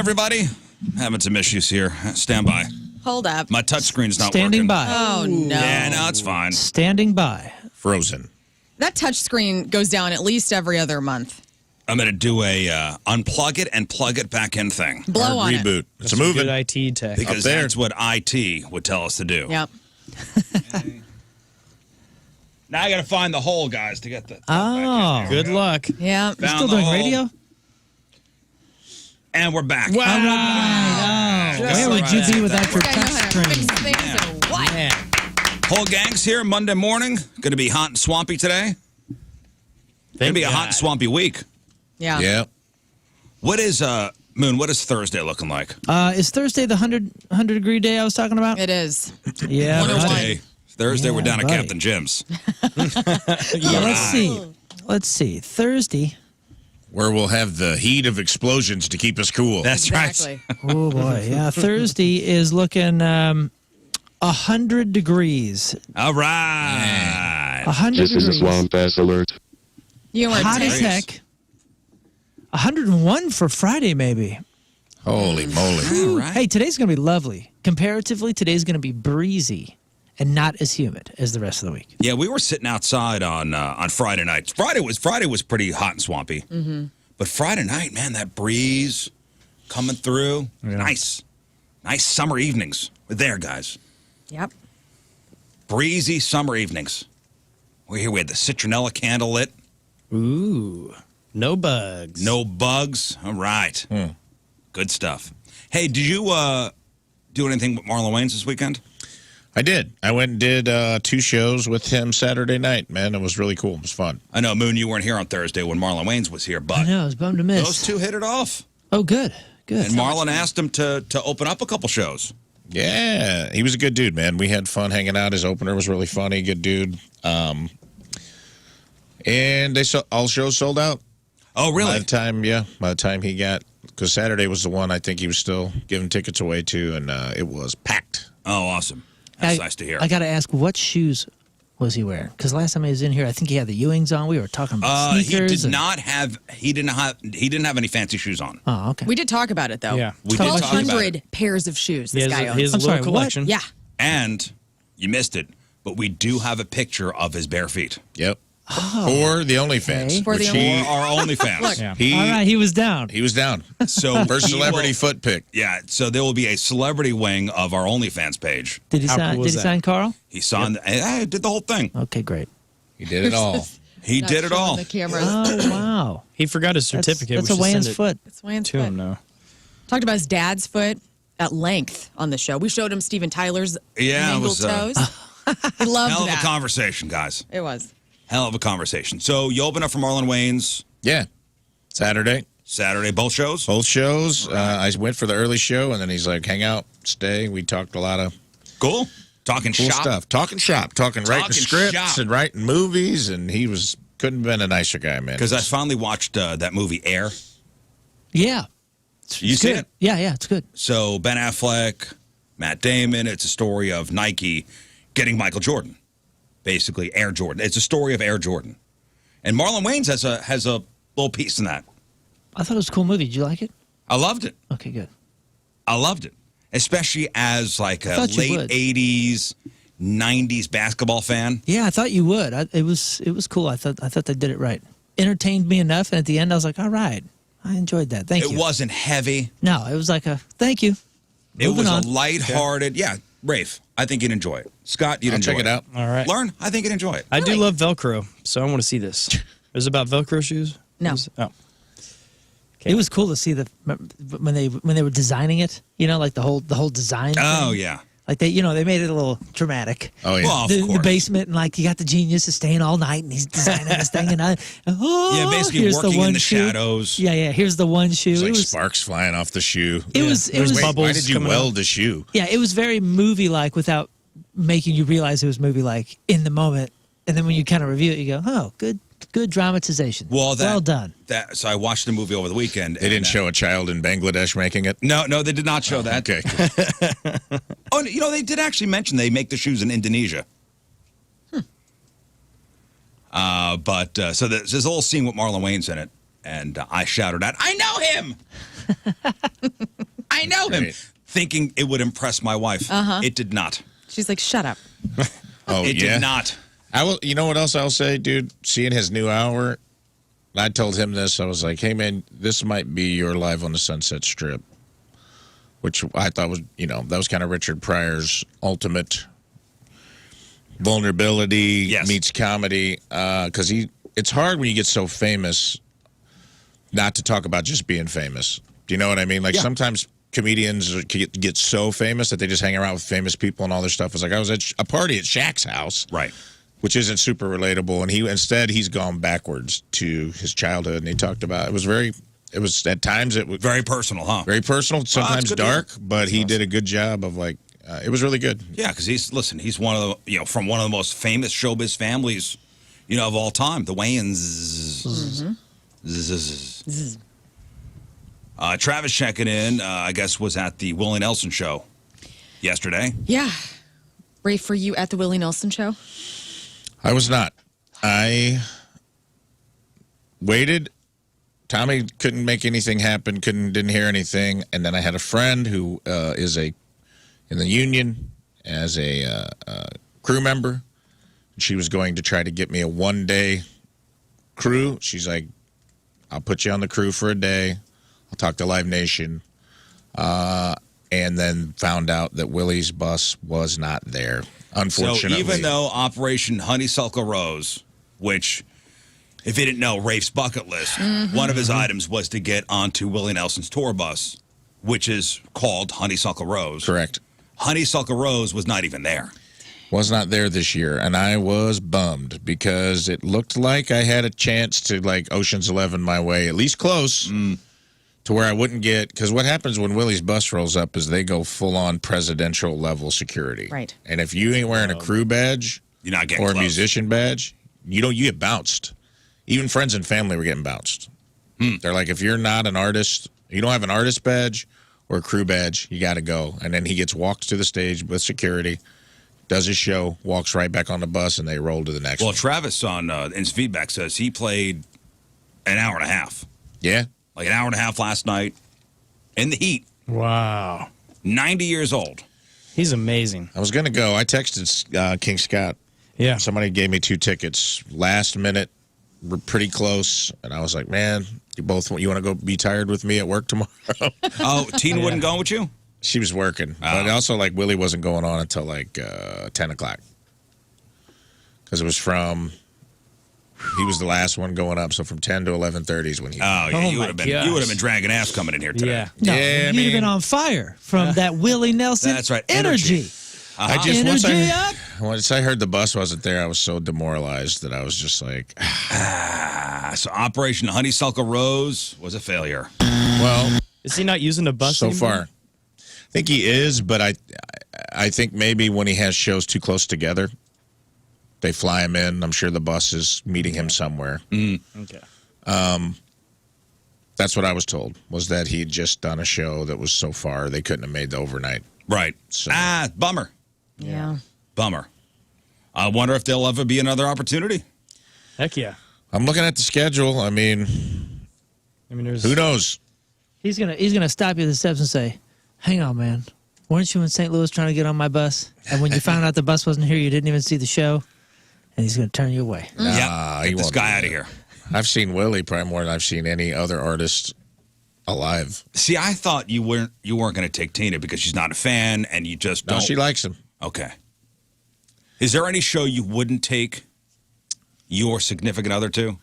everybody. Having some issues here. Stand by. Hold up. My touchscreen's not Standing working. by. Oh, no. Yeah, no, it's fine. Standing by. Frozen. That touch screen goes down at least every other month. I'm going to do a unplug it and plug it back in thing. Blow on reboot. it. It's a moving. Good IT tech. Because that's what IT would tell us to do. Yep. Now I got to find the hole, guys, to get the. Oh. Good luck. Yeah. You're still doing radio? And we're back. Wow. All right. Oh. Where would you be without your I know touch how to fix screen? things or what? Man. Whole gang's here Monday morning. Going to be hot and swampy today. Going to be a hot and swampy week. Yeah. Yeah. What is Moon? What is Thursday looking like? Is Thursday the 100-degree day I was talking about? It is. Yeah. 101. Thursday, we're down at buddy. Captain Jim's. Yeah, let's see. Thursday. Where we'll have the heat of explosions to keep us cool. That's Exactly. right. Oh, boy. Yeah, Thursday is looking 100 degrees. All right. 100 This degrees. is a swamp ass alert. You were Hot as heck. 101 for Friday, maybe. Holy moly. All right. Hey, today's going to be lovely. Comparatively, today's going to be breezy and not as humid as the rest of the week. Yeah, we were sitting outside on Friday night. Friday was pretty hot and swampy. Mm-hmm. But Friday night, man, that breeze coming through. Yeah. Nice summer evenings. We're there, guys. Yep. Breezy summer evenings. We're here. We had the citronella candle lit. Ooh. No bugs. No bugs. All right. Good stuff. Hey, did you do anything with Marlon Wayans this weekend? I did. I went and did 2 shows with him Saturday night, man. It was really cool. It was fun. I know, Moon, you weren't here on Thursday when Marlon Wayans was here, I but know, I was bummed to miss. those two hit it off. Oh, good. Good. And Marlon asked him to open up a couple shows. Yeah. He was a good dude, man. We had fun hanging out. His opener was really funny. Good dude. And all shows sold out. Oh, really? By the time he got, because Saturday was the one I think he was still giving tickets away to, and it was packed. Oh, awesome. That's nice to hear. I got to ask, what shoes was he wearing? Because last time he was in here, I think he had the Ewings on. We were talking about sneakers. He didn't have any fancy shoes on. Oh, okay. We did talk about it, though. Yeah. We did talk about it. 1,200 pairs of shoes this guy owns. His I'm little sorry, what? collection. Yeah. And you missed it, but we do have a picture of his bare feet. Yep. For the OnlyFans. Okay. For the For our OnlyFans. Look. Yeah. All right, he was down. He was down. So First he celebrity will- foot pick. Yeah, so there will be a celebrity wing of our OnlyFans page. Did he How sign? cool Did is he that? sign Carl? He signed. I did the whole thing. Okay, great. He did it all. He did it all. The cameras. Oh wow, He forgot his certificate. That's We a should send Wayans it foot. It's Wayne's to foot. him now. Talked about his dad's foot at length on the show. We showed him Steven Tyler's Yeah, it mangled was, toes. He loved Hell of that. a conversation, guys. It was. Hell of a conversation. So you open up for Marlon Wayans Yeah. Saturday. both shows? Both shows. I went for the early show, and then he's like, hang out, stay. We talked a lot of Cool. Talking cool shop. stuff. Talking shop. Talking writing Talking scripts shop. and writing movies, and he couldn't have been a nicer guy, man. Because I finally watched that movie Air. Yeah, You it's seen good. it? Yeah, it's good. So Ben Affleck, Matt Damon. It's a story of Nike getting Michael Jordan, basically Air Jordan. It's a story of Air Jordan, and Marlon Wayans has a little piece in that. I thought it was a cool movie. Did you like it? I loved it. Okay, good. I loved it, especially as like a thought you late would. '80s, '90s basketball fan. Yeah, I thought you would. It was cool. I thought they did it right. Entertained me enough, and at the end, I was like, all right, I enjoyed that. Thank you. It wasn't heavy. No, it was like a thank you. It Moving was on. a lighthearted. Yeah, Rafe, I think you'd enjoy it. Scott, you'd I'll enjoy check it out. All right. Learn, I think you'd enjoy it. I do love Velcro, so I want to see this. It was about Velcro shoes? No. Oh. It was cool to see when they were designing it. You know, like the whole design. Oh thing. yeah. Like they made it a little dramatic. Oh, yeah. Well, of The course. basement, and like you got the genius is staying all night, and he's designing this thing, and Yeah, basically here's working one in the shoe. shadows. Yeah. Here's the one shoe. There's It like was. sparks flying off the shoe. It was. It There's was. bubbles Why did you coming weld out. the shoe? Yeah, it was very movie-like without making you realize it was movie-like in the moment, and then when you kind of review it, you go, "Oh, good dramatization. Well done." So I watched the movie over the weekend. They didn't show a child in Bangladesh making it? No, they did not show that. Okay. Oh, they did actually mention they make the shoes in Indonesia. So there's a whole scene with Marlon Wayans in it. And I shouted out, I know him! I know him! Right. Thinking it would impress my wife. It did not. She's like, shut up. Oh, It yeah? did not. I will. You know what else I'll say, dude? Seeing his new hour, I told him this. I was like, hey, man, this might be your Live on the Sunset Strip, which I thought was, that was kind of Richard Pryor's ultimate vulnerability Yes. meets comedy. Because it's hard when you get so famous not to talk about just being famous. Do you know what I mean? Like sometimes comedians get so famous that they just hang around with famous people and all their stuff. It's like I was at a party at Shaq's house. Right. Which isn't super relatable, and he's gone backwards to his childhood, and he talked about it was at times it was Very personal, huh? very personal, sometimes good to dark, but he did a good job of it was really good. Yeah, because he's one of the, from one of the most famous showbiz families, of all time, the Wayans. Travis checking in, I guess, was at the Willie Nelson show yesterday. Yeah. Rafe, for you at the Willie Nelson show? I was not. I waited. Tommy couldn't make anything happen. Didn't hear anything, and then I had a friend who is in the union as a crew member. She was going to try to get me a one-day crew. She's like, I'll put you on the crew for a day. I'll talk to Live Nation. And then found out that Willie's bus was not there, unfortunately. So even though Operation Honeysuckle Rose, which, if you didn't know, Rafe's bucket list, one of his items was to get onto Willie Nelson's tour bus, which is called Honeysuckle Rose. Correct. Honeysuckle Rose was not even there. Was not there this year, and I was bummed because it looked like I had a chance to Ocean's 11 my way, at least close, to where I wouldn't get, because what happens when Willie's bus rolls up is they go full-on presidential level security. Right. And if you ain't wearing a crew badge You're not getting or a close. musician badge, you get bounced. Even friends and family were getting bounced. They're like, if you're not an artist, you don't have an artist badge or a crew badge, you got to go. And then he gets walked to the stage with security, does his show, walks right back on the bus, and they roll to the next Well, one. Travis in his feedback says he played an hour and a half. Yeah? Like an hour and a half last night in the heat. Wow. 90 years old. He's amazing. I was going to go. I texted King Scott. Yeah. Somebody gave me 2 tickets. Last minute, we're pretty close. And I was like, man, you want to go be tired with me at work tomorrow? Oh, Tina wouldn't go with you? She was working. But also, Willie wasn't going on until 10 o'clock. Because it was he was the last one going up. So from 10 to 11:30 is when he. Oh, yeah. Oh you my would have been dragging ass coming in here today. Yeah. No, Yeah, I you'd have been mean- on fire from that Willie Nelson That's right, energy. I just Energy up. once I heard the bus wasn't there, I was so demoralized that I was just like, So Operation Honeysuckle Rose was a failure. well, Is he not using a bus so anymore? far. I think he is, but I think maybe when he has shows too close together, they fly him in. I'm sure the bus is meeting him somewhere. Okay. That's what I was told, was that he'd just done a show that was so far they couldn't have made the overnight. Right. So- Bummer. Yeah. Bummer. I wonder if there'll ever be another opportunity. Heck yeah. I'm looking at the schedule. I mean, There's who knows? He's gonna stop you at the steps and say, "Hang on, man. Weren't you in St. Louis trying to get on my bus? And when you found out the bus wasn't here, you didn't even see the show." And he's gonna turn you away. Nah, he Get this won't guy do out of that. here. I've seen Willie probably more than I've seen any other artist alive. See, I thought you weren't going to take Tina because she's not a fan and you just No, don't. she likes him. Okay. Is there any show you wouldn't take your significant other to?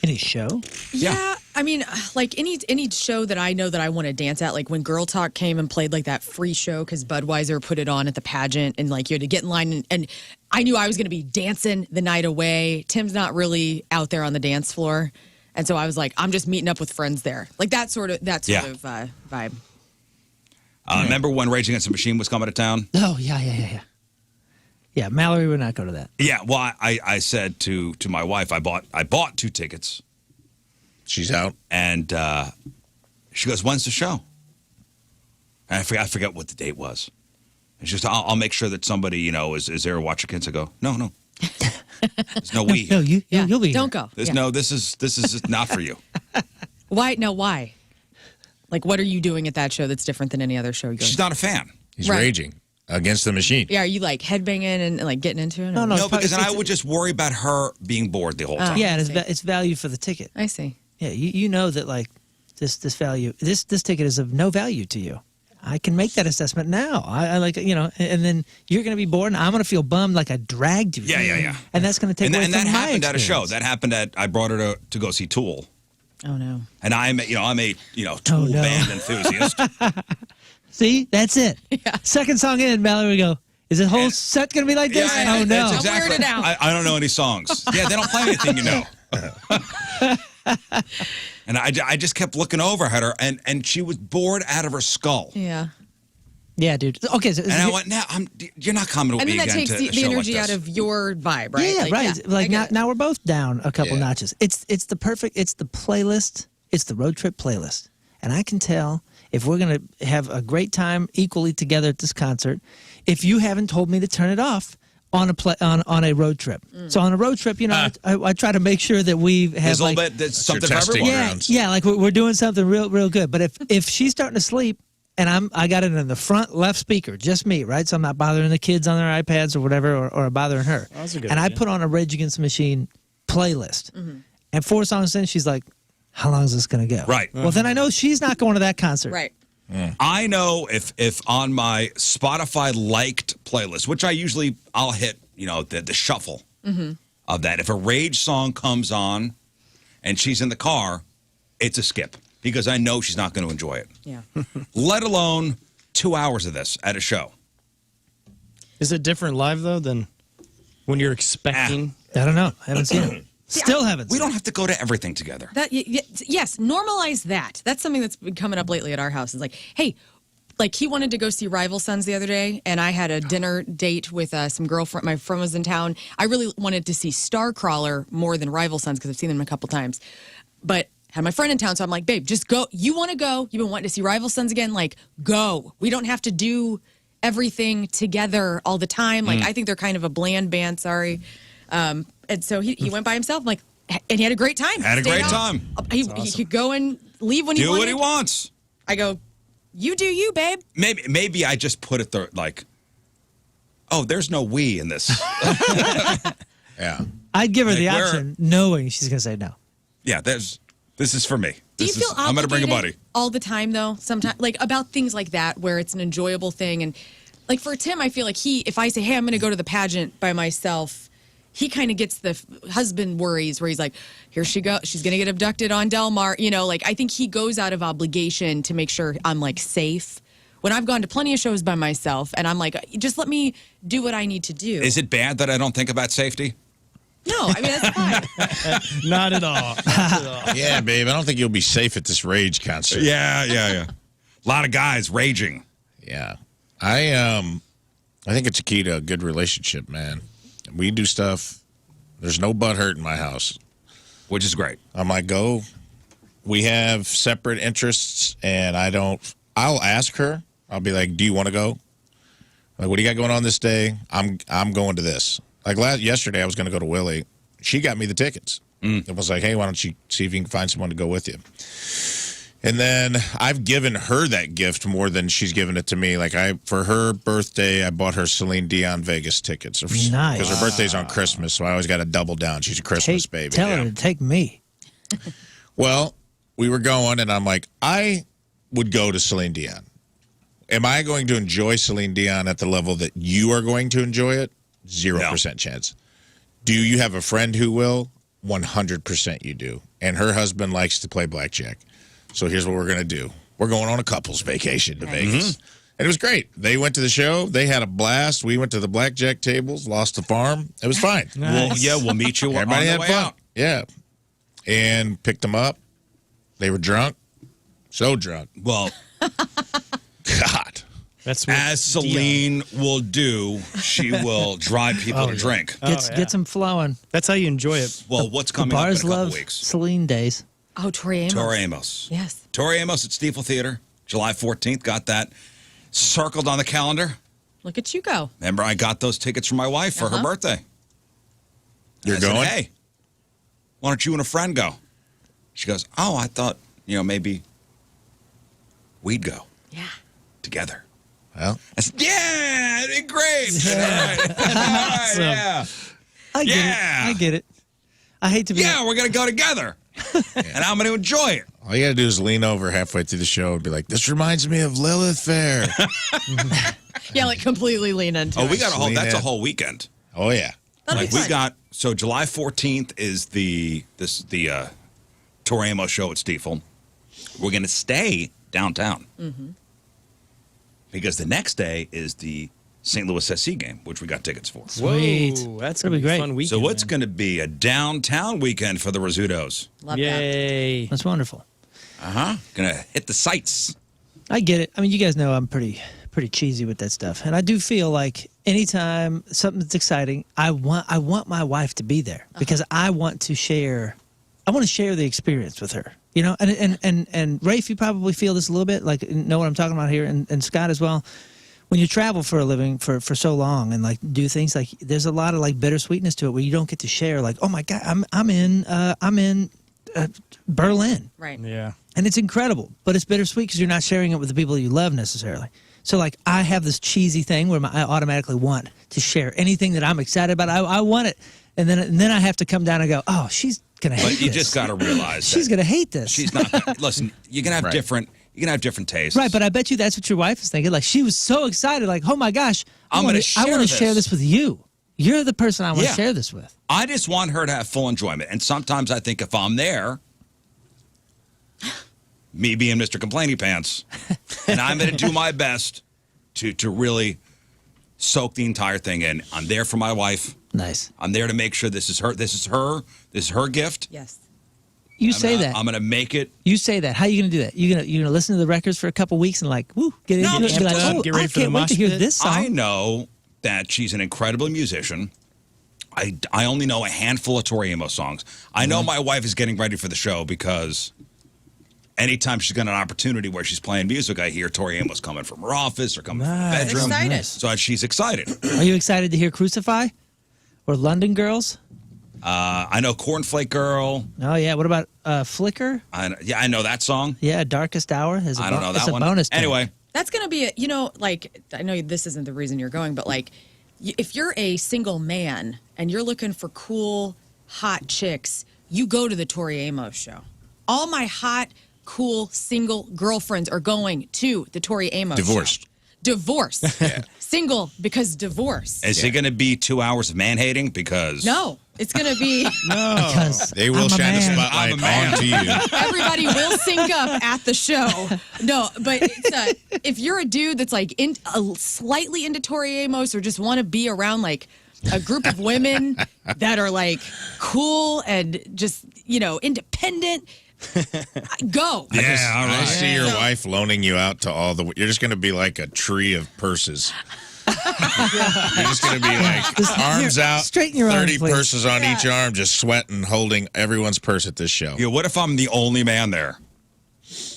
Any show? Yeah, I mean, like any show that I know that I want to dance at, like when Girl Talk came and played like that free show because Budweiser put it on at the pageant, and like you had to get in line, and I knew I was going to be dancing the night away. Tim's not really out there on the dance floor, and so I was like, I'm just meeting up with friends there, like that sort of vibe. Remember when Rage Against the Machine was coming to town? Oh yeah. Yeah, Mallory would not go to that. Yeah, well, I said to my wife, I bought 2 tickets, She's out. and she goes, "When's the show?" And I forget what the date was. And she goes, "I'll make sure that somebody is there to watch the kids." I go, "No, There's no we. No, here. you'll be. Don't here. go. There's Yeah. no. This is not for you. Why? No, why? Like, what are you doing at that show that's different than any other show you go She's to? not a fan. He's Right. raging against the machine. Yeah, are you like headbanging and like getting into it? No, no. No, it's because then I it's- would just worry about her being bored the whole time. Yeah, and I see. it's value for the ticket. I see. Yeah, you know that like this value this ticket is of no value to you. I can make that assessment now. I like and then you're going to be bored, and I'm going to feel bummed like I dragged you. Yeah. And that's going to take And, away and from that my happened at a show. experience. That happened at. I brought her to go see Tool, Oh no. and I'm a Tool no. band enthusiast. See, that's it. Yeah. Second song in, Mallory would go. Is the whole set going to be like this? Yeah, Oh no. it's exactly. weirded out. I don't know any songs. Yeah, they don't play anything, you know. And I just kept looking over at her, and she was bored out of her skull. Yeah. Yeah, dude. Okay, so And I went, "Now you're not coming with And me then that again takes to the a show energy like out this." of your vibe, right? Yeah, right. I Like get it. now we're both down a couple Yeah. notches. It's the playlist. It's the road trip playlist, and I can tell if we're gonna have a great time equally together at this concert, if you haven't told me to turn it off on a road trip. So on a road trip, I try to make sure that we have There's a like little bit. There's something your for testing everyone. yeah, grounds. yeah, like we're doing something real good. But if she's starting to sleep and I got it in the front left speaker, just me, right? So I'm not bothering the kids on their iPads or whatever, or bothering her. That's a good and I idea. put on a Rage Against the Machine playlist, and 4 songs in, she's like, "How long is this going to go?" Right. Well, then I know she's not going to that concert. Right. I know if on my Spotify liked playlist, which I'll hit, the shuffle of that. If a Rage song comes on and she's in the car, it's a skip because I know she's not going to enjoy it. Yeah. Let alone 2 hours of this at a show. Is it different live though than when you're expecting? I don't know. I haven't seen it. Still haven't. We seen don't have to go to everything together. Yes, normalize that. That's something that's been coming up lately at our house. It's like, hey, like he wanted to go see Rival Sons the other day, and I had a dinner date with some girlfriend. My friend was in town. I really wanted to see Starcrawler more than Rival Sons because I've seen them a couple times, but had my friend in town, so I'm like, babe, just go. You want to go? You've been wanting to see Rival Sons again? Like, go. We don't have to do everything together all the time. Like, I think they're kind of a bland band. Sorry. And so he went by himself, like, and he had a great time. Had a Stayed great out. time. He could go and leave when he Do wanted. what he wants. I go, you do you, babe. Maybe I just put it there like, oh, there's no we in this. Yeah. I'd give her the Like, option, knowing she's going to say no. Yeah, this is for me. Do you This feel is, I'm going to bring a buddy. obligated all the time, though? Sometimes, like about things like that, where it's an enjoyable thing, and like for Tim, I feel like if I say, hey, I'm going to go to the pageant by myself, he kind of gets the husband worries where he's like, here she goes, she's going to get abducted on Del Mar. Like I think he goes out of obligation to make sure I'm like safe. When I've gone to plenty of shows by myself, and I'm like, just let me do what I need to do. Is it bad that I don't think about safety? No, I mean that's fine. Not at all. Not at all. Yeah, babe. I don't think you'll be safe at this Rage concert. Yeah. A lot of guys raging. Yeah. I think it's a key to a good relationship, man. We do stuff. There's no butt hurt in my house. Which is great. I might go. We have separate interests, and I'll ask her. I'll be like, do you want to go? Like, what do you got going on this day? I'm going to this. Like yesterday, I was going to go to Willie. She got me the tickets. It was like, hey, why don't you see if you can find someone to go with you? And then I've given her that gift more than she's given it to me. Like for her birthday, I bought her Celine Dion Vegas tickets. Nice. Because her birthday's on Christmas, so I always got to double down. She's a Christmas baby. Tell her to take me. Well, we were going, and I'm like, I would go to Celine Dion. Am I going to enjoy Celine Dion at the level that you are going to enjoy it? 0% chance. Do you have a friend who will? 100% you do. And her husband likes to play blackjack. So here's what we're going to do. We're going on a couple's vacation to Vegas. And it was great. They went to the show. They had a blast. We went to the blackjack tables, lost the farm. It was fine. We'll meet you Everybody on the had way fun. out. Yeah. And picked them up. They were drunk. So drunk. Well, God. That's what as Celine will do, she will drive people to drink. Get some flowing. That's how you enjoy it. Well, what's The coming up in a bars couple love weeks? Celine days. Oh, Tori Amos. Tori Amos. Yes. Tori Amos at Stiefel Theater, July 14th. Got that circled on the calendar. Look at you go. Remember, I got those tickets for my wife for her birthday. You're I said, going? hey, why don't you and a friend go? She goes, oh, I thought, maybe we'd go Yeah. together. Well, I said, yeah, it'd be great. All right. All right, yeah. I get Yeah. it. I get it. I hate to be. Yeah, we're going to go together. And I'm going to enjoy it. all you got to do is lean over halfway through the show and be like, this reminds me of Lilith Fair. Yeah, like completely lean into Oh, it. we got Lean that's a in. whole weekend. Oh, yeah. That'll be We fun. got, so July 14th is the Tori Amos show at Stiefel. We're going to stay downtown. Because the next day is the St. Louis SC game, which we got tickets for. Sweet. Whoa, that's That'll gonna be be a great. fun weekend. So it's man. going to be a downtown weekend for the Rizzutos. Love that. Yay. That's wonderful. Going to hit the sights. I get it. I mean, you guys know I'm pretty cheesy with that stuff, and I do feel like anytime something's exciting, I want my wife to be there because I want to share. I want to share the experience with her. And Rafe, you probably feel this a little bit, like know what I'm talking about here, and Scott as well. When you travel for a living for so long and like do things, like there's a lot of like bittersweetness to it where you don't get to share. Like, oh my God, I'm in Berlin. Right. Yeah. And it's incredible, but it's bittersweet because you're not sharing it with the people you love necessarily. So, like, I have this cheesy thing where I automatically want to share anything that I'm excited about. I want it, and then I have to come down and go, oh, she's gonna hate But you this. just got to realize She's that gonna hate this. she's not. Listen, you're gonna have Right. different. You're gonna have different tastes. Right, but I bet you that's what your wife is thinking. Like, she was so excited, like, oh my gosh, I'm I gonna want to share share this. this with you. You're the person I want Yeah. to share this with. I just want her to have full enjoyment. And sometimes I think if I'm there, me being Mr. Complainy Pants, and I'm going to do my best to really soak the entire thing in. I'm there for my wife. Nice. I'm there to make sure this is her gift. Yes. You say that. I'm going to make it. You say that. How are you going to do that? You're gonna listen to the records for a couple weeks and like, woo, get into No, it. And be like, just, oh, get ready I for the can't wait mosh to hear pit. this song. I know that she's an incredible musician. I only know a handful of Tori Amos songs. I know my wife is getting ready for the show because anytime she's got an opportunity where she's playing music, I hear Tori Amos coming from her office or coming from the Nice. bedroom. Excited. Nice. So she's excited. Are you excited to hear Crucify or London Girls? I know Cornflake Girl. Oh yeah. What about Flicker? I know that song. Yeah, Darkest Hour. Is I don't know it's that a one. bonus track. Anyway, That's going to be, I know this isn't the reason you're going, but like, if you're a single man and you're looking for cool, hot chicks, you go to the Tori Amos show. All my hot, cool, single girlfriends are going to the Tori Amos show. Divorced. Divorced. Single because divorce. is it going to be 2 hours of man hating? Because No, it's going to be Because They will I'm a shine the man. I'm a spotlight man. onto you. everybody will sync up at the show. No, but it's if you're a dude that's like slightly into Tori Amos or just want to be around like a group of women that are like cool and just, independent, go. yeah, all I right. see your wife loaning you out to all the. You're just going to be like a tree of purses. You're just going to be like arms here, out, straighten your 30 arms, please. purses on each arm, just sweating, holding everyone's purse at this show. Yeah, what if I'm the only man there?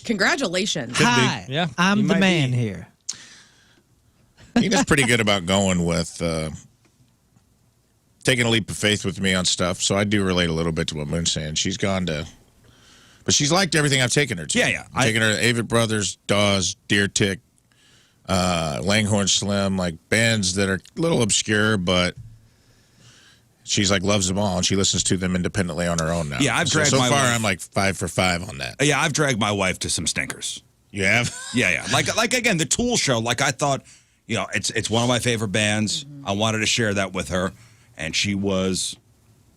Congratulations. Hi, Yeah, I'm you the might man be. here. Nina's pretty good about going with taking a leap of faith with me on stuff, so I do relate a little bit to what Moon's saying. She's gone to, but she's liked everything I've taken her to. Yeah, yeah. I've taken her to Avett Brothers, Dawes, Deer Tick, Langhorne Slim, like bands that are a little obscure, but she's like loves them all, and she listens to them independently on her own now. Yeah, I've dragged so my far wife. I'm like 5 for 5 on that. Yeah, I've dragged my wife to some stinkers. You have? Yeah. Like again, the Tool show. Like I thought, it's one of my favorite bands. I wanted to share that with her, and she was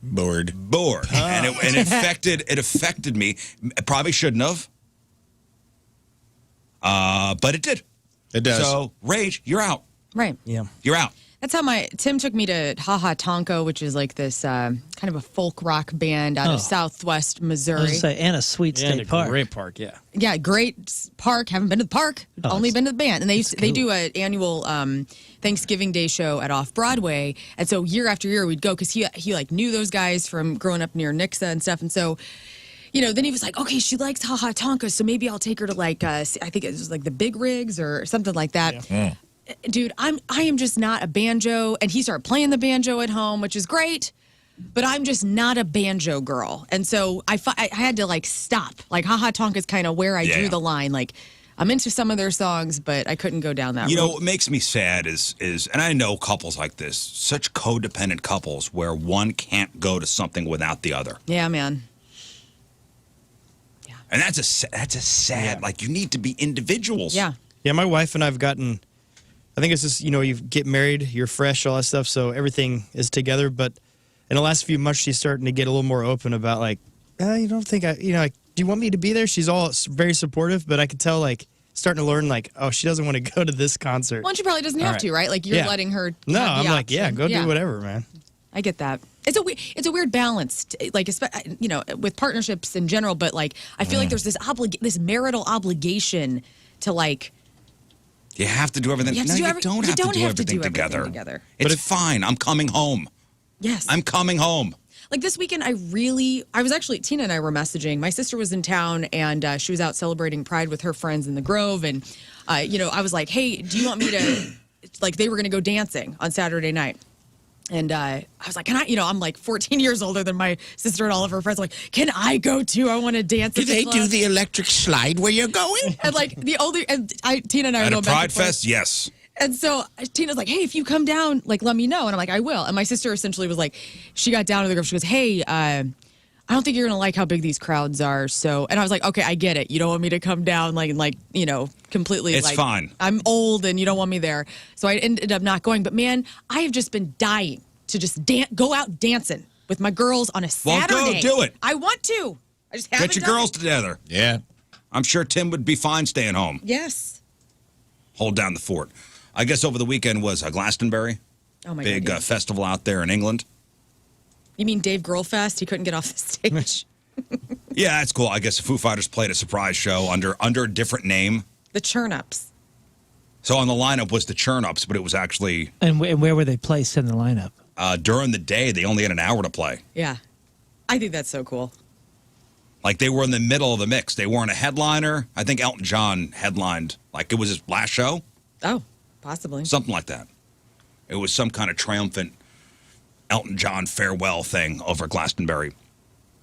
Bored. and it affected me. It probably shouldn't have, but it did. It does. So Rage, you're out. Right. Yeah. You're out. That's how Tim took me to Ha Ha Tonko, which is like this kind of a folk rock band out of Southwest I was Missouri. gonna say, and a sweet And state a park. great park, yeah. Yeah, great park. Haven't been to the park. Oh, only it's- been to the band. And they cool. do an annual Thanksgiving Day show at Off Broadway. And so year after year we'd go because he like knew those guys from growing up near Nixa and stuff. And so, then he was like, okay, she likes Ha Ha Tonka, so maybe I'll take her to like I think it was like the Big Rigs or something like that. Yeah. Dude, I am just not a banjo. And he started playing the banjo at home, which is great. but I'm just not a banjo girl. And so I had to like stop. Like Ha Ha Tonka is kind of where I drew the line. Like I'm into some of their songs, but I couldn't go down that road. You know, what makes me sad is, and I know couples like this, such codependent couples where one can't go to something without the other. Yeah, man. Yeah. And that's a sad, like you need to be individuals. Yeah. Yeah, my wife and I've gotten, I think it's just, you know, you get married, you're fresh, all that stuff, so everything is together. But in the last few months, she's starting to get a little more open about like, you don't think like, do you want me to be there? She's all very supportive, but I could tell like starting to learn like, oh, she doesn't want to go to this concert. Well, and she probably doesn't have to, right? Like you're letting her. No, have the I'm like, option. go do whatever, man. I get that. It's a weird balance, like you know, with partnerships in general. But like, I feel like there's this marital obligation to like. You have to do everything. You don't have to do everything together. It's fine. I'm coming home. Yes. I'm coming home. Like this weekend, Tina and I were messaging. My sister was in town and she was out celebrating Pride with her friends in the Grove. And, you know, I was like, hey, do you want me to, like, they were going to go dancing on Saturday night. And I was like, can I, you know, I'm like 14 years older than my sister and all of her friends. I'm like, can I go too? I want to dance. Do they do the electric slide where you're going? And like Tina and I At were a going Pride Fest, yes. And so Tina's like, hey, if you come down, like, let me know. And I'm like, I will. And my sister essentially was like, she got down to the group. She goes, hey, I don't think you're going to like how big these crowds are. So, and I was like, okay, I get it. You don't want me to come down like, you know, completely. It's like, fine. I'm old and you don't want me there. So I ended up not going. But man, I have just been dying to just go out dancing with my girls on a Saturday. Well, go do it. I want to. I just haven't Get your done girls it. together. Yeah. I'm sure Tim would be fine staying home. Yes. Hold down the fort. I guess over the weekend was Glastonbury. Oh my big God. festival out there in England. You mean Dave Grohl Fest? He couldn't get off the stage. Yeah, that's cool. I guess the Foo Fighters played a surprise show under a different name. The Churn-Ups. So on the lineup was the Churn-Ups, but it was actually And where were they placed in the lineup? during the day. They only had an hour to play. Yeah. I think that's so cool. Like they were in the middle of the mix. They weren't a headliner. I think Elton John headlined. Like it was his last show. Oh, possibly. Something like that. It was some kind of triumphant Elton John farewell thing over Glastonbury.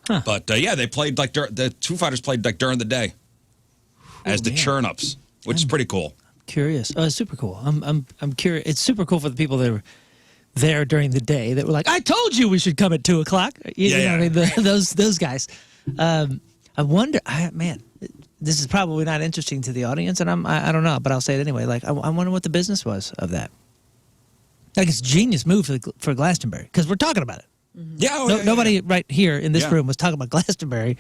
Huh. But yeah, they played like the Foo Fighters played like during the day as the man. Churn-Ups, which is pretty cool. Curious. Oh, it's super cool. I'm curious. It's super cool for the people that were there during the day that were like, I told you we should come at 2:00. You know what I mean? Those guys. I wonder, man, this is probably not interesting to the audience, and I don't know, but I'll say it anyway. Like, I wonder what the business was of that. Like, it's a genius move for Glastonbury, because we're talking about it. Mm-hmm. Yeah, Nobody right here in this room was talking about Glastonbury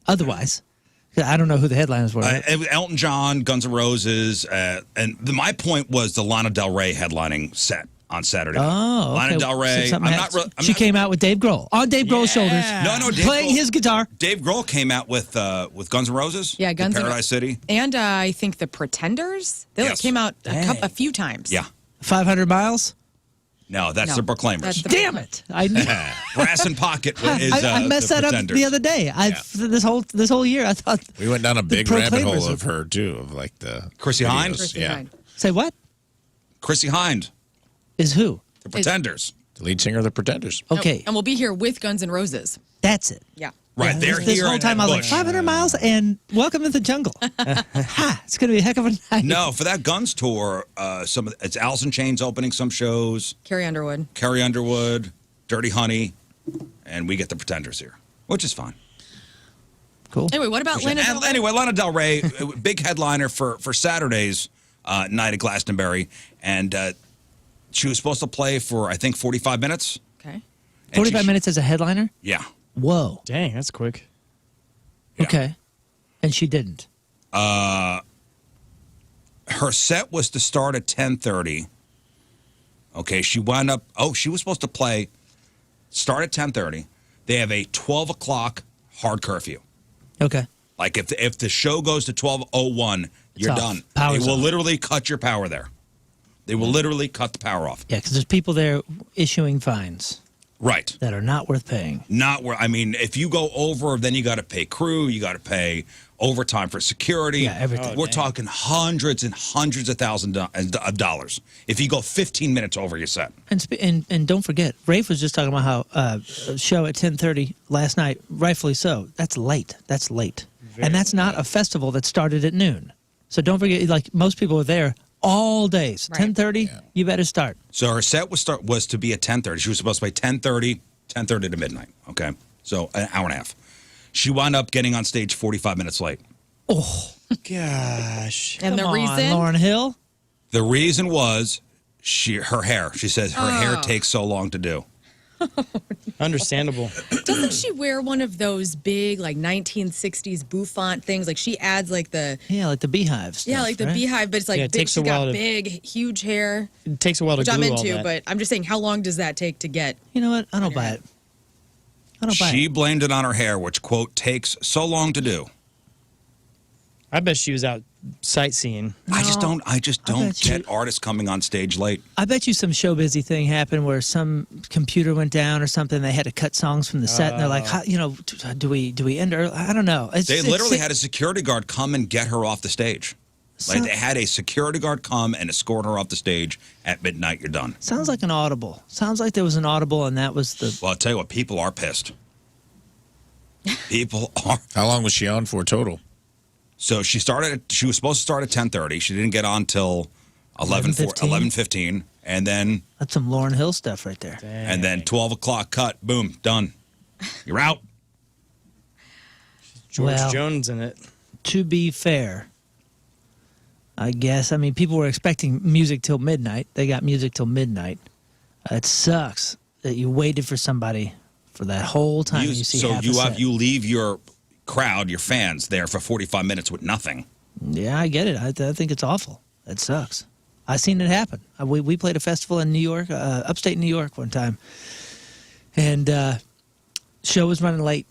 otherwise. I don't know who the headliners were. It was Elton John, Guns N' Roses, and my point was the Lana Del Rey headlining set on Saturday. Oh, okay. Lana Del Rey. She came out with Dave Grohl on Dave Grohl's shoulders. No, Dave playing Grohl, his guitar. Dave Grohl came out with Guns N' Roses. Yeah, Guns N' Paradise City. And I think the Pretenders. They Yes. came out a few times. Yeah. 500 miles. No, that's the Proclaimers. That's the Damn it! I knew. Brass and Pocket is I messed the that up Pretenders. the other day. This whole year I thought We went down a the big rabbit Proclaimers hole were- of her, too, of like the Chrissy videos. Hynde? Chrissy Yeah. Hynde. Say what Chrissy Hynde, is who? the Pretenders. The lead singer of the Pretenders. Okay, And we'll be here with Guns N' Roses. that's it. Yeah. Right, Yeah, they're this here whole in time I was like Bush. 500 miles and welcome to the jungle. Ha! It's gonna be a heck of a night. No, for that Guns tour, it's Alice in Chains opening some shows, Carrie Underwood. Carrie Underwood, Dirty Honey, and we get the Pretenders here, which is fine. Cool. Anyway, what about Lana Del Rey? Anyway, Lana Del Rey, big headliner for Saturday's night at Glastonbury, and she was supposed to play for I think 45 minutes. Okay. And 45 minutes as a headliner. Yeah. Whoa. Dang, that's quick. Yeah. Okay. And she didn't. Her set was to start at 10:30. Okay, she wound up. Oh, she was supposed to start at 10:30. They have a 12 o'clock hard curfew. Okay. Like if the show goes to 12:01, you're off. done. Power's They will off. literally cut your power there. They will literally cut the power off. Yeah, because there's people there issuing fines Right. that are not worth paying. Not where I mean, if you go over, then you got to pay crew, you got to pay overtime for security. Yeah, everything. We're talking hundreds and hundreds of thousands of dollars if you go 15 minutes over your set. And don't forget, Rafe was just talking about how a show at 10:30 last night, rightfully so. That's late. That's late. And that's not a festival that started at noon. So don't forget, like most people are there all day. So 10:30, you better start. So her set was to be at 10:30. She was supposed to play 10:30 to midnight. Okay, so an hour and a half. She wound up getting on stage 45 minutes late. Oh, Gosh. And the come on, reason? Lauryn Hill? The reason was her hair. She says her hair takes so long to do. Understandable. Doesn't she wear one of those big, like, 1960s bouffant things? Like, she adds, like, the... Yeah, like the beehive stuff, Yeah, like the right? beehive, but it's like Yeah, it big. takes She's a while got to- big, huge hair, It takes a while to which glue I'm all into, that. but I'm just saying, how long does that take to get? You know what? I don't buy it. I don't buy She it. blamed it on her hair, which, quote, takes so long to do. I bet she was out sightseeing. I just don't bet you- get artists coming on stage late. I bet you some show busy thing happened where some computer went down or something. They had to cut songs from the set, and they're like, how, you know, do we end early? I don't know. They literally had a security guard come and get her off the stage. Like they had a security guard come and escort her off the stage at midnight. You're done. Sounds like an audible. Sounds like there was an audible, and that was the. Well, I'll tell you what, people are pissed. People are. How long was she on for total? So she was supposed to start at 10:30. She didn't get on till 11:15, and then That's some Lauryn Hill stuff right there. and then 12 o'clock cut. Boom, done. You're out. George Well- Jones in it. To be fair, I guess. I mean, people were expecting music till midnight. They got music till midnight. It sucks that you waited for somebody for that whole time. You see So half a set. you leave your crowd, your fans, there for 45 minutes with nothing. Yeah, I get it. I think it's awful. It sucks. I seen it happen. We played a festival in New York, upstate New York, one time, and show was running late.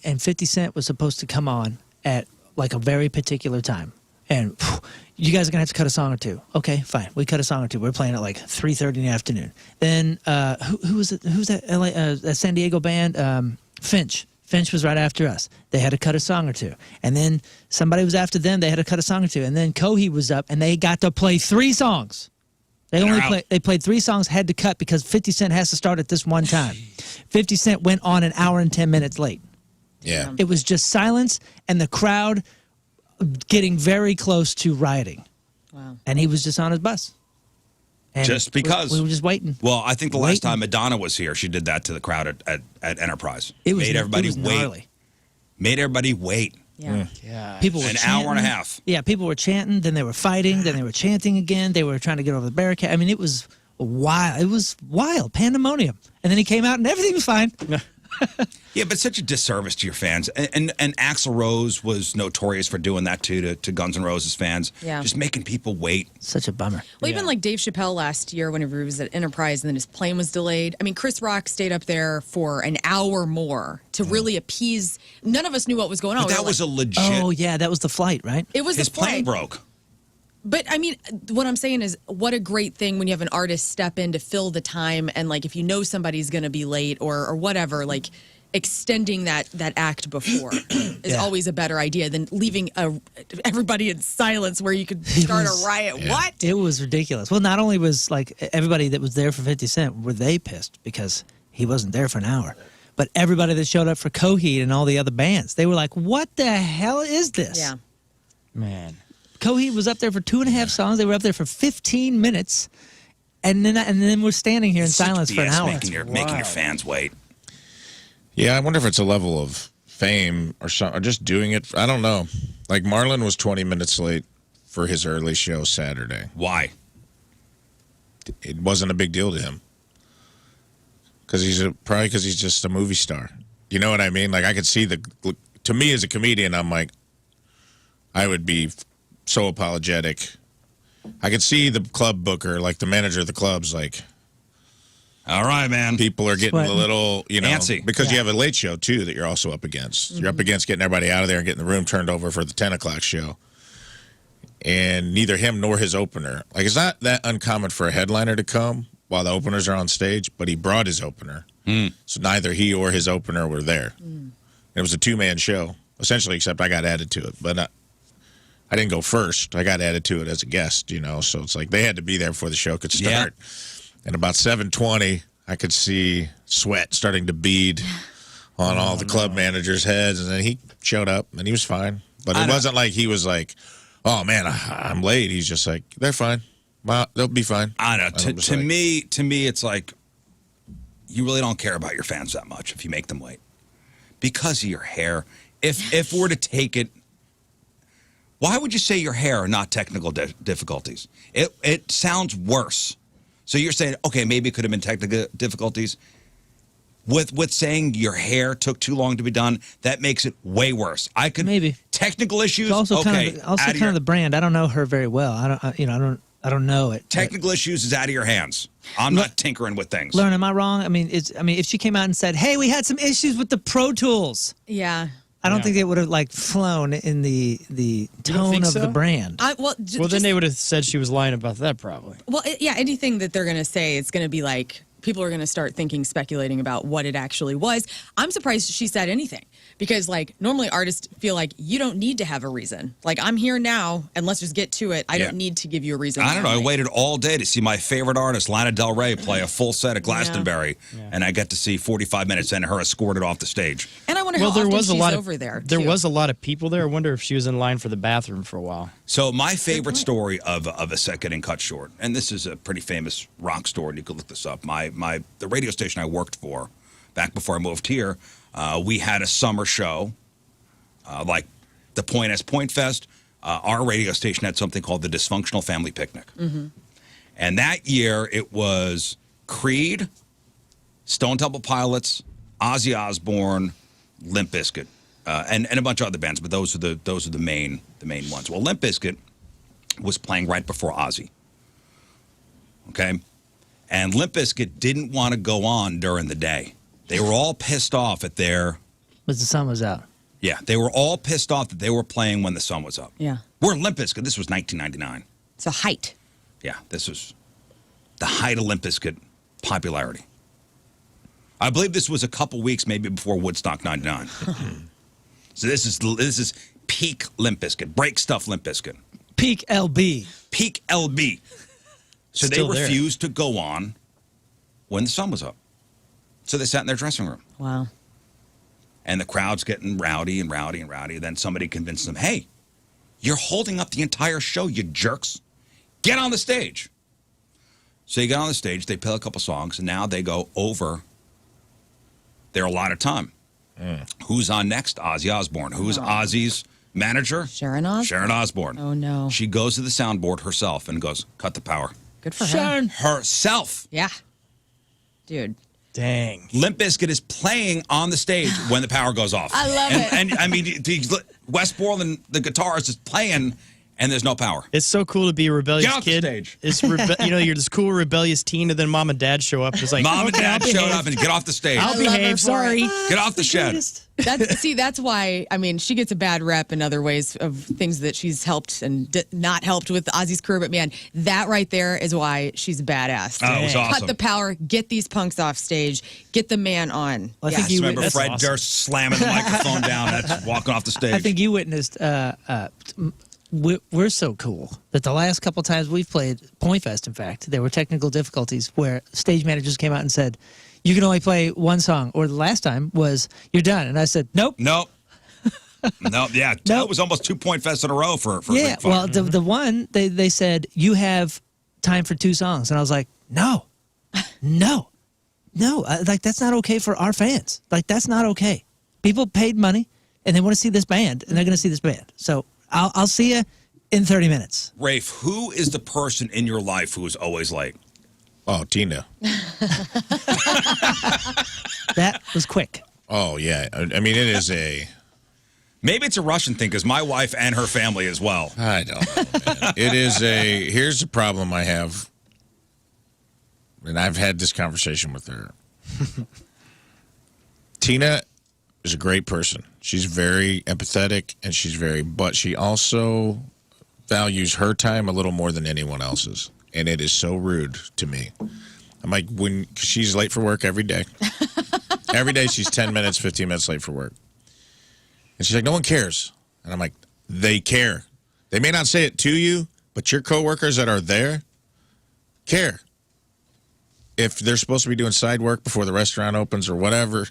And 50 Cent was supposed to come on at like a very particular time. And you guys are gonna have to cut a song or two. Okay, fine. We cut a song or two. We're playing at like 3:30 in the afternoon. Then who was it? Who's that? That San Diego band? Finch. Finch was right after us. They had to cut a song or two. And then somebody was after them. They had to cut a song or two. And then Cohee was up, and they got to play 3 songs. They played 3 songs, had to cut because 50 Cent has to start at this one time. 50 Cent went on an hour and 10 minutes late. Yeah. It was just silence and the crowd getting very close to rioting. Wow. And he was just on his bus. And Just because. we were just waiting. Well, I think the last Waiting. time Madonna was here, she did that to the crowd at Enterprise. It was Made everybody it was wait. gnarly. Made everybody wait. Yeah. Yeah. People were An chanting. hour and a half. Yeah, people were chanting, then they were fighting, then they were chanting again. They were trying to get over the barricade. I mean, it was wild. It was wild, pandemonium. And then he came out and everything was fine. Yeah, but such a disservice to your fans. And Axl Rose was notorious for doing that too to Guns N' Roses fans. Yeah. Just making people wait. Such a bummer. Well, even like Dave Chappelle last year, whenever he was at Enterprise and then his plane was delayed. I mean, Chris Rock stayed up there for an hour more to really appease. None of us knew what was going on. But We that were was a like, legit. Oh, yeah, that was the flight, right? it was His the flight. plane broke. But I mean, what I'm saying is, what a great thing when you have an artist step in to fill the time, and like if you know somebody's going to be late or whatever, like extending that act before is Yeah. always a better idea than leaving everybody in silence where you could start was- a riot. What? It was ridiculous. Well, not only was like everybody that was there for 50 Cent, were they pissed because he wasn't there for an hour, but everybody that showed up for Cohee and all the other bands, they were like, what the hell is this? Yeah. Man. Cohee was up there for 2.5 songs. They were up there for 15 minutes. And then we're standing here in Such silence for an BS hour. making your fans wait. Yeah, I wonder if it's a level of fame or just doing it. I don't know. Like Marlon was 20 minutes late for his early show Saturday. Why? It wasn't a big deal to him because probably because he's just a movie star. You know what I mean? Like I could see to me as a comedian, I'm like, I would be so apologetic. I could see the club booker, like the manager of the club's like, All right, man. people are getting Sweating. a little, Antsy. because you have a late show too that you're also up against. You're up against getting everybody out of there and getting the room turned over for the 10 o'clock show. And neither him nor his opener. Like, it's not that uncommon for a headliner to come while the openers are on stage, but he brought his opener. So neither he or his opener were there. It was a 2-man show. essentially, except I got added to it. But I didn't go first. I got added to it as a guest, so it's like they had to be there before the show could start. Yeah. And about 7:20, I could see sweat starting to bead on all the club managers' heads, and then he showed up, and he was fine. But it wasn't like he was like, oh, man, I'm late. He's just like, they're fine. Well, they'll be fine. I know. To me, it's like you really don't care about your fans that much if you make them wait because of your hair. If we're to take it, why would you say your hair are not technical difficulties? It sounds worse. So you're saying, okay, maybe it could have been technical difficulties. With saying your hair took too long to be done, that makes it way worse. I could maybe technical issues. It's also okay, kind of the brand. I don't know her very well. I don't know it. Technical issues is out of your hands. I'm not tinkering with things. Lern, am I wrong? I mean, if she came out and said, "Hey, we had some issues with the Pro Tools," yeah, I don't think it would have flown in the tone of the brand. Then they would have said she was lying about that probably. Well, yeah, anything that they're going to say, it's going to be like people are going to start speculating about what it actually was. I'm surprised she said anything because normally artists feel like you don't need to have a reason. Like, I'm here now and let's just get to it. I don't need to give you a reason. I don't know. I waited all day to see my favorite artist, Lana Del Rey, play a full set at Glastonbury, and I got to see 45 minutes and her escorted off the stage. And I wonder how often she's over there. There was a lot of people there. I wonder if she was in line for the bathroom for a while. So my favorite story of a set getting cut short, and this is a pretty famous rock story, and you could look this up. The radio station I worked for back before I moved here, we had a summer show, like the Point Fest. Our radio station had something called the Dysfunctional Family Picnic. Mm-hmm. And that year it was Creed, Stone Temple Pilots, Ozzy Osborne, Limp Bizkit, and a bunch of other bands, but those are the main ones. Well, Limp Bizkit was playing right before Ozzy. Okay? And Limp Bizkit didn't want to go on during the day. They were all pissed off at But the sun was out. Yeah, they were all pissed off that they were playing when the sun was up. Yeah. We're Limp Bizkit. This was 1999. It's a height. Yeah, this was the height of Limp Bizkit popularity. I believe this was a couple weeks maybe before Woodstock 99. So this is peak Limp Bizkit, break stuff Limp Bizkit. Peak LB. Peak LB. So Still they refused to go on when the sun was up. So they sat in their dressing room. Wow. And the crowd's getting rowdy and rowdy and rowdy. Then somebody convinced them, hey, you're holding up the entire show, you jerks. Get on the stage. So you get on the stage, they play a couple songs, and now they go over their allotted time. Who's on next? Ozzy Osbourne. Who's Ozzy's manager? Sharon Osbourne. Sharon Osbourne. Oh, no. She goes to the soundboard herself and goes, cut the power. Good for her. Sharon. Herself. Yeah. Dude. Dang. Limp Bizkit is playing on the stage when the power goes off. I love it. And I mean, Wes Borland, the guitarist, is playing, and there's no power. It's so cool to be a rebellious Get off kid. the stage. It's you're this cool rebellious teen, and then mom and dad show up. It's like Mom and Dad showed up and get off the stage. I'll behave. Sorry. Get off the shed. That's why, I mean, she gets a bad rep in other ways of things that she's helped and not helped with Ozzy's career. But man, that right there is why she's a badass. Oh, it was awesome. Cut the power, get these punks off stage, get the man on. Well, I think you remember witnessed, Fred Durst slamming the microphone down and walking off the stage. I think you witnessed. We're so cool that the last couple times we've played Point Fest, in fact, there were technical difficulties where stage managers came out and said, you can only play one song. Or the last time was, you're done. And I said, nope. Nope. Nope. Yeah. Nope. It was almost 2 Point Fest in a row for yeah. Big Fun. Well, the one, they said, you have time for 2 songs. And I was like, no. That's not okay for our fans. That's not okay. People paid money and they want to see this band and they're going to see this band. So I'll see you in 30 minutes. Rafe, who is the person in your life who is always late? Oh, Tina. That was quick. Oh, yeah. I mean, it is a... Maybe it's a Russian thing because my wife and her family as well. I don't know, man. It is a... Here's the problem I have, and I've had this conversation with her. Tina is a great person. She's very empathetic, and but she also values her time a little more than anyone else's. And it is so rude to me. I'm like, cause she's late for work every day. Every day she's 10 minutes, 15 minutes late for work. And she's like, no one cares. And I'm like, they care. They may not say it to you, but your coworkers that are there care. If they're supposed to be doing side work before the restaurant opens or whatever,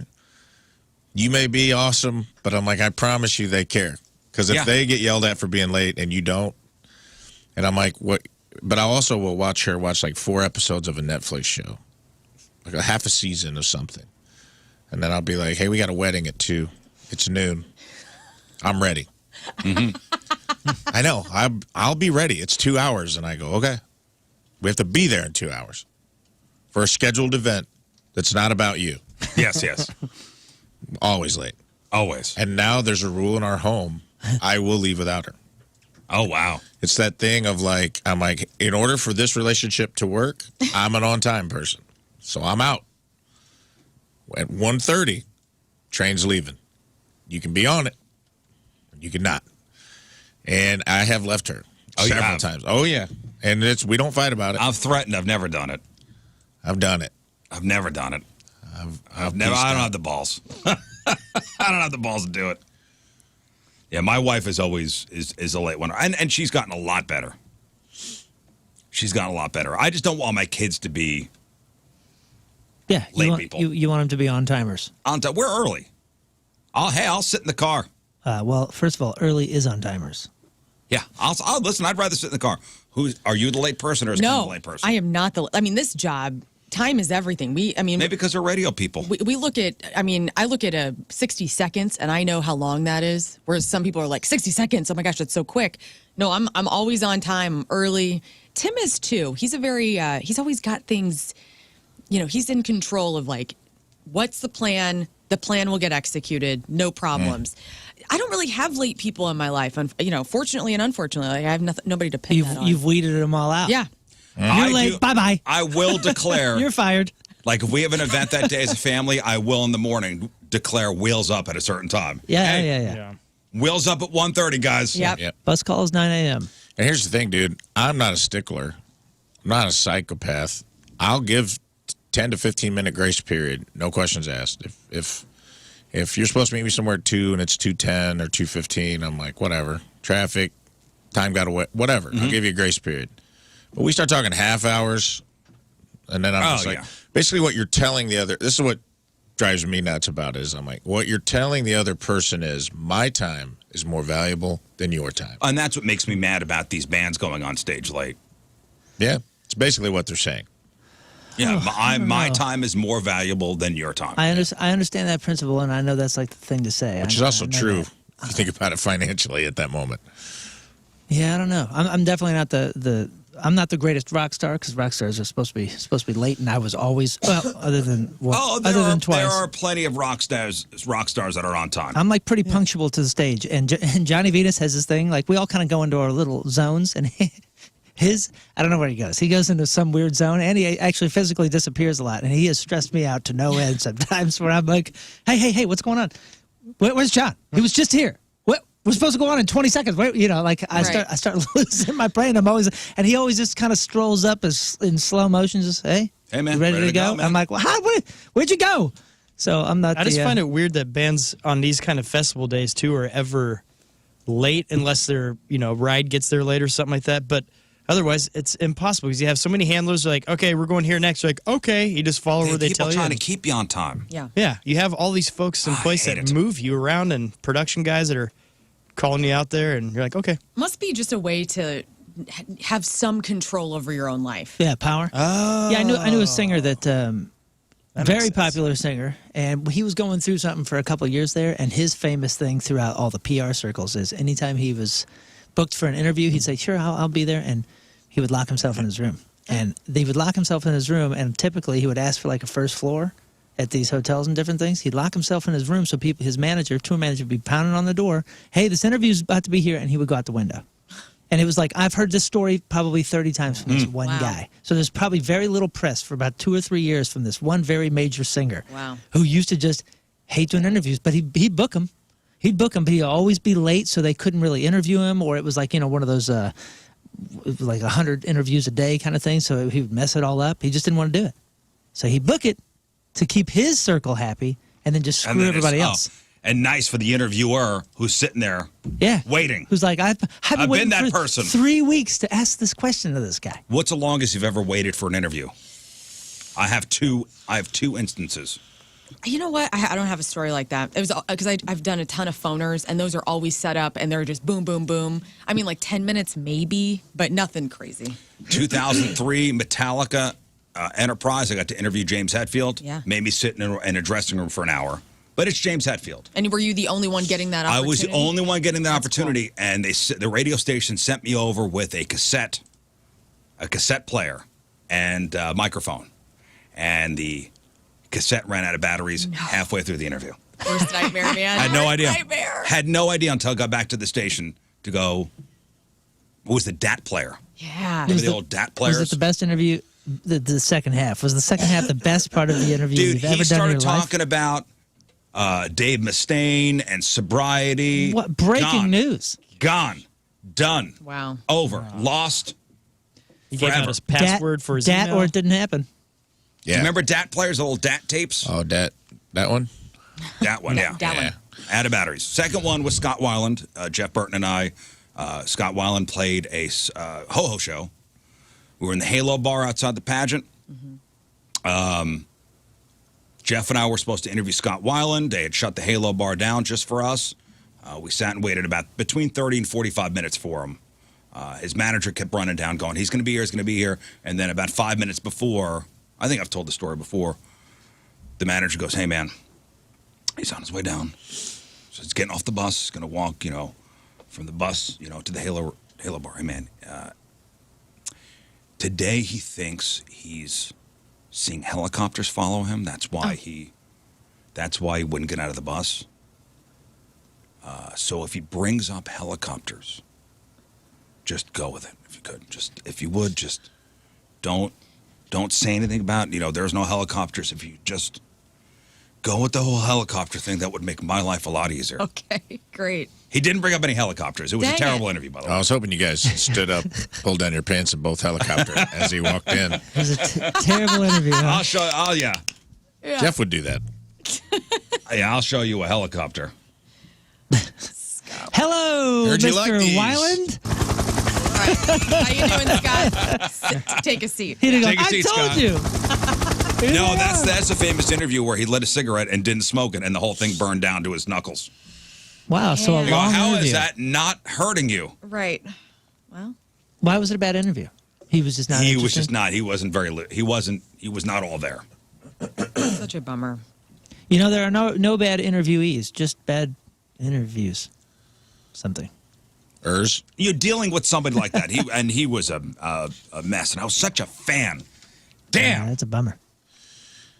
you may be awesome, but I'm like, I promise you they care. Because if they get yelled at for being late and you don't, and I'm like, what? But I also will watch her watch like 4 episodes of a Netflix show, like a half a season of something. And then I'll be like, hey, we got a wedding at 2. It's noon. I'm ready. I know. I'll be ready. It's 2 hours. And I go, okay. We have to be there in 2 hours for a scheduled event that's not about you. Yes, yes. Always late. Always. And now there's a rule in our home. I will leave without her. Oh, wow. It's that thing of like, I'm like, in order for this relationship to work, I'm an on-time person. So I'm out. At 1:30, train's leaving. You can be on it. You can not. And I have left her several times. Oh, yeah. And we don't fight about it. I've threatened. I've never done it. I've done it. I've never done it. I don't have the balls. I don't have the balls to do it. Yeah, my wife is always is a late one. And she's gotten a lot better. She's gotten a lot better. I just don't want my kids to be late people. You want them to be on timers. We're early. I'll sit in the car. Well, first of all, early is on timers. Yeah, I'll listen. I'd rather sit in the car. Are you the late person or is Kim the late person? I am not this job. Time is everything. Maybe because we're radio people. We look at. I look at 60 seconds, and I know how long that is. Whereas some people are like 60 seconds. Oh my gosh, that's so quick. No, I'm always on time. I'm early. Tim is too. He's he's always got things. He's in control of like, what's the plan? The plan will get executed. No problems. I don't really have late people in my life. Fortunately and unfortunately, I have nobody to pin that on. You've weeded them all out. Yeah. You're late. Bye-bye. I will declare. You're fired. Like, if we have an event that day as a family, I will in the morning declare wheels up at a certain time. Yeah. Wheels up at 1:30, guys. Yep. Bus call is 9 a.m. And here's the thing, dude. I'm not a stickler. I'm not a psychopath. I'll give 10 to 15-minute grace period. No questions asked. If you're supposed to meet me somewhere at 2 and it's 2:10 or 2:15, I'm like, whatever. Traffic, time got away, whatever. I'll give you a grace period. But we start talking half hours, and then I'm just like, basically what you're telling the other, this is what drives me nuts about it, is I'm like, what you're telling the other person is my time is more valuable than your time. And that's what makes me mad about these bands going on stage late. Yeah, it's basically what they're saying. Yeah, my time is more valuable than your time. I understand that principle, and I know that's like the thing to say. Which is also true if you think about it financially at that moment. Yeah, I don't know. I'm definitely not I'm not the greatest rock star, because rock stars are supposed to be late, and I was always other than twice. There are plenty of rock stars that are on time. I'm like pretty punctual to the stage, and Johnny Venus has this thing, like we all kind of go into our little zones, and I don't know where he goes. He goes into some weird zone, and he actually physically disappears a lot, and he has stressed me out to no end sometimes, where I'm like, hey, what's going on? Where's John? He was just here. We're supposed to go on in 20 seconds. I start losing my brain. And he always just kind of strolls up in slow motion, just, hey man, you ready to go? I'm like, well, where'd you go? So I'm not. I just find it weird that bands on these kind of festival days too are ever late, unless their ride gets there late or something like that. But otherwise, it's impossible, because you have so many handlers who are like, okay, we're going here next. You're like, okay, you just follow where they tell you. People trying to keep you on time. Yeah. You have all these folks in place that move you around, and production guys that are calling you out there, and you're like, okay. Must be just a way to have some control over your own life. Yeah, power. Oh. Yeah, I knew a singer that very popular singer, and he was going through something for a couple of years there, and his famous thing throughout all the PR circles is anytime he was booked for an interview, he'd say, sure, I'll be there, and he would lock himself in his room. And he would lock himself in his room, and typically he would ask for like a first floor at these hotels and different things. He'd lock himself in his room, so his tour manager would be pounding on the door, hey, this interview's about to be here, and he would go out the window. And it was like, I've heard this story probably 30 times from this one guy. So there's probably very little press for about 2 or 3 years from this one very major singer who used to just hate doing interviews, but he'd book them. He'd book them, but he'd always be late, so they couldn't really interview him, or it was like, one of those like 100 interviews a day kind of thing, so he would mess it all up. He just didn't want to do it. So he'd book it to keep his circle happy, and then just screw everybody else. And nice for the interviewer who's sitting there waiting. Who's like, I've been waiting that for person. 3 weeks to ask this question to this guy. What's the longest you've ever waited for an interview? I have two instances. You know what? I don't have a story like that. It was because I've done a ton of phoners, and those are always set up, and they're just boom, boom, boom. I mean, like 10 minutes maybe, but nothing crazy. 2003 Metallica Enterprise. I got to interview James Hetfield. Yeah. Made me sit in a dressing room for an hour. But it's James Hetfield. And were you the only one getting that opportunity? I was the only one getting that opportunity, cool. And the radio station sent me over with a cassette player, and microphone, and the cassette ran out of batteries halfway through the interview. Worst nightmare, man. I had no idea. Nightmare. Had no idea until I got back to the station to go. What was the DAT player? Yeah. Remember the old DAT players? Was it the best interview? The second half. Was the second half the best part of the interview Dude, you've ever done in your life? He started talking about Dave Mustaine and sobriety. What breaking news? Gone. Done. Wow. Over. Lost. He gave out his password for his DAT email. or it didn't happen. Yeah. Do you remember DAT players, the old DAT tapes? Oh, that one? That one, yeah. That one. Out of batteries. Second one was Scott Weiland. Jeff Burton and I. Scott Weiland played a ho-ho show. We were in the Halo bar outside the pageant. Mm-hmm. Jeff and I were supposed to interview Scott Weiland. They had shut the Halo bar down just for us. We sat and waited about between 30 and 45 minutes for him. His manager kept running down, going, he's going to be here, he's going to be here. And then about 5 minutes before, I think I've told the story before, the manager goes, hey, man, he's on his way down. So he's getting off the bus. He's going to walk, from the bus, to the Halo bar. Hey, man, today he thinks he's seeing helicopters follow him. That's why he wouldn't get out of the bus. So if he brings up helicopters, just go with it. If you could, if you would, don't say anything about, there's no helicopters. If you just go with the whole helicopter thing, that would make my life a lot easier. Okay, great. He didn't bring up any helicopters. It was a terrible interview, by the way. I was hoping you guys stood up, pulled down your pants, and both helicoptered as he walked in. It was a terrible interview. Huh? I'll show. Oh yeah. Jeff would do that. Yeah, I'll show you a helicopter. Hello, Heard you Mr. like these. Weiland. All right. How you doing, Scott? Take a seat. He didn't go, Take a seat, I told Scott." you. No, that's a famous interview where he lit a cigarette and didn't smoke it, and the whole thing burned down to his knuckles. Wow, so a Yeah. You go, long how interview. is that not hurting you? Right. Well, Why was it a bad interview? He was just not He was interested? just not. He wasn't very. He was not all there. such a bummer. There are no bad interviewees, just bad interviews. Something. You're dealing with somebody like that. He was a mess, and I was such a fan. Damn. Yeah, that's a bummer.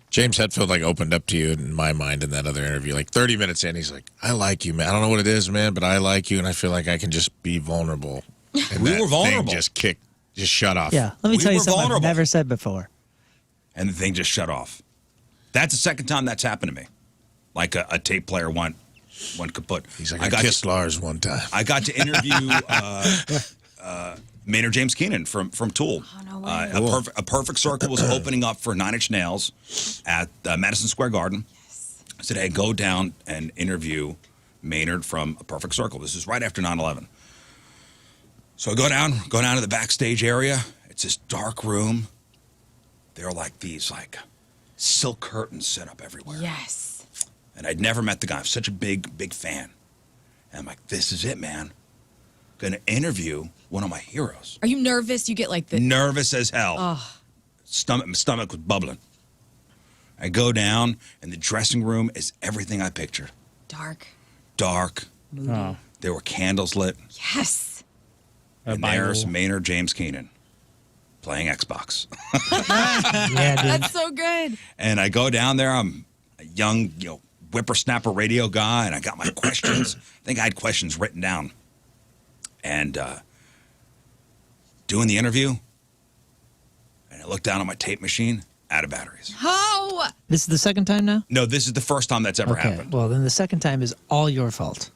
James Hetfield opened up to you in my mind in that other interview. 30 minutes in, he's like, I like you, man. I don't know what it is, man, but I like you, and I feel like I can just be vulnerable. And We that were vulnerable. Thing just shut off. Yeah, let me We tell you were something vulnerable. I've never said before. And the thing just shut off. That's the second time that's happened to me. Like a tape player went kaput. He's like, I kissed Lars one time. I got to interview Maynard James Keenan from Tool. Oh, no way. A Perfect Circle was opening up for Nine Inch Nails at Madison Square Garden. I said, hey, go down and interview Maynard from A Perfect Circle. This is right after 9/11. So I go down to the backstage area. It's this dark room. There are these silk curtains set up everywhere. Yes. And I'd never met the guy. I'm such a big fan. And I'm like, this is it, man. Gonna interview one of my heroes. Are you nervous? You get the Nervous as hell. Oh. My stomach was bubbling. I go down, and the dressing room is everything I pictured. dark. Oh. There were candles lit. Yes. And there's Maynard James Keenan playing Xbox. Yeah, dude. That's so good. And I go down there. I'm a young, whippersnapper radio guy, and I got my questions. I think I had questions written down. And doing the interview, and I looked down on my tape machine, out of batteries. Oh. This is the second time now? No, this is the first time that's ever Okay, happened. well, then the second time is all your fault.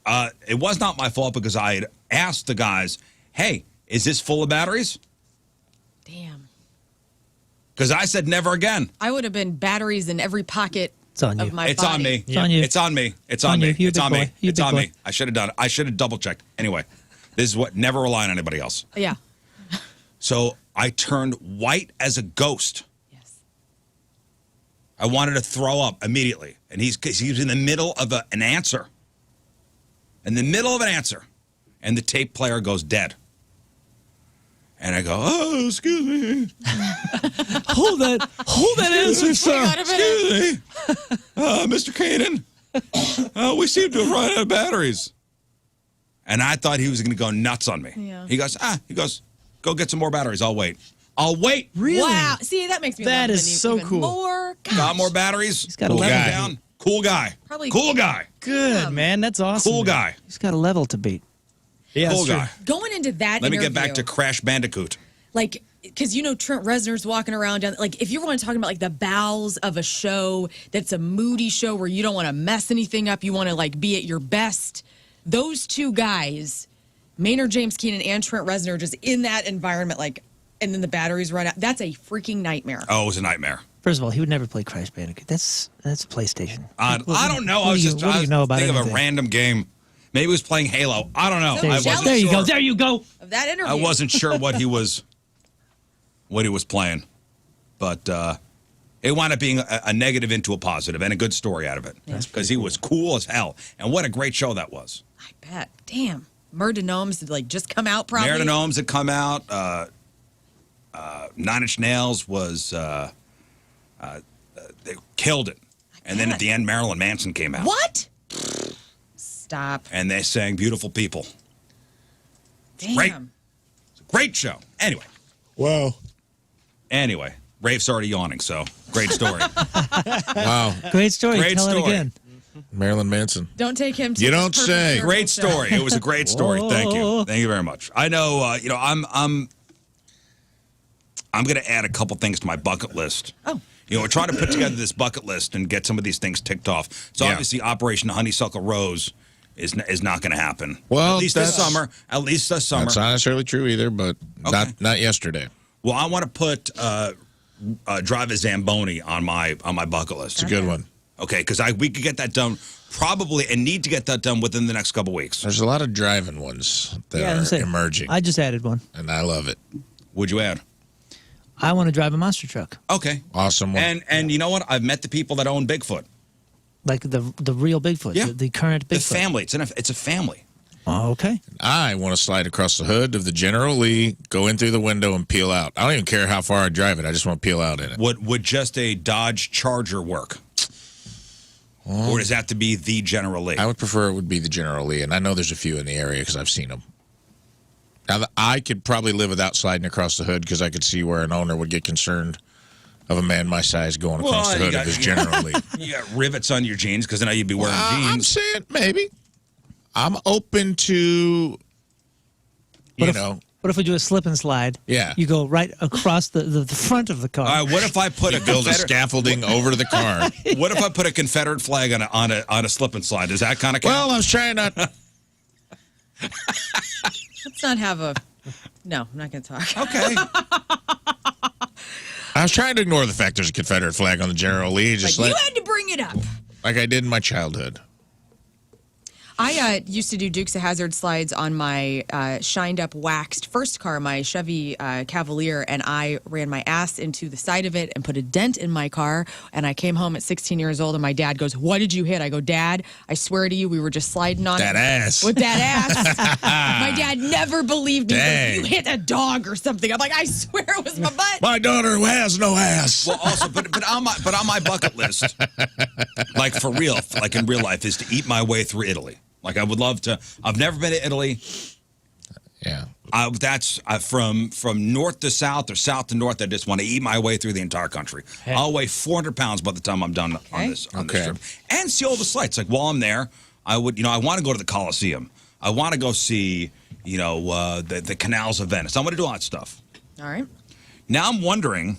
It was not my fault because I had asked the guys, hey, is this full of batteries? Damn. Because I said never again. I would have been batteries in every pocket It's on you. of my It's body. on me. It's on you. It's on me. It's on on you. me. You're a It's big on boy. me. You're a It's big on boy. me. I should have done it. I should have double checked. Anyway, this is what never rely on anybody else. Yeah. So I turned white as a ghost. Yes. I wanted to throw up immediately. And he was in the middle of an answer. In the middle of an answer. And the tape player goes dead. And I go, oh, excuse me. Hold that answer, sir. Excuse me. Mr. Kanan, we seem to have run out of batteries. And I thought he was going to go nuts on me. Yeah. He goes, go get some more batteries. I'll wait. I'll wait. Really? Wow. See, that makes me That love is him so even cool. more. Got more batteries. He's got a cool level guy. to Down. Cool guy. Probably- cool guy. Good, man. That's awesome. Cool guy. He's got a level to beat. Yeah, Cool that's true. guy. Going into that Let me interview, get back to Crash Bandicoot. like, because Trent Reznor's walking around down, like, if you're want to talk about like the bowels of a show that's a moody show where you don't want to mess anything up, you want to like be at your best. Those two guys, Maynard James Keenan and Trent Reznor, just in that environment, like, and then the batteries run out. That's a freaking nightmare. Oh, it was a nightmare. First of all, he would never play Crash Bandicoot. That's a PlayStation. I don't know. I was just what do you know about thinking of a anything? random game. Maybe he was playing Halo. I don't know. So I jealous. wasn't There you sure. go. There you go. Of that interview, I wasn't sure what he was playing, but it wound up being a negative into a positive and a good story out of it because he was cool as hell. And what a great show that was. I bet. Damn. Murder to Gnomes had like just come out probably. Mayor of Gnomes had come out. 9 Inch Nails was they killed it, and then at the end, Marilyn Manson came out. What? Stop. And they sang "Beautiful People." Damn. Great. It's a great show. Anyway, Rafe's already yawning, so great story. Wow. Great story. Great Tell story. it again. Marilyn Manson. Don't take him to You his don't perfect say. circle Great show. story. It was a great story. Thank you. Thank you very much. I know. I'm going to add a couple things to my bucket list. Oh. We're trying to put together this bucket list and get some of these things ticked off. So Yeah. obviously, Operation Honeysuckle Rose is not going to happen. Well, at least this that's- summer. At least this summer. That's not necessarily true either, but Okay. not yesterday. Well, I want to put Drive a Zamboni on my bucket list. It's a good one. Okay, because we could get that done probably and need to get that done within the next couple weeks. There's a lot of driving ones that I'm are saying, emerging, I just added one. and I love it. Would you add? I want to drive a monster truck, Okay. Awesome one. And you know what? I've met the people that own Bigfoot. like the real Bigfoot, Yeah. the current The Bigfoot. family. It's a family. Oh, okay. I want to slide across the hood of the General Lee, go in through the window, and peel out. I don't even care how far I drive it. I just want to peel out in it. Would just a Dodge Charger work? Or does that have to be the General Lee? I would prefer it would be the General Lee, and I know there's a few in the area because I've seen them. Now, I could probably live without sliding across the hood because I could see where an owner would get concerned of a man my size going across Well, the you hood of got- his General Lee. You got rivets on your jeans because I know you'd be wearing I'm jeans. saying maybe. I'm open to, What if we do a slip and slide? Yeah. You go right across the front of the car. All right, what if I put a build a Confederate, scaffolding over the car. what if I put a Confederate flag on a slip and slide? Does that kind of count? Well, I was trying not. Let's not have a. No, I'm not going to talk. Okay. I was trying to ignore the fact there's a Confederate flag on the General Lee, just Like, you had to bring it up. like I did in my childhood. I used to do Dukes of Hazzard slides on my shined up waxed first car, my Chevy Cavalier, and I ran my ass into the side of it and put a dent in my car. And I came home at 16 years old, and my dad goes, "What did you hit?" I go, "Dad, I swear to you, we were just sliding on That it ass. with that ass." My dad never believed me. He goes, Dang. "You hit a dog or something." I'm like, "I swear it was my butt." My daughter who has no ass. Well, also, but on my bucket list, like for real, like in real life, is to eat my way through Italy. Like I would love to. I've never been to Italy. Yeah. That's from north to south or south to north. I just want to eat my way through the entire country. I'll weigh 400 pounds by the time I'm done on this trip, and see all the sights. Like while I'm there, I would, I want to go to the Coliseum. I want to go see, the canals of Venice. I want to do all that stuff. All right. Now I'm wondering.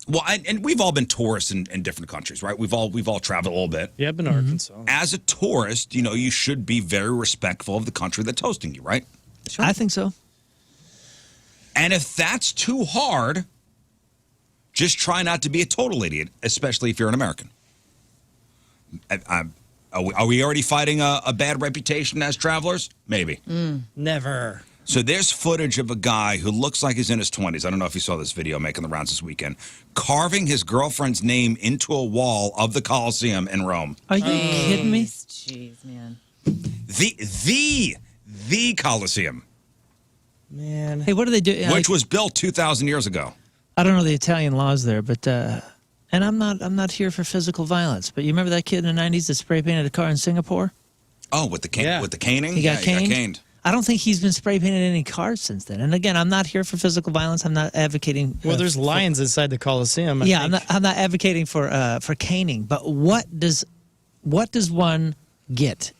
Well, and we've all been tourists in different countries, right? We've all traveled a little bit. Yeah, I've been to Arkansas. As a tourist, you should be very respectful of the country that's hosting you, right? I think so. And if that's too hard, just try not to be a total idiot, especially if you're an American. Are we already fighting a bad reputation as travelers? Maybe. Never. So there's footage of a guy who looks like he's in his 20s. I don't know if you saw this video making the rounds this weekend, carving his girlfriend's name into a wall of the Coliseum in Rome. Are you kidding me? Jeez, man. The Coliseum, Man. Hey, what do they do? which was built 2,000 years ago. I don't know the Italian laws there, but and I'm not here for physical violence. But you remember that kid in the '90s that spray painted a car in Singapore? Oh, with the Yeah. with the caning? He got caned. He got caned. I don't think he's been spray painted any cars since then. And again, I'm not here for physical violence. I'm not advocating. Well, there's lions inside the Coliseum. I think. I'm not advocating for caning. But what does one get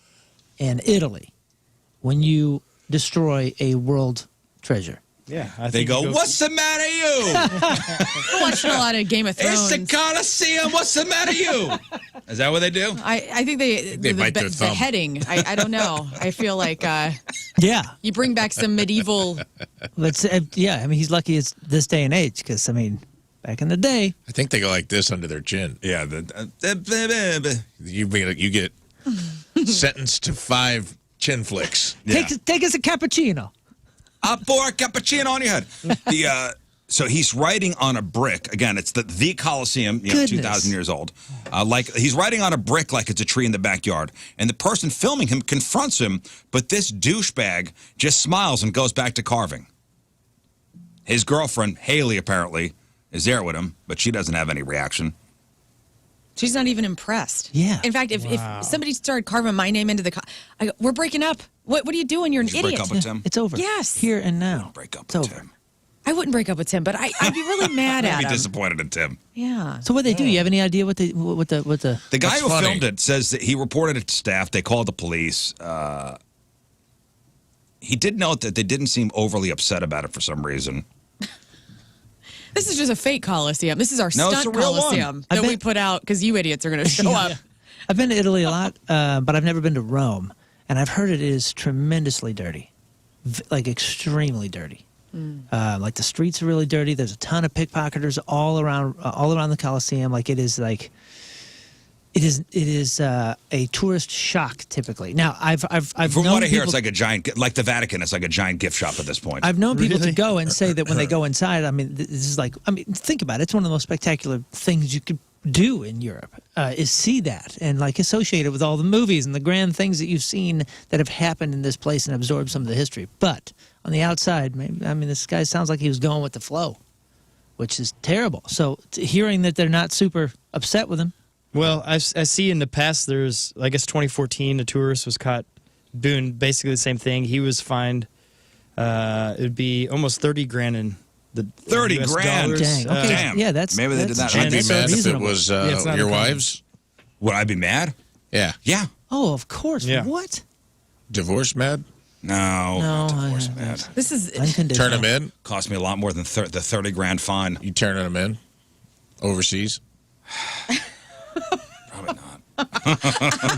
in Italy when you destroy a world treasure? Yeah. I They think go, you what's the matter, you? I'm watching a lot of Game of Thrones. It's the Coliseum. What's the matter, you? Is that what they do? I think they bite their the thumb. heading. I don't know. I feel like Yeah, you bring back some medieval. let's. Yeah, I mean, he's lucky it's this day and age because I mean, back in the day, I think they go like this under their chin. Yeah. You get sentenced to 5 chin flicks. Yeah. take us a cappuccino. Up for a cappuccino on your head. So he's writing on a brick. Again, it's the Coliseum, Goodness. 2,000 years old. Like he's writing on a brick like it's a tree in the backyard. And the person filming him confronts him, but this douchebag just smiles and goes back to carving. His girlfriend, Haley, apparently, is there with him, but she doesn't have any reaction. She's not even impressed. Yeah. In fact, if somebody started carving my name into I go, we're breaking up. What are you doing? You're an Did you break idiot. up with Tim? It's over. Yes. Here and now. Break up It's with over. Tim. I wouldn't break up with Tim, but I'd be really mad I'd at be him. disappointed in Tim. Yeah. So what they do? You have any idea what the The guy That's who funny. filmed it says that he reported it to staff. They called the police. He did note that they didn't seem overly upset about it for some reason. This is just a fake Coliseum. This is our No, it's stunt a real one. Coliseum I that we bet- put out because you idiots are going to show up. I've been to Italy a lot, but I've never been to Rome, and I've heard it is tremendously dirty, like extremely dirty. Like the streets are really dirty. There's a ton of pickpocketers all around the Coliseum. Like it is a tourist shock typically. Now I've From known what I hear, people- it's like a giant, like the Vatican. It's like a giant gift shop at this point. I've known people to Really? go and say that when they go inside, I mean, this is like, I mean, think about it. It's one of the most spectacular things you could do in Europe is see that and like associate it with all the movies and the grand things that you've seen that have happened in this place and absorb some of the history. But on the outside, maybe, I mean, this guy sounds like he was going with the flow, which is terrible. So hearing that they're not super upset with him. Well, I see in the past there's, I guess 2014, a tourist was caught doing basically the same thing. He was fined, it would be almost 30 grand in the 30 US grand? dollars. Dang. Okay. Damn. Yeah, that's Maybe they did that. I'd be it's mad if it reasonable. was it's not your uncommon. wife's. Would I be mad? Yeah. Yeah. Oh, of course. Yeah. What? Divorce mad? No. No, not divorce, I- man. This is Unconditional. Turn him in? Cost me a lot more than the 30 grand fine. You turning him in? Overseas? Probably not.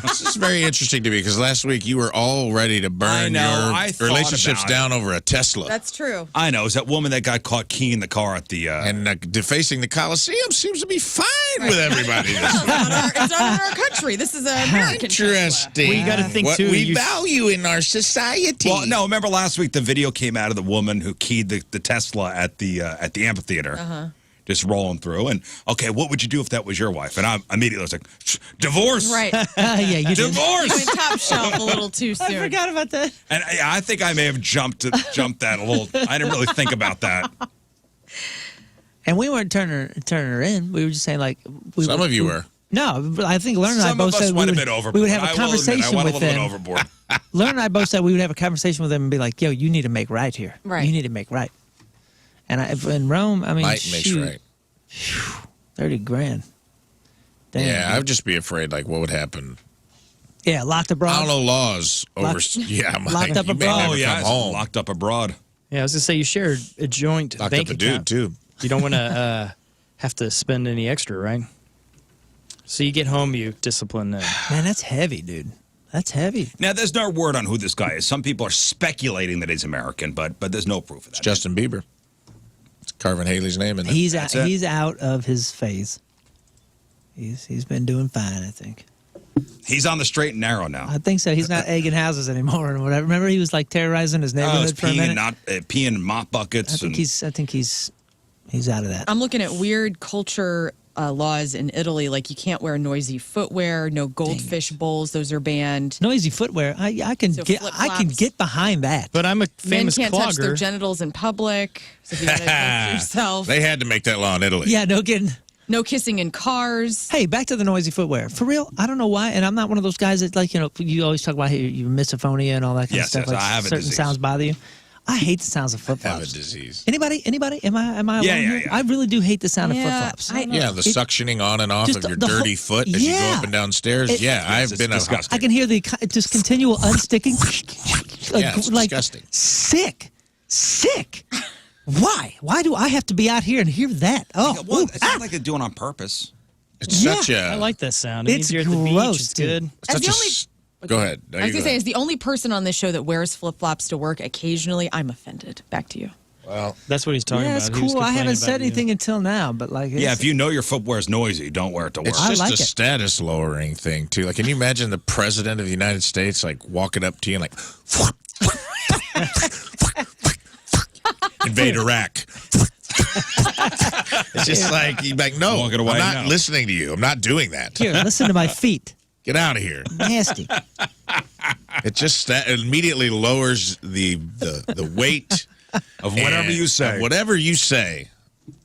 This is very interesting to me because last week you were all ready to I burn know, I your thought relationships about it. down over a Tesla. that's true. I know. It was that woman that got caught keying the car at the. And defacing the Coliseum seems to be fine with everybody. this week. It's not in our country. This is an American. Interesting. Well, you gotta think, what too, we you- value in our society. well, no. Remember last week the video came out of the woman who keyed the Tesla at the amphitheater, just rolling through. And okay, what would you do if that was your wife? And I immediately was like, divorce, Right. Yeah, you did. You divorce. went top shelf a little too soon. I forgot about that. And I think I may have jumped that a little. I didn't really think about that. And we weren't turning her in. We were just saying like Some of you were. No, I think Lern and I Some both of us said went a we bit would, overboard. we would have I a will admit, conversation I went with a little bit them. overboard. Lern and I both said we would have a conversation with them and be like, "Yo, you need to make right here. Right. You need to make right." And in Rome, I mean, Might makes shoot, right. 30 grand. Damn. Yeah, I'd just be afraid, like, what would happen? Yeah, locked abroad. I don't know laws over. Locked- Yeah, locked up you may abroad. never Oh yeah, come it's home. locked up abroad. Yeah, I was gonna say you shared a joint Locked bank up a dude account. too. You don't want to have to spend any extra, right? So you get home, you discipline them. Man, that's heavy, dude. That's heavy. Now, there's no word on who this guy is. Some people are speculating that he's American, but there's no proof of that. Justin Bieber. It's carving Haley's name in there. He's That's it. he's out of his phase. He's been doing fine, I think. He's on the straight and narrow now. I think so. He's not egging houses anymore or whatever. Remember, he was like terrorizing his Oh, neighborhood he's for a minute. peeing in mop buckets. I think he's out of that. I'm looking at weird culture laws in Italy. Like you can't wear noisy footwear, no goldfish bowls; those are banned. Noisy footwear. I can get behind that. But I'm a famous Men can't touch their clogger. genitals in public. So if you want to touch yourself, They had to make that law in Italy. Yeah, no kidding. no kissing in cars. Hey, back to the noisy footwear. For real, I don't know why, and I'm not one of those guys that like you always talk about your misophonia and all that kind of stuff. Yes, like I have a certain disease. sounds bother you. I hate the sounds of flip Have a flops. disease. Anybody? Am I alone Yeah, here? yeah. I really do hate the sound of flip Yeah, flops. Yeah, the suctioning on and off just of your the whole- dirty foot as you go Yeah. up and down stairs. I've been disgusting. I can hear the just continual unsticking. Yeah, it's disgusting. Sick. Why? Why do I have to be out here and hear that? Oh, Well, ooh, it's not like they're doing it on purpose. It's Yeah. such a. I like that sound. It It's means you're at the gross, beach. It's dude. good. such As the a only- s- Go ahead. No, I was you gonna go say, ahead. as the only person on this show that wears flip flops to work occasionally, I'm offended. Back to you. Well, That's what he's talking yeah, about. it's He was cool. I complaining haven't about said you. anything until now, but like, Yeah, if you know your footwear is noisy, don't wear it to work. it's I just like a it. status lowering thing too. Like, can you imagine the president of the United States like walking up to you and like invade Iraq? It's just like you're like, no, Walking away I'm not now. listening to you. I'm not doing that. here, listen to my feet. Get out of here. Nasty. It just immediately lowers the weight Of whatever and you say. of whatever you say.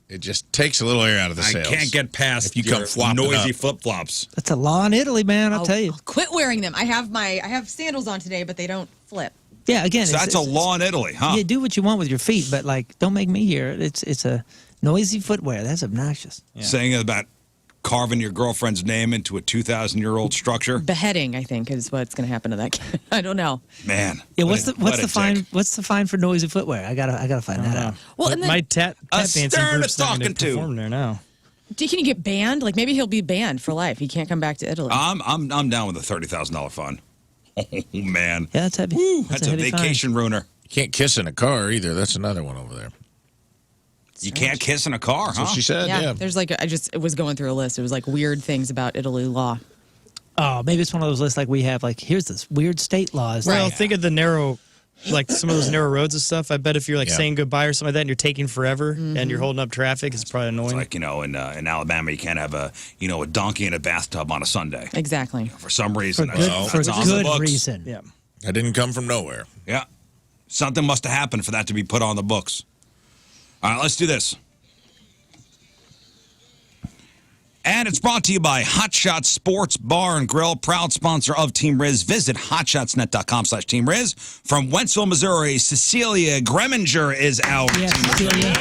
It just takes a little air out of the I sails. can't get past if you your come flopping noisy up. flip flops. That's a law in Italy, man. I'll tell you. I'll quit wearing them. I have sandals on today, but they don't flip. Yeah, again, So that's a law in Italy, huh? You do what you want with your feet, but like, don't make me hear it. It's a noisy footwear. That's obnoxious. Saying about carving your girlfriend's name into a 2,000-year-old structure. Beheading, I think, is what's going to happen to that kid. I don't know. Man. Yeah, what what's a the fine? dick. What's the fine for noisy footwear? I gotta find that out. Well, and then, my tap dancing Stern group's is not going talking to to. perform there now. can you get banned? Like maybe he'll be banned for life. He can't come back to Italy. I'm down with a $30,000 fine. Oh man. Yeah, that's heavy. That's a heavy fine. vacation ruiner. You can't kiss in a car either. That's another one over there. You can't kiss in a car, That's huh? what she said. yeah, Yeah. there's like it was going through a list. It was like weird things about Italy law. Oh, maybe it's one of those lists like we have. Like, here's this weird state laws. Well, Like, think of the narrow, like some of those narrow roads and stuff. I bet if you're like Yeah. saying goodbye or something like that and you're taking forever and you're holding up traffic, it's probably annoying. It's like, in Alabama, you can't have a donkey in a bathtub on a Sunday. Exactly. For some for reason. good, that's for on the good books. reason. yeah. That didn't come from nowhere. Yeah. Something must have happened for that to be put on the books. All right, let's do this. And it's brought to you by Hot Shots Sports Bar and Grill, proud sponsor of Team Rizz. Visit hotshotsnet.com/Team Rizz. From Wentzville, Missouri, Cecilia Greminger is out. Yeah, Cecilia.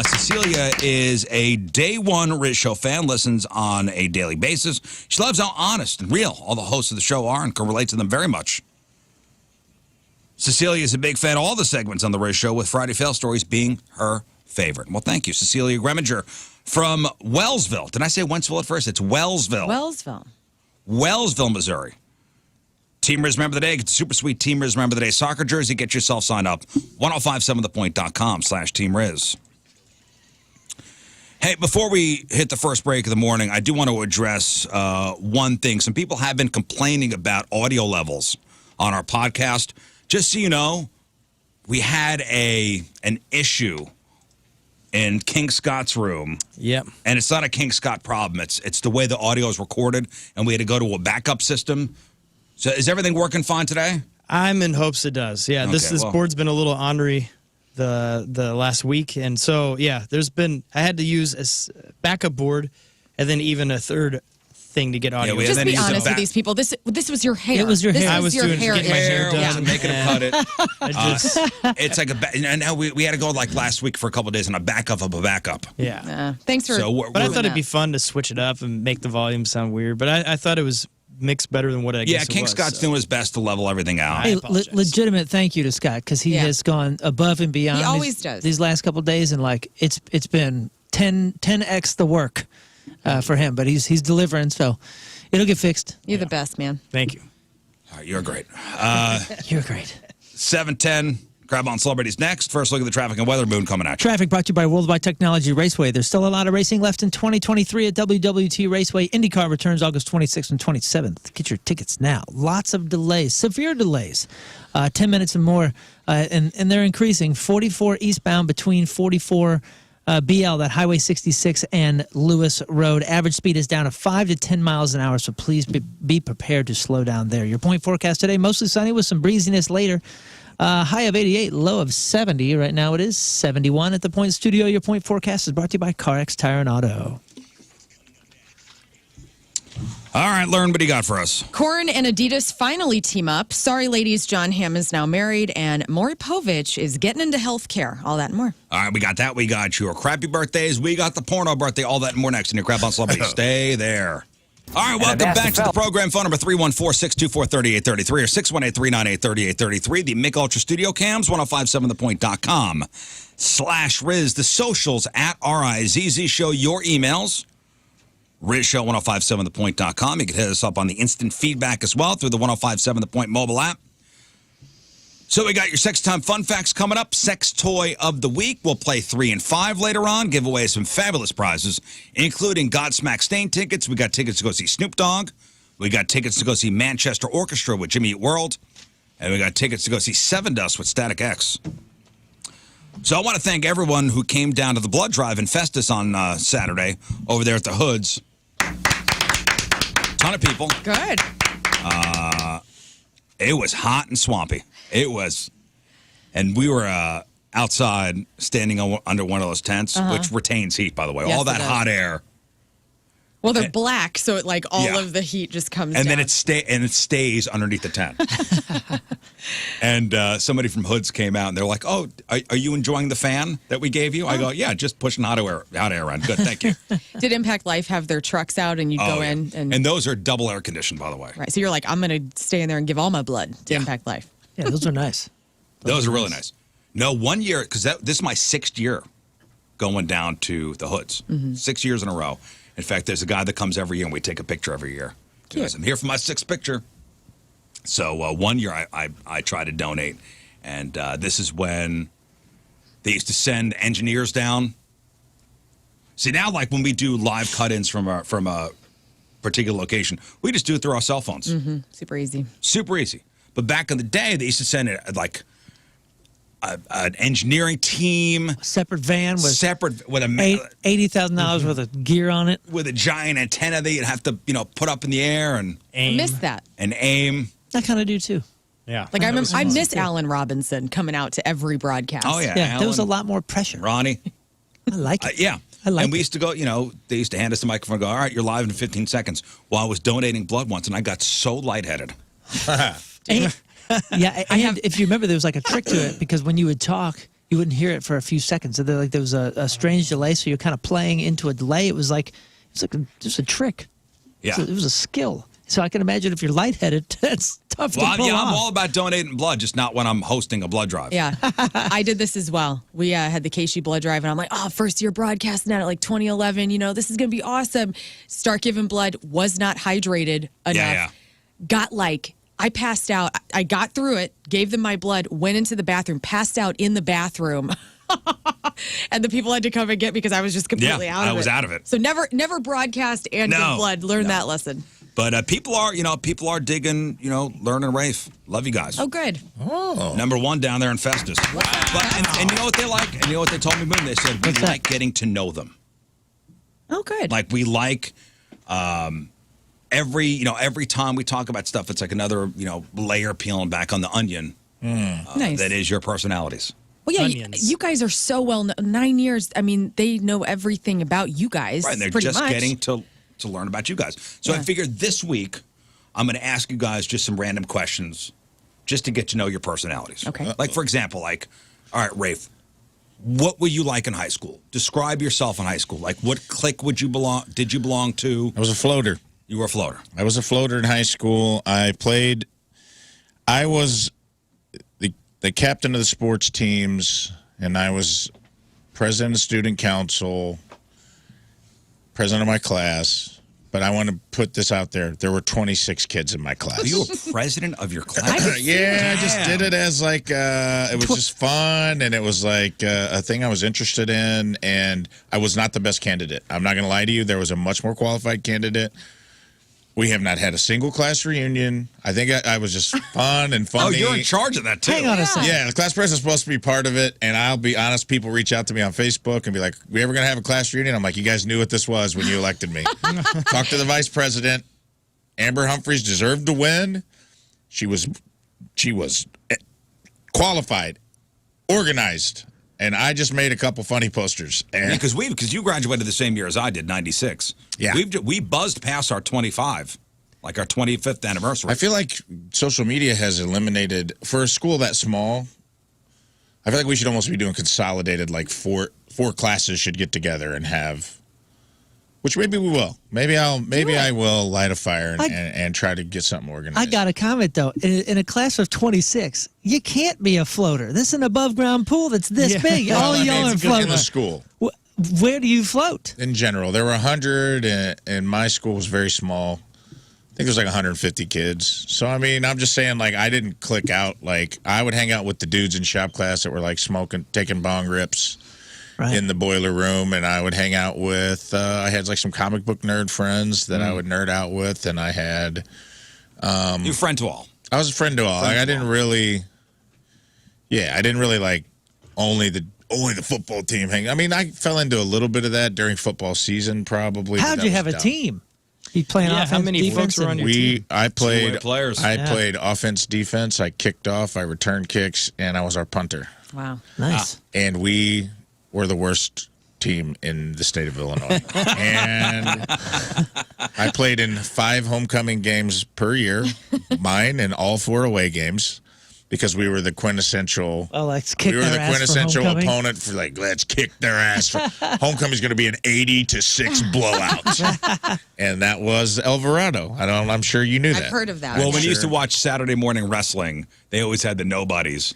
Cecilia is a day one Rizz Show fan, listens on a daily basis. She loves how honest and real all the hosts of the show are and can relate to them very much. Cecilia is a big fan of all the segments on the Rizz Show, with Friday Fail Stories being her favorite. Well, thank you, Cecilia Greminger from Wellsville. Did I say Wentzville at first? It's Wellsville. Wellsville, Missouri. Team Rizz Member of the Day. Get the super sweet Team Rizz Member of the Day soccer jersey. Get yourself signed up. 1057thepoint.com/Team Rizz. Hey, before we hit the first break of the morning, I do want to address one thing. Some people have been complaining about audio levels on our podcast. Just so you know, we had an issue in King Scott's room. Yep. And it's not a King Scott problem. It's the way the audio is recorded, and we had to go to a backup system. So is everything working fine today? I'm in hopes it does. Yeah, Okay, this well. board's been a little ornery the last week, and so yeah, I had to use a backup board, and then even a third thing to get audio. Yeah, we had Just then be use the honest with back- these people. This was your hair. It was your This hair. I was your doing- hair getting my hair issue. done. Wasn't making him cut it. I just, It's like and now we had to go like last week for a couple of days on a backup of a backup. yeah. Thanks for. So But I we're- thought it'd be fun to switch it up and make the volume sound weird. But I thought it was mixed better than what I guess Yeah, it King was, Scott's so. doing his best to level everything out. Hey, apologize. legitimate thank you to Scott because he Yeah. has gone above and beyond. He always does. These last couple of days, and like it's been 10x the work for him, but he's delivering, so it'll get fixed. You're the best, man. Thank you. All right, you're great. You're great. 7:10, Crab on Celebrities next. First look at the traffic and weather moon coming at you. Traffic brought to you by Worldwide Technology Raceway. There's still a lot of racing left in 2023 at WWT Raceway. IndyCar returns August 26th and 27th. Get your tickets now. Lots of delays, severe delays, 10 minutes and more, and they're increasing. 44 eastbound between 44 BL, that Highway 66 and Lewis Road. Average speed is down to 5 to 10 miles an hour, so please be prepared to slow down there. Your point forecast today, mostly sunny with some breeziness later. High of 88, low of 70. Right now it is 71 at the Point Studio. Your point forecast is brought to you by CarX Tire and Auto. All right, Lern, what do you got for us? Korn and Adidas finally team up. Sorry, ladies, John Hamm is now married, and Maury Povich is getting into healthcare. All that and more. All right, we got that. We got your crappy birthdays. We got the porno birthday. All that and more next in your Crab on Celebrity. Stay there. All right, welcome back to the program. Phone number 314-624-3833 or 618-398-3833. The Mick Ultra Studio Cams, 1057thepoint.com/Rizz. The socials at RIZZ Show. Your emails, RizzShow1057thepoint.com. You can hit us up on the instant feedback as well through the 1057 The Point mobile app. So we got your Sex Time Fun Facts coming up. Sex Toy of the Week. We'll play 3 and 5 later on. Give away some fabulous prizes, including Godsmack Stain tickets. We got tickets to go see Snoop Dogg. We got tickets to go see Manchester Orchestra with Jimmy Eat World. And we got tickets to go see Seven Dust with Static X. So I want to thank everyone who came down to the blood drive in Festus on Saturday over there at the Hoods. Ton of people. Good. It was hot and swampy. It was. And we were outside standing under one of those tents, which retains heat, by the way. Yes, all that hot air. Well, they're black, so it all of the heat just comes and down. Then it stays underneath the tent. And somebody from Hoods came out, and they're like, "Oh, are you enjoying the fan that we gave you?" I go, "Yeah, just pushing hot air around. Good, thank you." Did Impact Life have their trucks out, and you'd go in? And those are double air conditioned, by the way. Right, so you're like, I'm going to stay in there and give all my blood to Impact Life. Yeah, those are nice. Those are really nice. No, 1 year, because this is my 6th year going down to the Hoods. 6 years in a row. In fact, there's a guy that comes every year, and we take a picture every year. He goes, "I'm here for my 6th picture." So 1 year I try to donate, and this is when they used to send engineers down. See, now, like when we do live cut-ins from a particular location, we just do it through our cell phones. Super easy. Super easy. But back in the day, they used to send like an engineering team, Separate van with with a $80,000 worth of gear on it. with a giant antenna that you'd have to put up in the air and I missed that. aim. I kind of do too. Yeah. Like I miss Alan Robinson coming out to every broadcast. Oh yeah, Yeah, there was a Alan, lot more pressure. Ronnie. I like it. Yeah. I like and we it. used to go, they used to hand us the microphone and go, "All right, you're live in 15 seconds." Well, I was donating blood once, and I got so lightheaded. Yeah, and if you remember, there was like a trick to it because when you would talk, you wouldn't hear it for a few seconds. So there was a strange delay, so you're kind of playing into a delay. It was like just a trick. Yeah. So it was a skill. So I can imagine if you're lightheaded, that's tough to pull off. I'm all about donating blood, just not when I'm hosting a blood drive. Yeah, I did this as well. We had the KC blood drive, and I'm like, "Oh, first year broadcasting at like 2011. This is gonna be awesome." Start giving blood. Was not hydrated enough. Yeah. Got I passed out. I got through it, gave them my blood, went into the bathroom, passed out in the bathroom. And the people had to come and get me because I was just completely out of it. I was out of it. So never broadcast and give blood. Learn that lesson. But people are digging, Lern and Rafe. Love you guys. Oh, good. Number 1 down there in Festus. But, and you know what they like? And you know what they told me, Moon? They said, we like getting to know them. Oh, good. Like, we like every time we talk about stuff, it's like another, layer peeling back on the onion. Nice. That is your personalities. Well, yeah, Onions. you guys are so well known. 9 years. I mean, they know everything about you guys. Right, and they're pretty just much. getting to learn about you guys. So I figured this week, I'm going to ask you guys just some random questions just to get to know your personalities. Okay. Like, for example, all right, Rafe, what were you like in high school? Describe yourself in high school. Like, what clique did you belong to? I was a floater. You were a floater. I was a floater in high school. I was the captain of the sports teams, and I was president of student council, president of my class. but I want to put this out there. There were 26 kids in my class. Are you a president of your class? Yeah, I just did it as like, it was just fun, and it was like a thing I was interested in, and I was not the best candidate. I'm not going to lie to you. There was a much more qualified candidate. We have not had a single class reunion. I think I was just fun and funny. Oh, you're in charge of that, too. Hang on a second. Yeah, the class president's supposed to be part of it, and I'll be honest, people reach out to me on Facebook and be like, we ever going to have a class reunion? I'm like, you guys knew what this was when you elected me. Talk to the vice president. Amber Humphreys deserved to win. She was qualified, organized, and I just made a couple funny posters. And because you graduated the same year as I did, 96. Yeah. We buzzed past our 25, like our 25th anniversary. I feel like social media has eliminated, for a school that small, I feel like we should almost be doing consolidated, like four classes should get together and have, which maybe we will. Maybe I will light a fire and try to get something organized. I got a comment, though. In a class of 26, you can't be a floater. This is an above-ground pool that's this big. All y'all are floating. In the school. Where do you float? In general. There were 100, and my school was very small. I think there's like 150 kids. So, I mean, I'm just saying, like, I didn't click out. Like, I would hang out with the dudes in shop class that were, like, smoking, taking bong rips. Right. In the boiler room, and I would hang out with, I had like some comic book nerd friends that I would nerd out with, and I had... you friend to all. I was a friend to all. Like, I didn't really like only the football team hang. I mean, I fell into a little bit of that during football season, probably. How'd you have a team? You playing offense, how many defense? folks were on your team? I played players. I played offense, defense. I kicked off. I returned kicks, and I was our punter. Wow. Nice. And we were the worst team in the state of Illinois. And I played in 5 homecoming games per year, mine and all 4 away games, because we were the quintessential. Oh, let's kick we were their the ass quintessential for homecoming. opponent for like, let's kick their ass. Homecoming's going to be an 80-6 blowout, and that was Alvarado. I'm sure you knew that. I've heard of that. Well, when you used to watch Saturday morning wrestling, they always had the nobodies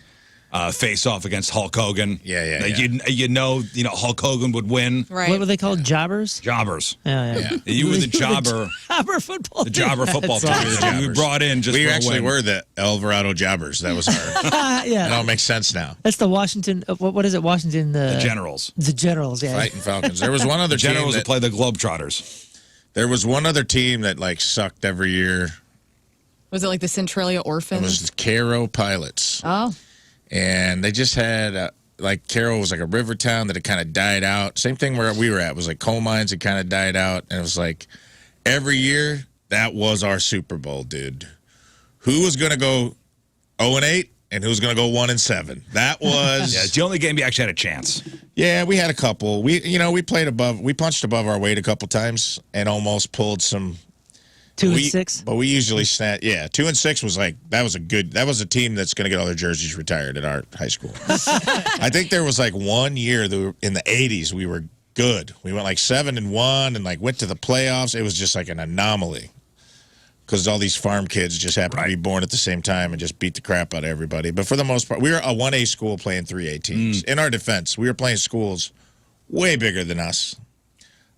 face off against Hulk Hogan. Yeah. You know, Hulk Hogan would win. Right. What were they called? Jobbers? Jobbers. Yeah. You were the jobber. Jobber football. The jobber football team. We brought in just We for a actually win. were the Alvarado Jobbers. That was our. Yeah. It all makes sense now. That's the Washington. What is it? Washington. The Generals. The Generals. Yeah. Fighting Falcons. There was one other team Generals that would play the Globetrotters. There was one other team that like sucked every year. Was it like the Centralia It Orphans? was the Cairo Pilots. Oh. And they just had like Cairo was like a river town that had kind of died out. Same thing where we were at. It was like coal mines had kind of died out, and it was like every year that was our Super Bowl, dude. Who was going to go 0-8 and who was going to go 1-7? That was Yeah, it's the only game you actually had a chance. Yeah, we had a couple. We played above. We punched above our weight a couple times and almost pulled some. 2-6. But we usually snap. Yeah, 2-6 was like that was a team that's going to get all their jerseys retired at our high school. I think there was like 1 year in the 80s we were good. We went like 7-1 and like went to the playoffs. It was just like an anomaly because all these farm kids just happened to be born at the same time and just beat the crap out of everybody. But for the most part, we were a 1A school playing 3A teams. In our defense, we were playing schools way bigger than us.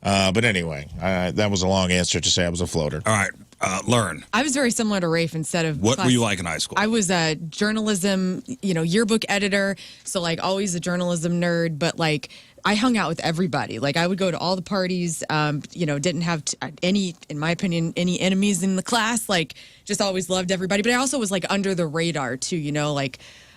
But anyway, that was a long answer to say I was a floater. All right, Lern. I was very similar to Rafe. Instead of What were you like in high school? I was a journalism, yearbook editor. So like always a journalism nerd, but like I hung out with everybody. Like I would go to all the parties. Didn't have any, in my opinion, any enemies in the class. Like just always loved everybody. But I also was like under the radar too.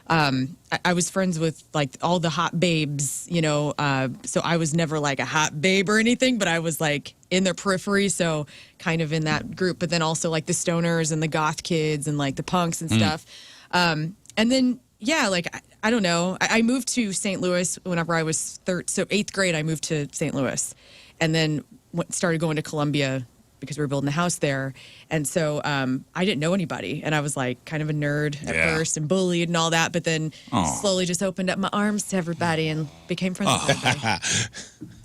I was friends with like all the hot babes, so I was never like a hot babe or anything, but I was like in their periphery, so kind of in that group. But then also like the stoners and the goth kids and like the punks and stuff. And then I don't know. I moved to St. Louis whenever I was so 8th grade. I moved to St. Louis, and then started going to Columbia because we were building a house there. And so I didn't know anybody. And I was like kind of a nerd at first and bullied and all that. But then slowly just opened up my arms to everybody and became friends with everybody.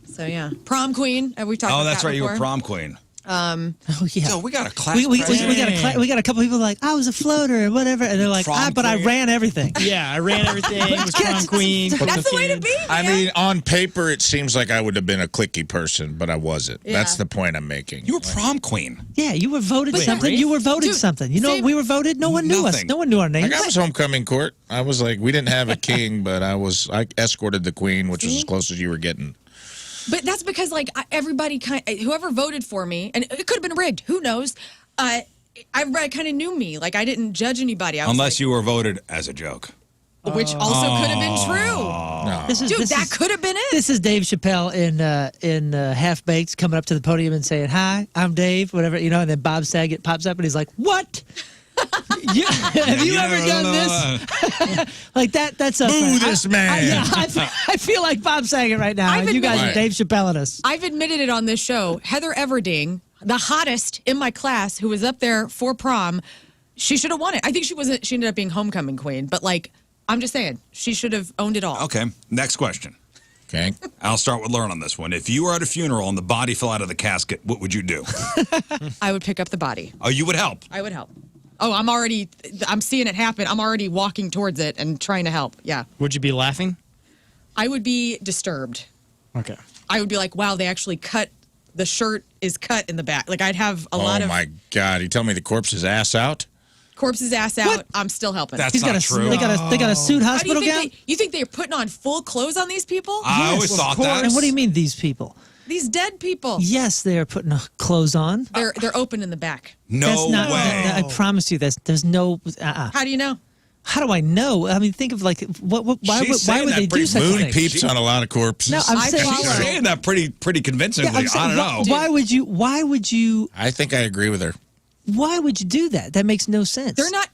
So, yeah. Prom queen. Have we talked about that that's right. before? You were prom queen. Oh yeah. So we got a class. We got president. we got a couple people like I was a floater or whatever, and they're like, Prom but I queen. ran everything. Yeah, I ran everything. Was prom queen. That's the way to be. I man. mean, on paper, it seems like I would have been a cliquey person, but I wasn't. Yeah. That's the point I'm making. You were prom queen. Yeah, you were voted something. Rafe? You were voted Dude, something. You know, same- we were voted. No one knew us. Nothing. No one knew our names. Like, I was homecoming court. I was like, we didn't have a king, but I escorted the queen, which was as close as you were getting. But that's because like everybody whoever voted for me, and it could have been rigged. Who knows? Everybody kind of knew me. Like I didn't judge anybody. I was Unless like, you were voted as a joke. which also could have been true. No. Dude, that could have been it. This is Dave Chappelle in Half Baked coming up to the podium and saying, "Hi, I'm Dave," whatever, you know, and then Bob Saget pops up and he's like, "What? Have you ever done this?" Like that's a Boo this man. I feel like Bob Saget right now. I've You guys admitted- are Dave Chappelle and us. I've admitted it on this show. Heather Everding, the hottest in my class, who was up there for prom, she should have won it. I think she wasn't. She ended up being homecoming queen, but like I'm just saying, she should have owned it all. Okay, next question. Okay. I'll start with Lern on this one. If you were at a funeral and the body fell out of the casket, what would you do? I would pick up the body. Oh, you would help. I would help. Oh, I'm seeing it happen. I'm already walking towards it and trying to help. Yeah. Would you be laughing? I would be disturbed. Okay. I would be like, wow, they actually the shirt is cut in the back. Like I'd have a lot Oh of my God! You tell me the corpse's ass out? corpse's ass out. What? I'm still helping. That's He's not got a true. they got a suit How do you hospital think gown. you think they're putting on full clothes on these people? I always Yes, thought of that. And what do you mean these people? These dead people. Yes, they are putting clothes on. They're open in the back. No That's not. way. I promise you, there's no. How do you know? How do I know? I mean, think of like why She's why saying would that they pretty do such a Moon thing? peeps on a lot of corpses. No, I'm I saying. follow. She's saying that pretty convincingly. Yeah, I'm saying, I don't know. Why would you? Why would you? I think I agree with her. Why would you do that? That makes no sense. They're not.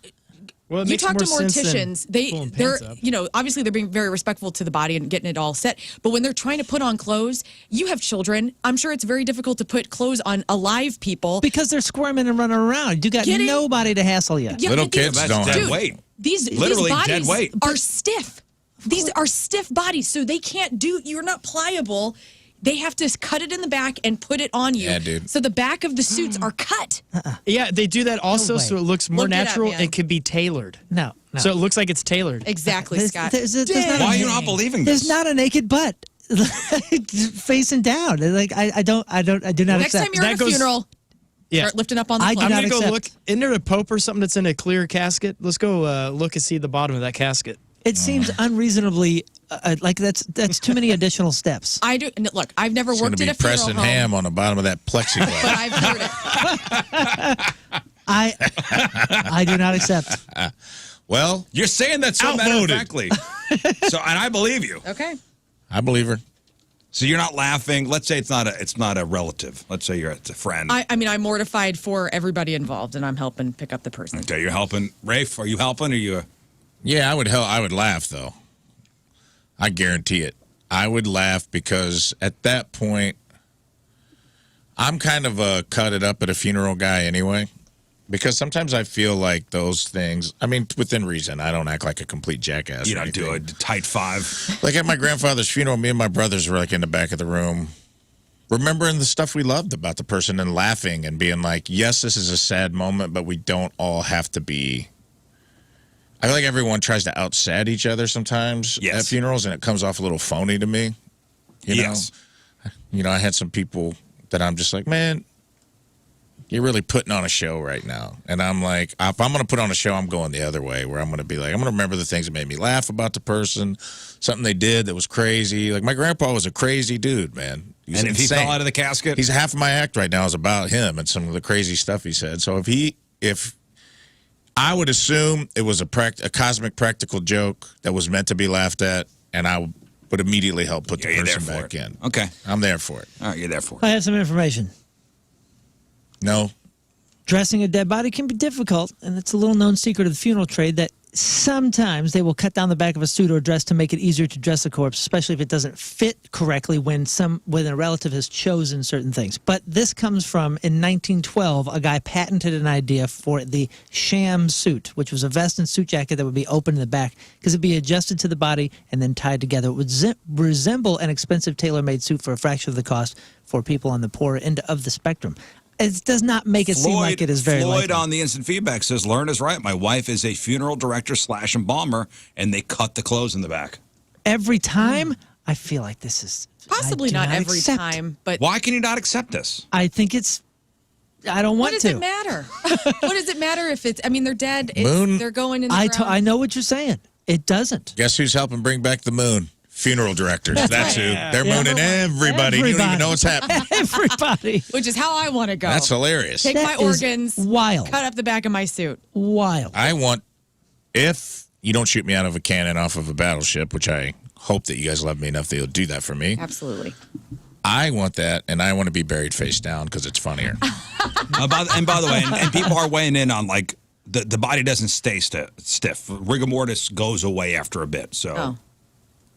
Well, it You makes talk to more sense than morticians, pulling they're pants up. obviously they're being very respectful to the body and getting it all set. But when they're trying to put on clothes, you have children. I'm sure it's very difficult to put clothes on alive people. because they're squirming and running around. You got Kidding? nobody to hassle you. Yeah, Little but these- kids That's don't dead have. weight. These Literally these dead bodies weight. are stiff. These are stiff bodies, so they can't do. You're not pliable. They have to cut it in the back and put it on you. Yeah, dude. So the back of the suits are cut. Yeah, they do that also, way. so it looks more Look it up, natural. man. It could be tailored. No. So it looks like it's tailored. Exactly, There's- Scott. there's not Why a- are you not believing There's this? not a naked butt facing down. Like I do not Next accept. time you're at a That goes- funeral, Yeah. start lifting up on the I do clothes. I'm not gonna go accept. look. Isn't there a pope or something that's in a clear casket? Let's go look and see the bottom of that casket. It seems unreasonably like that's too many additional steps. I do. And look, I've never It's going worked to at be a funeral pressing home, ham on the bottom of that but plexiglass. I've heard it. I do not accept. Well, You're saying that so Outvoted. matter-of-factly. And I believe you. Okay. I believe her. So you're not laughing. Let's say it's not a relative. Let's say it's a friend. I mean, I'm mortified for everybody involved, and I'm helping pick up the person. Okay, you're helping. Rafe, are you helping? Or are you? Yeah, I would I would laugh though. I guarantee it. I would laugh because at that point, I'm kind of a cut it up at a funeral guy anyway. Because sometimes I feel like those things. I mean, within reason. I don't act like a complete jackass. You or don't do a anything. tight five. Like at my grandfather's funeral, me and my brothers were like in the back of the room, remembering the stuff we loved about the person and laughing and being like, yes, this is a sad moment, but we don't all have to be. I feel like everyone tries to out-sad each other sometimes Yes. at funerals, and it comes off a little phony to me. Yes. You know, I had some people that I'm just like, man, you're really putting on a show right now. And I'm like, if I'm going to put on a show, I'm going the other way, where I'm going to be like, I'm going to remember the things that made me laugh about the person, something they did that was crazy. Like, my grandpa was a crazy dude, man. He's And if he insane. fell out of the casket, He's half of my act right now is about him and some of the crazy stuff he said. So if I would assume it was a cosmic practical joke that was meant to be laughed at, and I would immediately help put the you're there person for back it. in. Okay. I'm there for it. All right, you're there for it. I have some information. No. Dressing a dead body can be difficult, and it's a little known secret of the funeral trade that sometimes they will cut down the back of a suit or dress to make it easier to dress a corpse, especially if it doesn't fit correctly when a relative has chosen certain things. But this comes from, in 1912, a guy patented an idea for the sham suit, which was a vest and suit jacket that would be open in the back because it'd be adjusted to the body and then tied together. It would resemble an expensive tailor-made suit for a fraction of the cost for people on the poorer end of the spectrum. it does not make it seem like it is very Floyd likely. on the instant feedback says, Lern is right. My wife is a funeral director / embalmer, and they cut the clothes in the back. Every time, I feel like this is Possibly I do not every accept. time, but Why can you not accept this? I think it's. I don't what want does to. it matter? What does it matter if it's? I mean, they're dead. Moon. They're going in the I ground. know what you're saying. It doesn't. Guess who's helping bring back the moon? Funeral directors. That's who. They're Yeah. mooning everybody. You don't even know what's happening. Everybody. Which is how I want to go. That's hilarious. Take That my is organs, wild. cut up the back of my suit. Wild. I want, if you don't shoot me out of a cannon off of a battleship, which I hope that you guys love me enough that you'll do that for me. Absolutely. I want that, and I want to be buried face down because it's funnier. And by the way, and people are weighing in on like the body doesn't stay stiff. Rigor mortis goes away after a bit. So, Oh.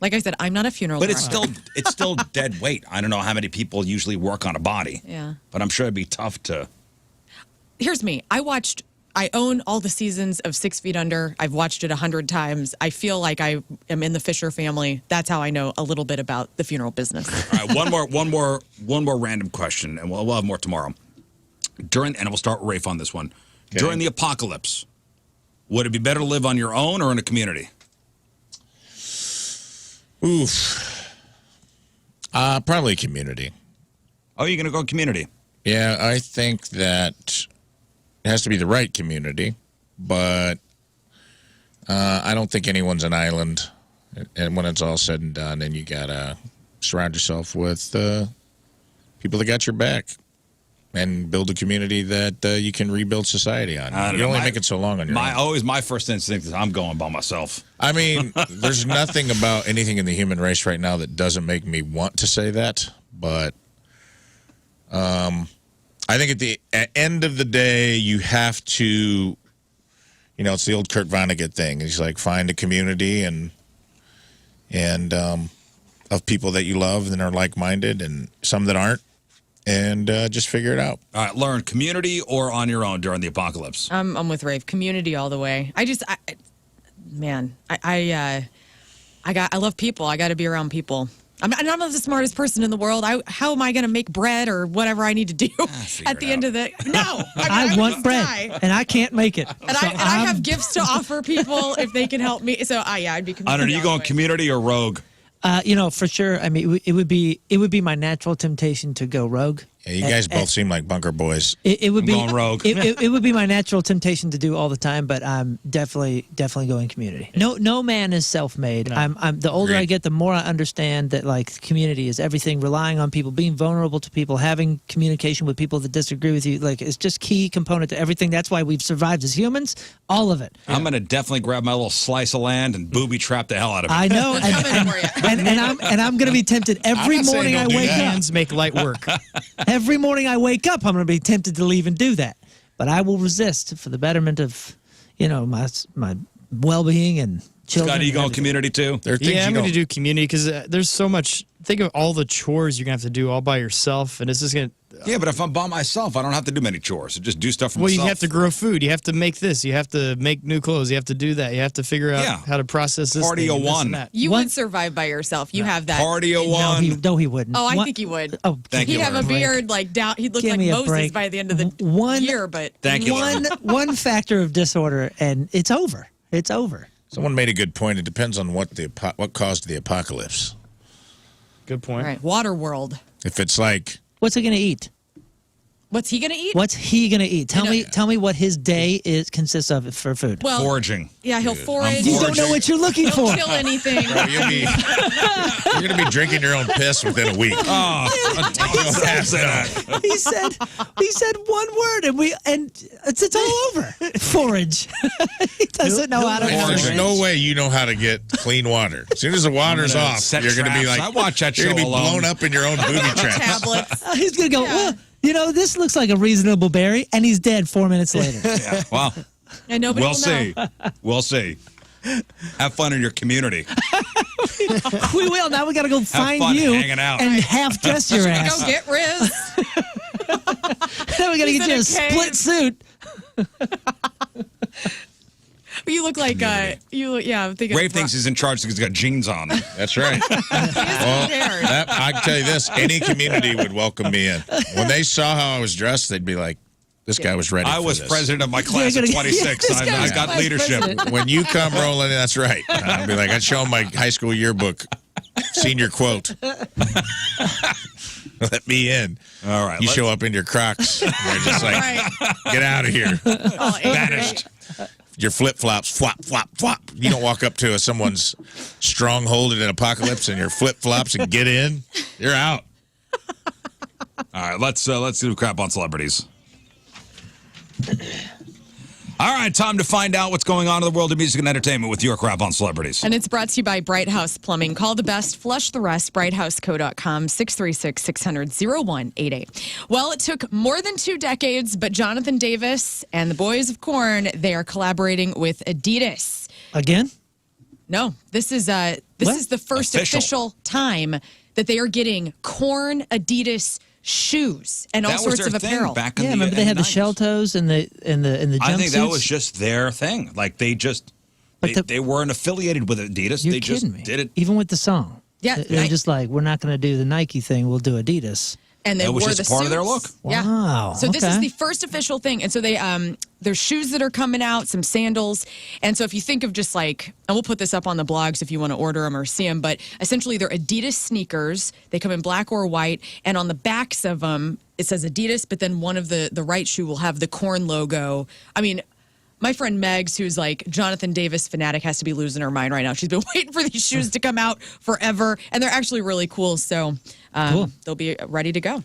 Like I said, I'm not a funeral but it's director. still dead weight. I don't know how many people usually work on a body. Yeah. But I'm sure it'd be tough to. Here's me. I own all the seasons of 6 Feet Under. I've watched it 100 times. I feel like I am in the Fisher family. That's how I know a little bit about the funeral business. All right, one more random question, and we'll have more tomorrow. And we'll start with Rafe on this one. Okay. During the apocalypse, would it be better to live on your own or in a community? Oof. Probably community. Oh, you're going to go community? Yeah, I think that it has to be the right community, but I don't think anyone's an island. And when it's all said and done, and you got to surround yourself with people that got your back and build a community that you can rebuild society on. You only make it so long on your own. My first instinct is I'm going by myself. I mean, there's nothing about anything in the human race right now that doesn't make me want to say that, but I think at the end of the day, you have to, it's the old Kurt Vonnegut thing. He's like, find a community and of people that you love and are like-minded and some that aren't, and just figure it out. All right, Lern, community or on your own during the apocalypse? I'm with Rafe. Community all the way. I love people. I got to be around people. I'm not the smartest person in the world. How am I going to make bread or whatever I need to do at the end of the? No, I want bread, and I can't make it. And I have gifts to offer people if they can help me. So I'd be community. I don't know. Are you going community or rogue? For sure. I mean, it would be my natural temptation to go rogue. Yeah, you guys both seem like bunker boys. It would be going rogue. It would be my natural temptation to do all the time, but I'm definitely going community. No man is self-made. No. I'm the older I Agreed. get, the more I understand that like community is everything. Relying on people, being vulnerable to people, having communication with people that disagree with you, like it's just key component to everything. That's why we've survived as humans. All of it. I'm going to definitely grab my little slice of land and booby trap the hell out of it. I know, We're coming for you. and I'm going to be tempted every I'm not saying morning I don't do wake that. up. Hands make light work. Every morning I wake up, I'm going to be tempted to leave and do that. But I will resist for the betterment of, my well-being and children. Scott, are you and going everything. community too? There are things Yeah, I'm you going to don't. do community because there's so much. Think of all the chores you're going to have to do all by yourself, and it's just going to. Yeah, but if I'm by myself, I don't have to do many chores. I just do stuff for Well, myself. you have to grow food. You have to make this. You have to make new clothes. You have to do that. You have to figure out Yeah. how to process this. Party thing of and this one. and that. You One- would survive by yourself. You have that. Party of No, one. he wouldn't. Oh, I One- think he would. Oh, Thank He'd you, have a Lauren. beard like down. He'd look Give like me a Moses break. by the end of the One- year. But Thank you, Lauren. one factor of disorder, and it's over. It's over. Someone made a good point. It depends on what caused the apocalypse. Good all point. right, Waterworld. If it's like What's he going to eat? What's he gonna eat? What's he going to eat? Tell know- me what his day consists of for food. Well, Foraging. yeah, he'll forage. You don't know what you're looking He'll for. kill anything. you're going to be drinking your own piss within a week. He said one word, and it's all over. Forage. He doesn't know how to There's forage. no way you know how to get clean water. As soon as the water's gonna off, set you're going to be traps. like, I watch that you're show gonna be alone. blown up in your own booby trap. Tablets. He's going to go, Yeah. well, this looks like a reasonable berry, and he's dead 4 minutes later. Yeah. Well, And nobody we'll will see. know. We'll see. Have fun in your community. We will. Now we got to go find fun you hanging out. and half dress your Go ass. get Rizz. Then we got to He's get in you a a cave. split suit. You look like I'm thinking Rafe thinks he's in charge because he's got jeans on. That's right. Well, I can tell you this: any community would welcome me in. When they saw how I was dressed, they'd be like, "This guy was ready." I was this. president of my class of 26. I got leadership. When you come rolling in, that's right. I'd be like, I'd show them my high school yearbook, senior quote. Let me in. All right. You show up in your Crocs. They're just like, get out of here. Vanished. Your flip-flops, flop, flop, flop. You don't walk up to someone's stronghold in an apocalypse and your flip-flops and get in. You're out. All right, let's do crap on celebrities. All right, time to find out what's going on in the world of music and entertainment with your crap on celebrities. And it's brought to you by Bright House Plumbing. Call the best, flush the rest, brighthouseco.com, 636-600-0188. Well, it took more than 2 decades, but Jonathan Davis and the boys of Korn, they are collaborating with Adidas. Again? No, this is the first official time that they are getting Korn Adidas shoes and all That was sorts their of thing apparel. back in Remember they had the 90s. shell toes and the jumpsuits? I think that was just their thing. Like they weren't affiliated with Adidas. You're They just kidding me. did it. Even with the song. Yeah, They're just like, we're not going to do the Nike thing. We'll do Adidas. And they That was wore just the part of their suits. look. Yeah. Wow, So this is okay. the first official thing. And so they there's shoes that are coming out, some sandals. And so if you think of just like, and we'll put this up on the blogs if you want to order them or see them, but essentially they're Adidas sneakers. They come in black or white. And on the backs of them, it says Adidas, but then one of the right shoe will have the Korn logo. I mean, my friend Megs, who's like Jonathan Davis fanatic, has to be losing her mind right now. She's been waiting for these shoes to come out forever, and they're actually really cool. So Cool. they'll be ready to go.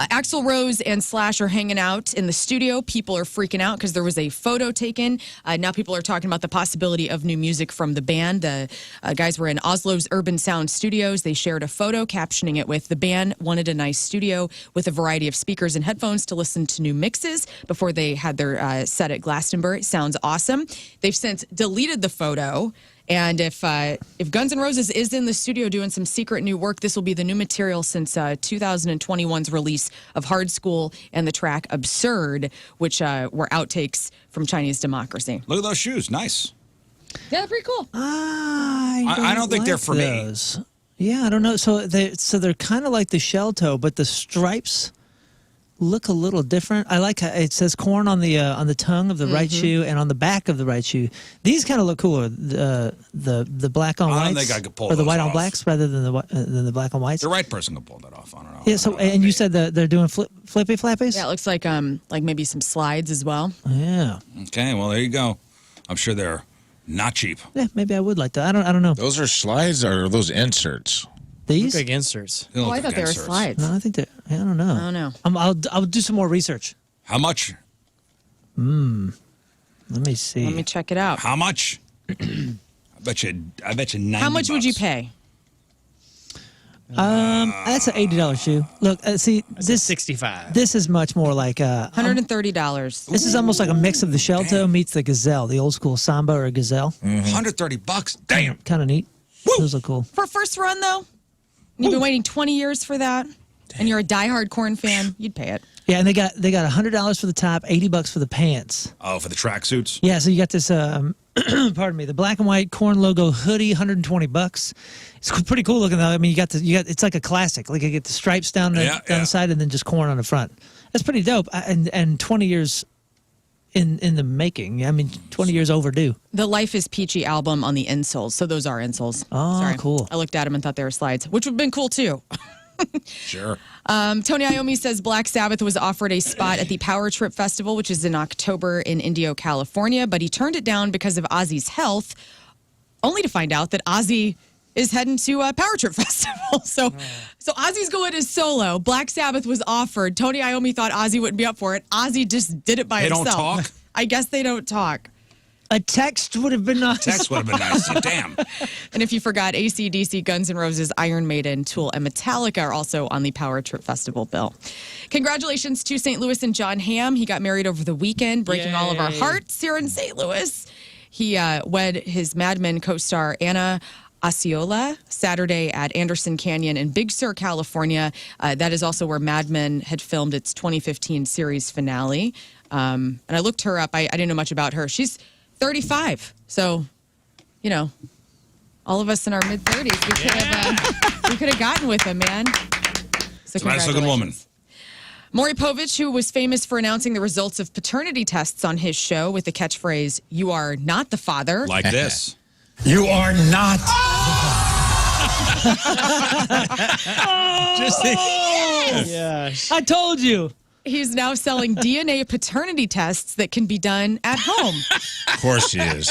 Axl Rose and Slash are hanging out in the studio. People are freaking out because there was a photo taken. Now people are talking about the possibility of new music from the band. The guys were in Oslo's Urban Sound Studios. They shared a photo captioning it with, "The band wanted a nice studio with a variety of speakers and headphones to listen to new mixes before they had their set at Glastonbury. Sounds awesome." They've since deleted the photo. And if Guns N' Roses is in the studio doing some secret new work, this will be the new material since 2021's release of Hard School and the track Absurd, which were outtakes from Chinese Democracy. Look at those shoes. Nice. Yeah, they're pretty cool. I don't think they're for me. Yeah, I don't know. So they're kind of like the shell toe, but the stripes look a little different. I like how it says Korn on the tongue of the right shoe and on the back of the right shoe. These kind of look cooler. The black on whites, I don't think I could pull or the those white on off. blacks rather than the black on whites. The right person could pull that off. I don't know. Yeah. So and you said that they're doing flippy flappies. Yeah, it looks like maybe some slides as well. Yeah. Okay, well there you go. I'm sure they're not cheap. Yeah. Maybe I would like that. I don't know. Those are slides or are those inserts? These. Big inserts. They look Oh, I like thought they were inserts. slides. No, I think they're. I don't know. I don't know. I'll do some more research. How much? Let me see. Let me check it out. How much? I bet you $90. How much would you pay? That's an $80 shoe. Look, see this. 65. This is much more like $130. This is almost like a mix of the shell toe meets the gazelle, the old school samba or gazelle. $130. Damn. Kind of neat. Those look cool. For a first run, though, you've been waiting 20 years for that, and you're a diehard Korn fan, you'd pay it. Yeah, and they got $100 for the top, $80 for the pants. Oh, for the tracksuits. Yeah, so you got this. Pardon me, the black and white Korn logo hoodie, $120. It's pretty cool looking though. I mean, you got it's like a classic. Like you get the stripes down the side and then just Korn on the front. That's pretty dope. And 20 years in the making. I mean, 20 years overdue. The Life is Peachy album on the insoles. So those are insoles. Oh, Sorry. cool. I looked at them and thought they were slides, which would have been cool too. Sure. Tony Iommi says Black Sabbath was offered a spot at the Power Trip Festival, which is in October in Indio, California, but he turned it down because of Ozzy's health, only to find out that Ozzy is heading to a Power Trip Festival. So Ozzy's going as solo. Black Sabbath was offered. Tony Iommi thought Ozzy wouldn't be up for it. Ozzy just did it by himself. They don't talk? I guess they don't talk. A text would have been nice. Text would have been nice. Damn. And if you forgot, AC/DC, Guns N' Roses, Iron Maiden, Tool, and Metallica are also on the Power Trip Festival bill. Congratulations to St. Louis and John Hamm. He got married over the weekend, breaking all of our hearts here in St. Louis. He wed his Mad Men co-star Anna Osceola Saturday at Anderson Canyon in Big Sur, California. That is also where Mad Men had filmed its 2015 series finale. And I looked her up. I didn't know much about her. She's 35. So, you know, all of us in our mid-30s, we could have gotten with him, man. So It's a nice-looking woman. Maury Povich, who was famous for announcing the results of paternity tests on his show with the catchphrase, "You are not the father." Like this. You are not. Yes. I told you. He's now selling DNA paternity tests that can be done at home. Of course he is.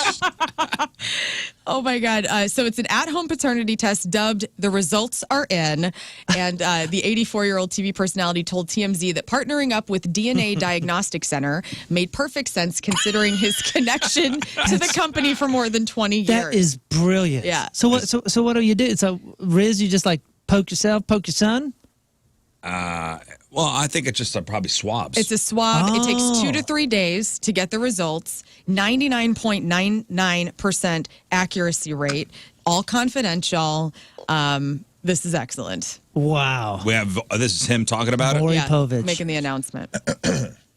Oh, my God. So it's an at-home paternity test dubbed "The Results Are In." And the 84-year-old TV personality told TMZ that partnering up with DNA Diagnostic Center made perfect sense considering his connection to the company for more than 20 years. That is brilliant. Yeah. So what? So what do you do? So Rizz, you just like poke yourself, poke your son. Well, I think it's just probably swabs. It's a swab. It takes Oh. 2 to 3 days to get the results. 99.99% accuracy rate. All confidential. This is excellent. Wow. we have this is him talking about it. Maury Povich. Making the announcement.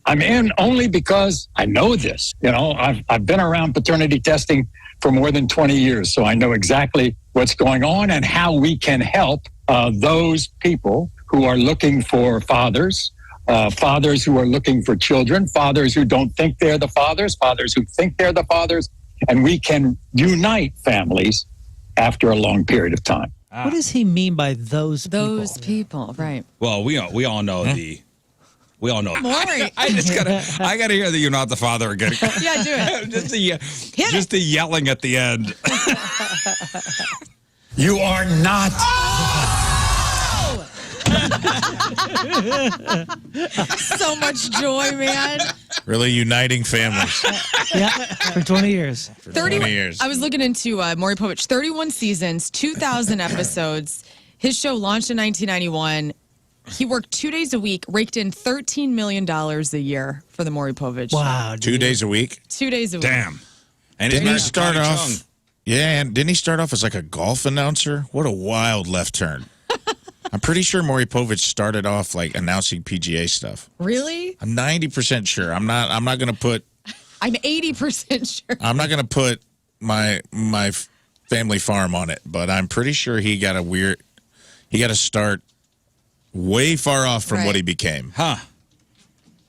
I'm in only because I know this. You know, I've been around paternity testing for more than 20 years, so I know exactly what's going on and how we can help those people who are looking for fathers, fathers who are looking for children, fathers who don't think they're the fathers, fathers who think they're the fathers, and we can unite families after a long period of time. What does he mean by those people? Those people, right. Well, we all know the. We all know. Maury. I gotta hear that "You're not the father" again. Yeah, do it. just the yelling at the end. You are not. So much joy, man. Really uniting families. Yeah, for 20 years. For 20 years. I was looking into Maury Povich, 31 seasons, 2,000 episodes. His show launched in 1991. He worked 2 days a week, raked in $13 million a year for the Maury Povich show. Wow. 2 days a week. 2 days a week. Damn. And Didn't he married to start Connie off? Chung. Yeah, and didn't he start off as like a golf announcer? What a wild left turn. I'm pretty sure Maury Povich started off like announcing PGA stuff. Really? I'm 90% sure. I'm not going to put I'm 80% sure. I'm not going to put my family farm on it, but I'm pretty sure he got a start way far off from Right. what he became. Huh.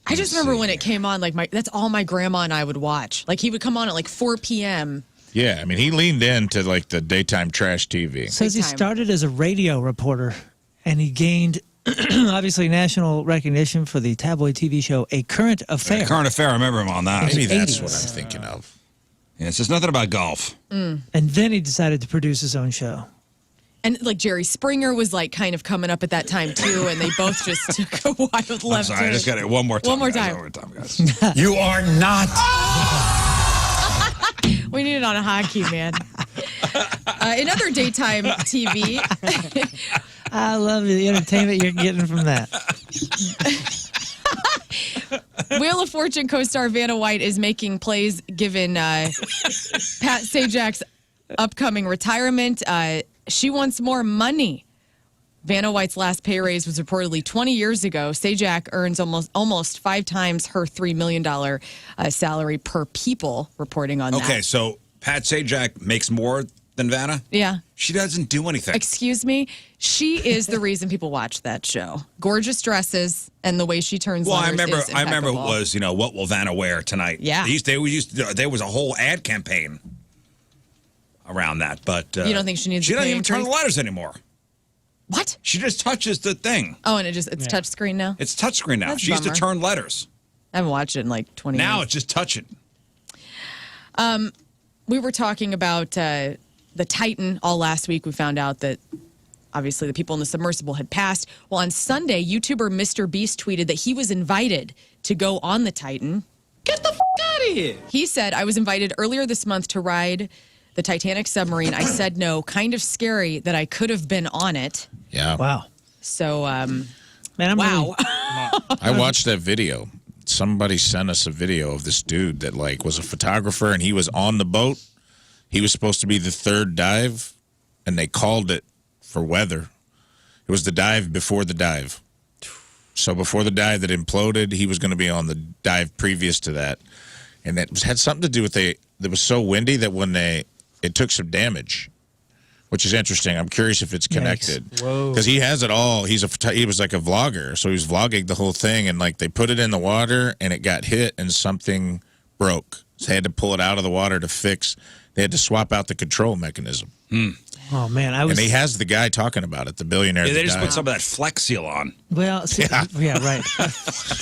I just remember when it came on, like that's all my grandma and I would watch. Like he would come on at like 4 p.m. Yeah, I mean, he leaned into like the daytime trash TV. Says he Big time. started as a radio reporter, and he gained obviously national recognition for the tabloid TV show A Current Affair. Current affair. I remember him on that. Maybe that's 80s. what I'm thinking of. Yeah, it's just nothing about golf. And then he decided to produce his own show. And like Jerry Springer was like kind of coming up at that time too, and they both just took a wild I'm left sorry, I turn. just got it one more time. One more guys. time. One more time, guys. You are not. We need it on a hockey, man. In other daytime TV, I love the entertainment you're getting from that. Wheel of Fortune co-star Vanna White is making plays given Pat Sajak's upcoming retirement. She wants more money. Vanna White's last pay raise was reportedly 20 years ago. Sajak earns almost 5 times her $3 million salary per people, reporting on that. Okay, so Pat Sajak makes more than Vanna? Yeah. She doesn't do anything. Excuse me? She is the reason people watch that show. Gorgeous dresses and the way she turns Well, I letters remember it is impeccable. was, what will Vanna wear tonight? Yeah. There was a whole ad campaign around that, but You don't think she needs She to doesn't pay even turn the increase? letters anymore. What? She just touches the thing. Oh, and it's touchscreen now? It's touchscreen now. That's She used to bummer. turn letters. I haven't watched it in like 20 Now years. it's just touching. We were talking about the Titan all last week. We found out that obviously the people in the submersible had passed. Well, on Sunday, YouTuber Mr. Beast tweeted that he was invited to go on the Titan. Get the f*** out of here. He said, I was invited earlier this month to ride the Titanic submarine. I said no. Kind of scary that I could have been on it. Yeah. Wow. So, Man, I'm wow. I watched that video. Somebody sent us a video of this dude that like was a photographer and he was on the boat. He was supposed to be the third dive and they called it for weather. It was the dive before the dive. So before the dive that imploded, he was going to be on the dive previous to that. And that had something to do with it was so windy that when it took some damage, which is interesting. I'm curious if it's connected. Whoa. Because he has it all. He was like a vlogger, so he was vlogging the whole thing, and like they put it in the water, and it got hit, and something broke. So they had to pull it out of the water to fix. They had to swap out the control mechanism. Oh man, And he has the guy talking about it, the billionaire. Yeah, they just died. put some of that Flex Seal on. Well, see, yeah, right.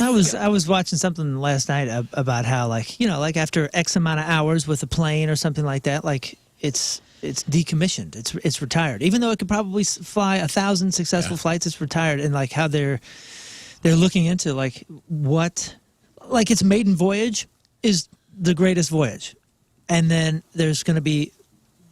I was watching something last night about how like after X amount of hours with a plane or something like that, like it's decommissioned. It's retired. Even though it could probably fly 1,000 successful flights, it's retired. And like how they're looking into like what, like its maiden voyage is the greatest voyage, and then there's going to be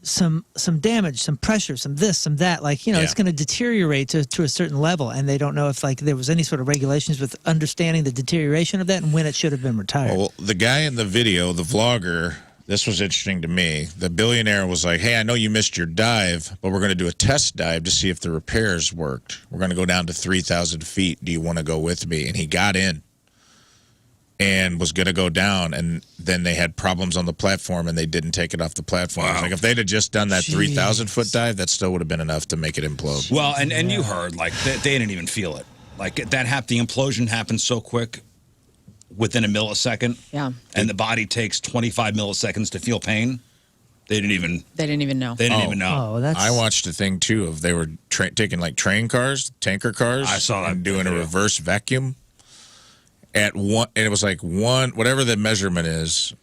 some damage, some pressure, some this, some that. Like it's going to deteriorate to a certain level, and they don't know if like there was any sort of regulations with understanding the deterioration of that and when it should have been retired. Well, the guy in the video, the vlogger. This was interesting to me. The billionaire was like, hey, I know you missed your dive, but we're going to do a test dive to see if the repairs worked. We're going to go down to 3,000 feet. Do you want to go with me? And he got in and was going to go down, and then they had problems on the platform, and they didn't take it off the platform. Wow. Like if they'd have just done that 3,000-foot dive, that still would have been enough to make it implode. Well, and you heard, like, they didn't even feel it. Like, the implosion happened so quick, within a millisecond. Yeah. And the body takes 25 milliseconds to feel pain. They didn't even know. They didn't even know. Oh, that's. I watched a thing, too, of they were taking, like, train cars, tanker cars. I saw that and doing video. a reverse vacuum. At one, and it was like whatever the measurement is,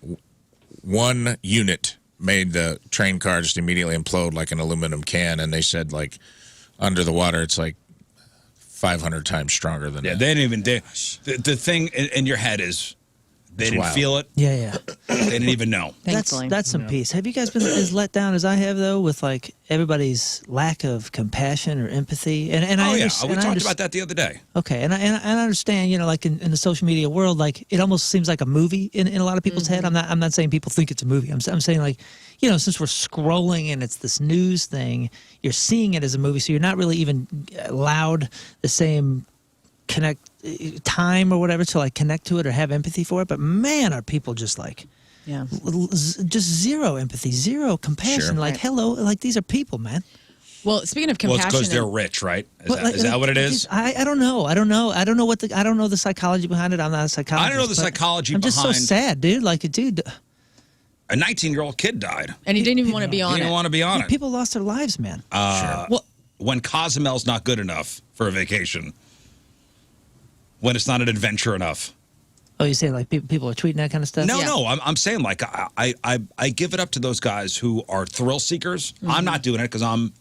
1 unit made the train car just immediately implode like an aluminum can. And they said, like, under the water, it's like 500 times stronger than that. They didn't even. The thing in your head is they It's didn't wild. feel it. Yeah. They didn't even know. Thankfully. That's some peace. Have you guys been as let down as I have though, with like everybody's lack of compassion or empathy? And Oh, I yeah. understand, We talked about that the other day. Okay, and I understand, like in the social media world, like it almost seems like a movie in a lot of people's head. I'm not saying people think it's a movie. I'm saying like, since we're scrolling and it's this news thing, you're seeing it as a movie, so you're not really even allowed the same time or whatever to like connect to it or have empathy for it. But man, are people just like, just zero empathy, zero compassion. Sure. Like, hello, like these are people, man. Well, speaking of Well, compassion, it's because they're rich, right? But, Is that what it is? I don't know. I don't know the psychology behind it. I'm not a psychologist. I don't know the but psychology I'm just so behind- sad, dude. Like, dude, A 19-year-old kid died. and he didn't even want to be He on didn't it. want to be on it. people lost their lives, man. Well, When Cozumel's not good enough for a vacation. When it's not an adventure enough. Oh, you say like people are tweeting that kind of stuff? No. I'm saying like I give it up to those guys who are thrill seekers. I'm not doing it because I'm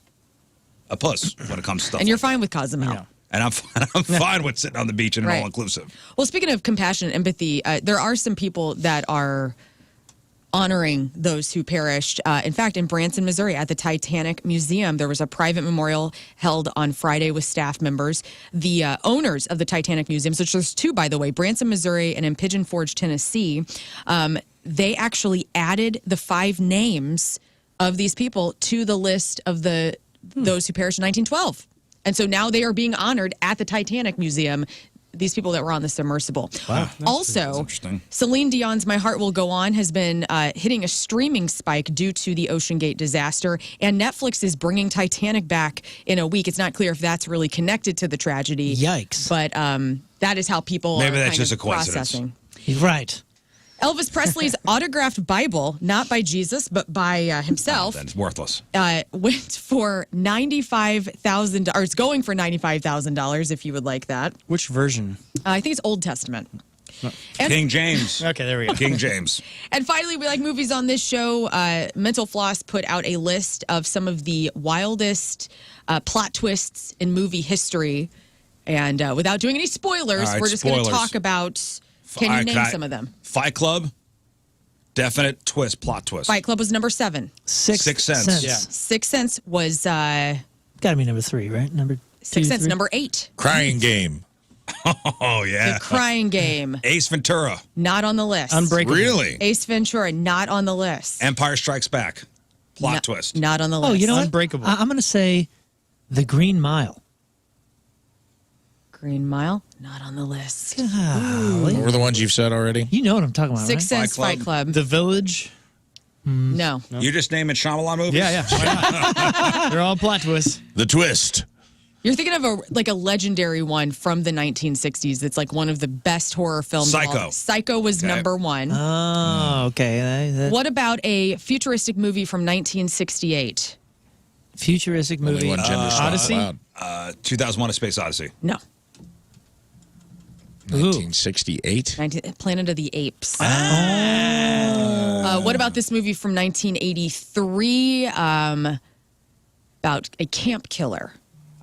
a puss when it comes to stuff. and you're like fine with Cozumel. that. And I'm fine with sitting on the beach and an Right. all-inclusive. Well, speaking of compassion and empathy, there are some people that are honoring those who perished. In fact, in Branson, Missouri, at the Titanic Museum, there was a private memorial held on Friday with staff members. The owners of the Titanic Museum, so there's 2, by the way, Branson, Missouri, and in Pigeon Forge, Tennessee, they actually added the 5 names of these people to the list of those who perished in 1912. And so now they are being honored at the Titanic Museum, these people that were on the submersible. Wow. Also, interesting. Celine Dion's My Heart Will Go On has been hitting a streaming spike due to the Ocean Gate disaster, and Netflix is bringing Titanic back in a week. It's not clear if that's really connected to the tragedy. Yikes. But that is how people Maybe are that's kind just of a coincidence. processing. Right. Elvis Presley's autographed Bible, not by Jesus, but by himself, Then it's worthless. went for $95,000. Or it's going for $95,000 if you would like that. Which version? I think it's Old Testament. And, King James. Okay, there we go. King James. and finally, we like movies on this show. Mental Floss put out a list of some of the wildest plot twists in movie history. And without doing any spoilers, All right, we're just going to spoilers. talk about, can you name some of them? Fight Club. Definite twist, plot twist. Fight Club was number 7. Sixth Sense. Yeah. Sixth Sense was Got to be number 3, right? Number 2, Sixth Sense 3? number 8. Crying game. Oh, yeah. The Crying Game, Ace Ventura. not on the list. Unbreakable. Really? Ace Ventura, not on the list. Empire Strikes Back. Plot No- twist. Not on the list. Oh, you know what? Unbreakable. I'm going to say The Green Mile. Green Mile, not on the list. Golly. What were the ones you've said already? You know what I'm talking about, Sixth right? Sense, Fight Fight Club. The Village. No. You're just naming Shyamalan movies? Yeah. Why not? They're all plot twists. The twist. You're thinking of a legendary one from the 1960s. That's like one of the best horror films. Psycho. Psycho was number one. Oh, okay. What about a futuristic movie from 1968? Futuristic Only movie. one gender stuff Odyssey? allowed. 2001: A Space Odyssey. No. 1968. Planet of the Apes. What about this movie from 1983 about a camp killer?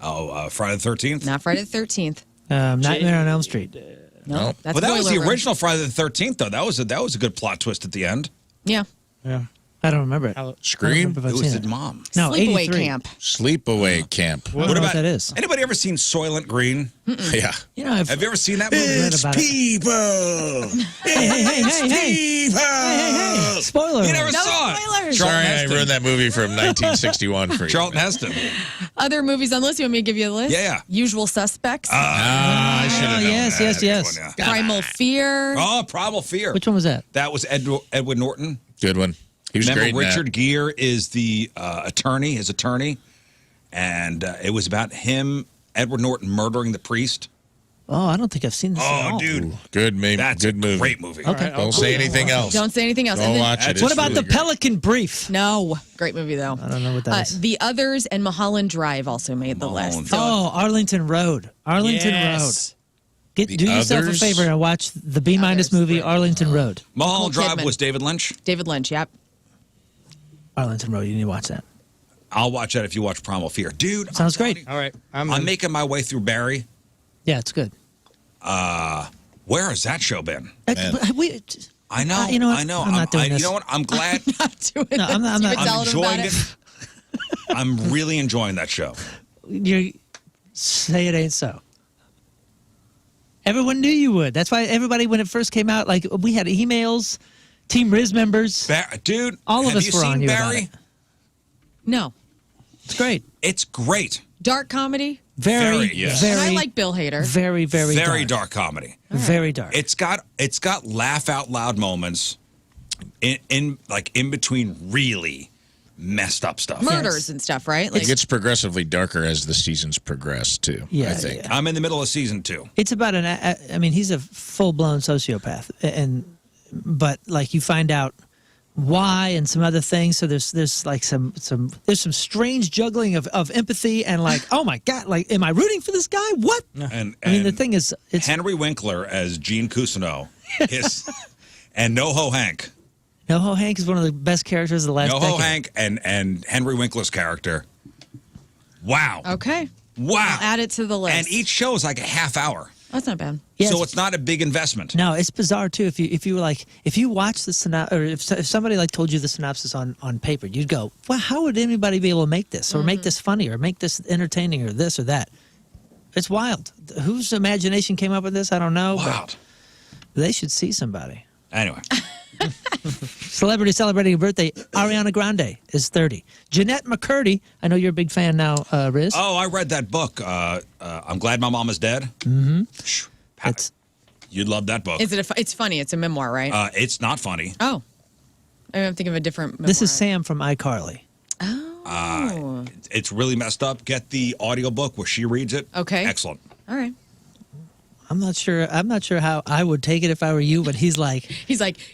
Oh, Friday the 13th? Not Friday the 13th. Nightmare on Elm Street. No, that's Well, that was the Boiler Room. original Friday the 13th, though. That was a good plot twist at the end. Yeah. Yeah. I don't remember it. Scream. If It I've was seen the it. mom. No, Sleepaway 83. Camp. Sleepaway Camp. I don't know what that is. Anybody ever seen Soylent Green? Yeah. You know, I've Have you ever seen that read movie? about it. People. Hey. People. Spoiler. You never alert. No saw it. spoilers. Sorry, Charlton I Heston. ruined that movie from 1961 for you. Charlton Heston. Other movies on the list. You want me to give you a list? Yeah. Usual Suspects. I should have known yes, that. yes, yes. One, yeah. Primal Fear. Oh, Primal Fear. Which one was that? That was Edward Norton. Good one. He was Remember, great in that. Richard Gere is the his attorney, and it was about him, Edward Norton, murdering the priest. Oh, I don't think I've seen this at Oh, all. dude, Good movie. that's Good a movie. great movie. Okay. Don't say anything else. Don't say anything else. Don't And then- watch it. What It's about really the great. Pelican Brief? No. Great movie, though. I don't know what that is. The Others and Mulholland Drive also made the Mulholland list. Drive. Oh, Arlington Road. Arlington Yes. Road. The Do yourself Others? a favor and watch the B- Others, movie, right. Arlington Road. Mulholland Nicole Drive Kidman. was David Lynch. David Lynch, yep. Arlington Road. You need to watch that. I'll watch that if you watch Primal Fear, dude. Sounds I'm telling great. you, All right. I'm making my way through Barry. Yeah, it's good. Where has that show been? I know. You know what? I know. I'm not doing You this. know what? I'm glad. Not doing No, I'm not- this. I'm You've been not- I'm telling him about enjoying it. I'm really enjoying that show. You say it ain't so. Everyone knew you would. That's why everybody, when it first came out, like we had emails, Team Rizz members. Dude, All of have us you were seen on you about Barry? it. No. It's great. It's great. Dark comedy. Very, Very, yes. very, And I like Bill Hader. very, very, Very dark comedy. Very dark. It's got laugh out loud moments in between really messed up stuff. Murders and stuff, right? It gets progressively darker as the seasons progress, too, Yeah, I think. yeah. I'm in the middle of season 2. It's about I mean, he's a full-blown sociopath, but like you find out why and some other things. So there's like some strange juggling of empathy and like, oh my God, like, am I rooting for this guy? What? And I mean, the thing is, it's Henry Winkler as Gene Cousineau is, and NoHo Hank. NoHo Hank is one of the best characters of the last NoHo decade. Hank and Henry Winkler's character. Wow. Okay. Wow. I'll add it to the list. And each show is like a half hour. That's not bad. Yeah, So it's not a big investment. No, it's bizarre too. If you were like, if you watch the synopsis, or if somebody like told you the synopsis on paper, you'd go, well, how would anybody be able to make this, or make this funny, or make this entertaining, or this or that? It's wild. Whose imagination came up with this? I don't know. Wow. But they should see somebody. Anyway. Celebrity celebrating a birthday. Ariana Grande is 30. Jeanette McCurdy. I know you're a big fan now, Rizz. Oh, I read that book. I'm Glad My Mom Is Dead. Mm-hmm. It's, you'd love that book. Is it? It's funny. It's a memoir, right? It's not funny. Oh, I'm thinking of a different. Memoir. This is Sam from iCarly. Oh. It's really messed up. Get the audiobook where she reads it. Okay. Excellent. All right. I'm not sure how I would take it if I were you, but he's like,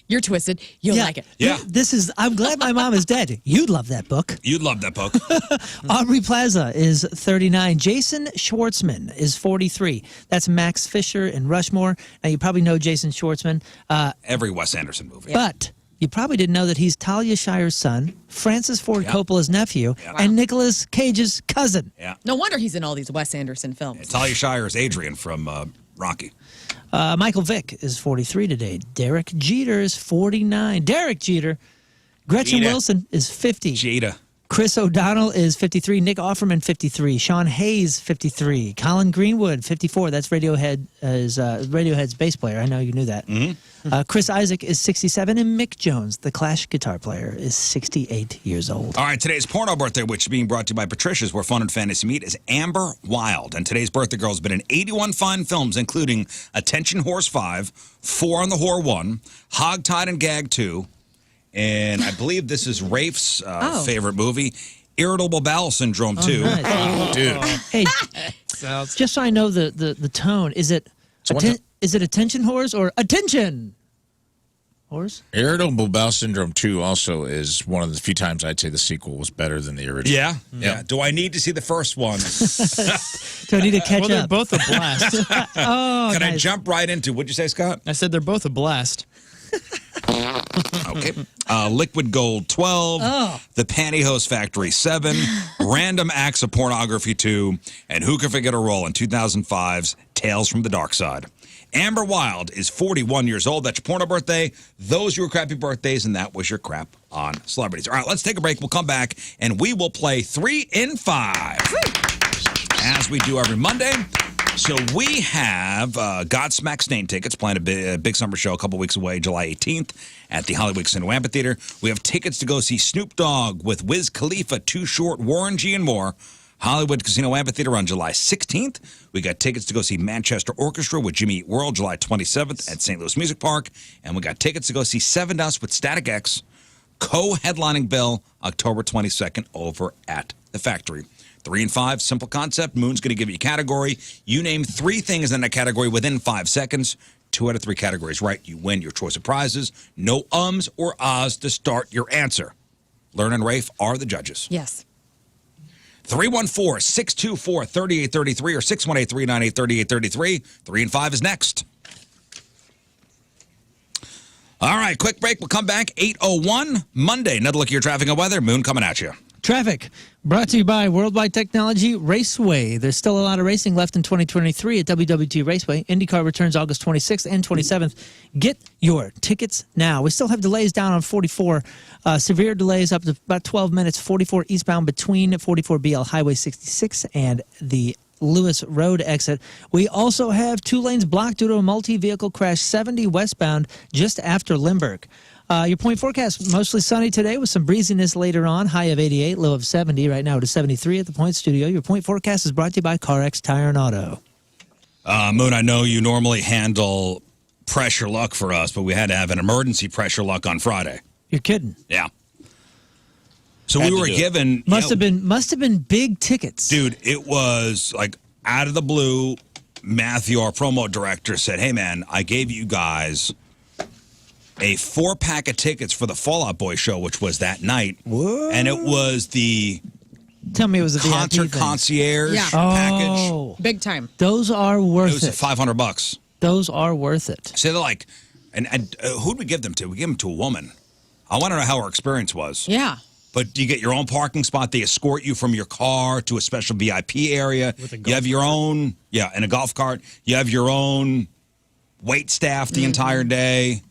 you're twisted. You'll like it. Yeah. This is. I'm glad my mom is dead. You'd love that book. You'd love that book. Aubrey Plaza is 39. Jason Schwartzman is 43. That's Max Fisher in Rushmore. Now, you probably know Jason Schwartzman, Every Wes Anderson movie. but you probably didn't know that he's Talia Shire's son, Francis Ford Coppola's nephew, and Nicolas Cage's cousin. Yeah. No wonder he's in all these Wes Anderson films. Talia Shire is Adrian from Rocky. Michael Vick is 43 today. Derek Jeter is 49. Derek Jeter. Gretchen Jeter. Wilson is 50. Jada. Chris O'Donnell is 53. Nick Offerman, 53. Sean Hayes, 53. Colin Greenwood, 54. That's Radiohead's bass player. I know you knew that. Chris Isaac is 67. And Mick Jones, the Clash guitar player, is 68 years old. All right, today's porno birthday, which is being brought to you by Patricia's, where fun and fantasy meet, is Amber Wild. And today's birthday girl has been in 81 fine films, including Attention Horse 5, 4 on the Whore 1, Hogtied and Gag 2, and I believe this is Rafe's favorite movie, Irritable Bowel Syndrome 2. Nice. Oh, dude. Hey, just so I know the tone, is it attention whores or attention whores? Irritable Bowel Syndrome 2 also is one of the few times I'd say the sequel was better than the original. Yeah. Do I need to see the first one? Do I need to catch They're up? both a blast. Can I jump right into, what'd you say, Scott? I said they're both a blast. Okay. Liquid Gold 12, The Pantyhose Factory 7, Random Acts of Pornography 2, and Who Can Forget a Role in 2005's Tales from the Dark Side. Amber Wild is 41 years old. That's your porno birthday. Those are your crappy birthdays, and that was your crap on celebrities. All right, let's take a break. We'll come back, and we will play 3 in 5, as we do every Monday. So we have Godsmack Stain tickets playing a big summer show a couple weeks away, July 18th at the Hollywood Casino Amphitheater. We have tickets to go see Snoop Dogg with Wiz Khalifa, Too Short, Warren G, and more. Hollywood Casino Amphitheater on July 16th. We got tickets to go see Manchester Orchestra with Jimmy Eat World July 27th at St. Louis Music Park. And we got tickets to go see Seven Dust with Static X, co-headlining Bill, October 22nd over at the Factory. 3 in 5, simple concept. Moon's going to give you a category. You name 3 things in that category within 5 seconds. 2 out of 3 categories right, you win your choice of prizes. No ums or ahs to start your answer. Lern and Rafe are the judges. Yes. 314-624-3833 or 618-398-3833. 3 in 5 is next. All right, quick break. We'll come back 8:01 Monday. Another look at your traffic and weather. Moon coming at you. Traffic brought to you by Worldwide Technology Raceway. There's still a lot of racing left in 2023 at WWT Raceway. IndyCar returns August 26th and 27th. Get your tickets now. We still have delays down on 44. Severe delays up to about 12 minutes. 44 eastbound between 44 BL Highway 66 and the Lewis Road exit. We also have 2 lanes blocked due to a multi-vehicle crash 70 westbound just after Limburg. Your point forecast, mostly sunny today with some breeziness later on. High of 88, low of 70. Right now it is 73 at the Point Studio. Your point forecast is brought to you by CarX Tire and Auto. Moon, I know you normally handle pressure luck for us, but we had to have an emergency pressure luck on Friday. You're kidding. Yeah. So we were given... Must have been big tickets. Dude, it was like out of the blue, Matthew, our promo director, said, hey, man, I gave you guys a 4-pack of tickets for the Fall Out Boy show, which was that night. What? And it was the Tell me it was a concert VIP thing. concierge Yeah. package. Oh, Big time. those are worth It was it. $500. Those are worth it. So they're like, and who'd we give them to? We gave them to a woman. I want to know how her experience was. Yeah. But you get your own parking spot. They escort you from your car to a special VIP area. You have your own, in a golf cart. You have your own wait staff the entire day.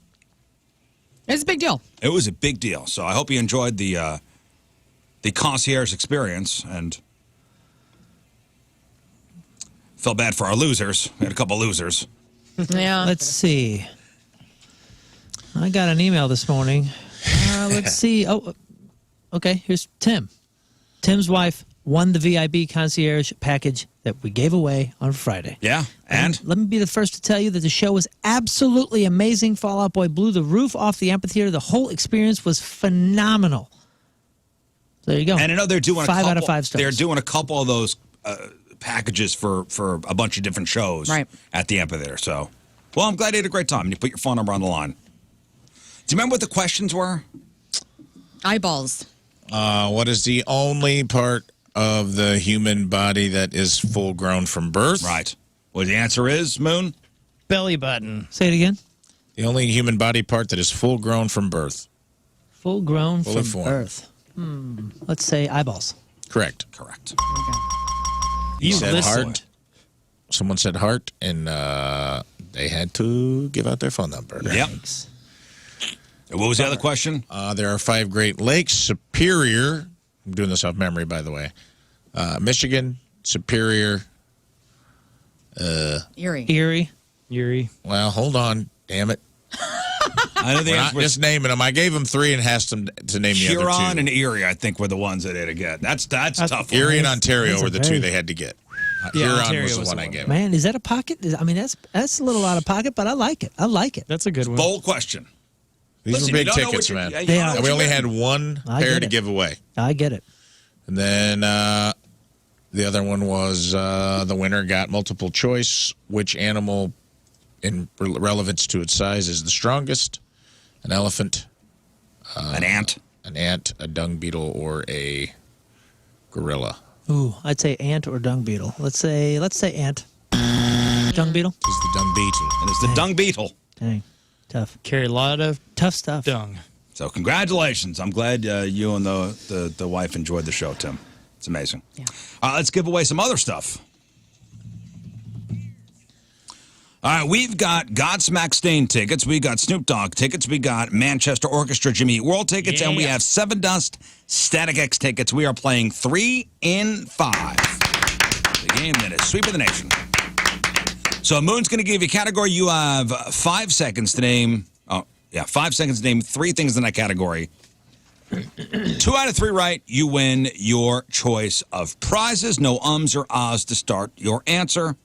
It's a big deal. It was a big deal. So I hope you enjoyed the concierge experience and felt bad for our losers. We had a couple losers. Yeah. Let's see. I got an email this morning. Let's see. Oh, okay. Here's Tim. Tim's wife won the VIP concierge package that we gave away on Friday. Yeah, and? Let me be the first to tell you that the show was absolutely amazing. Fall Out Boy blew the roof off the amphitheater. The whole experience was phenomenal. So there you go. And I know they're doing 5 out of 5 stars. They're doing a couple of those packages for a bunch of different shows at the amphitheater. So, well, I'm glad you had a great time. You put your phone number on the line. Do you remember what the questions were? Eyeballs. What is the only part of the human body that is full grown from birth? Right. Well, the answer is, Moon? Belly button. Say it again. The only human body part that is full grown from birth. Full grown Fully from formed. birth. Let's say eyeballs. Correct. Correct. You said listened. heart. Someone said heart, and they had to give out their phone number. Yep. What was the other question? There are 5 Great Lakes. Superior. I'm doing this off memory, by the way. Michigan, Superior. Erie. Erie. Well, hold on. Damn it. I know the We're answer not was just naming them. I gave them 3 and asked them to name the other 2. Huron and Erie, I think, were the ones that they had to get. That's a tough one. Erie and Ontario That's a were the very- 2 they had to get. Yeah, Huron Ontario was the was one the I one. gave. Man, is that a pocket? I mean, that's a little out of pocket, but I like it. I like it. That's a good one. Bold question. These Listen, were you big don't know tickets, what man. you- you They don't know are. And what we only you're had getting. one I pair get to it. give away. I get it. And then the other one was the winner got multiple choice. Which animal, in relevance to its size, is the strongest? An elephant, An ant. a dung beetle, or a gorilla? Ooh, I'd say ant or dung beetle. Let's say ant. Dung beetle? It's the dung beetle. And it's the dung beetle. Dang. Tough. Carry a lot of Tough stuff. dung. So congratulations. I'm glad you and the wife enjoyed the show, Tim. It's amazing. Yeah. Let's give away some other stuff. All right, we've got Godsmack Stain tickets. We got Snoop Dogg tickets. We got Manchester Orchestra Jimmy Eat World tickets. And we have Seven Dust Static X tickets. We are playing 3 in 5. The game that is sweeping the nation. So Moon's going to give you a category. You have 5 seconds to name. 5 seconds to name 3 things in that category. 2 out of 3 right, you win your choice of prizes. No ums or ahs to start your answer.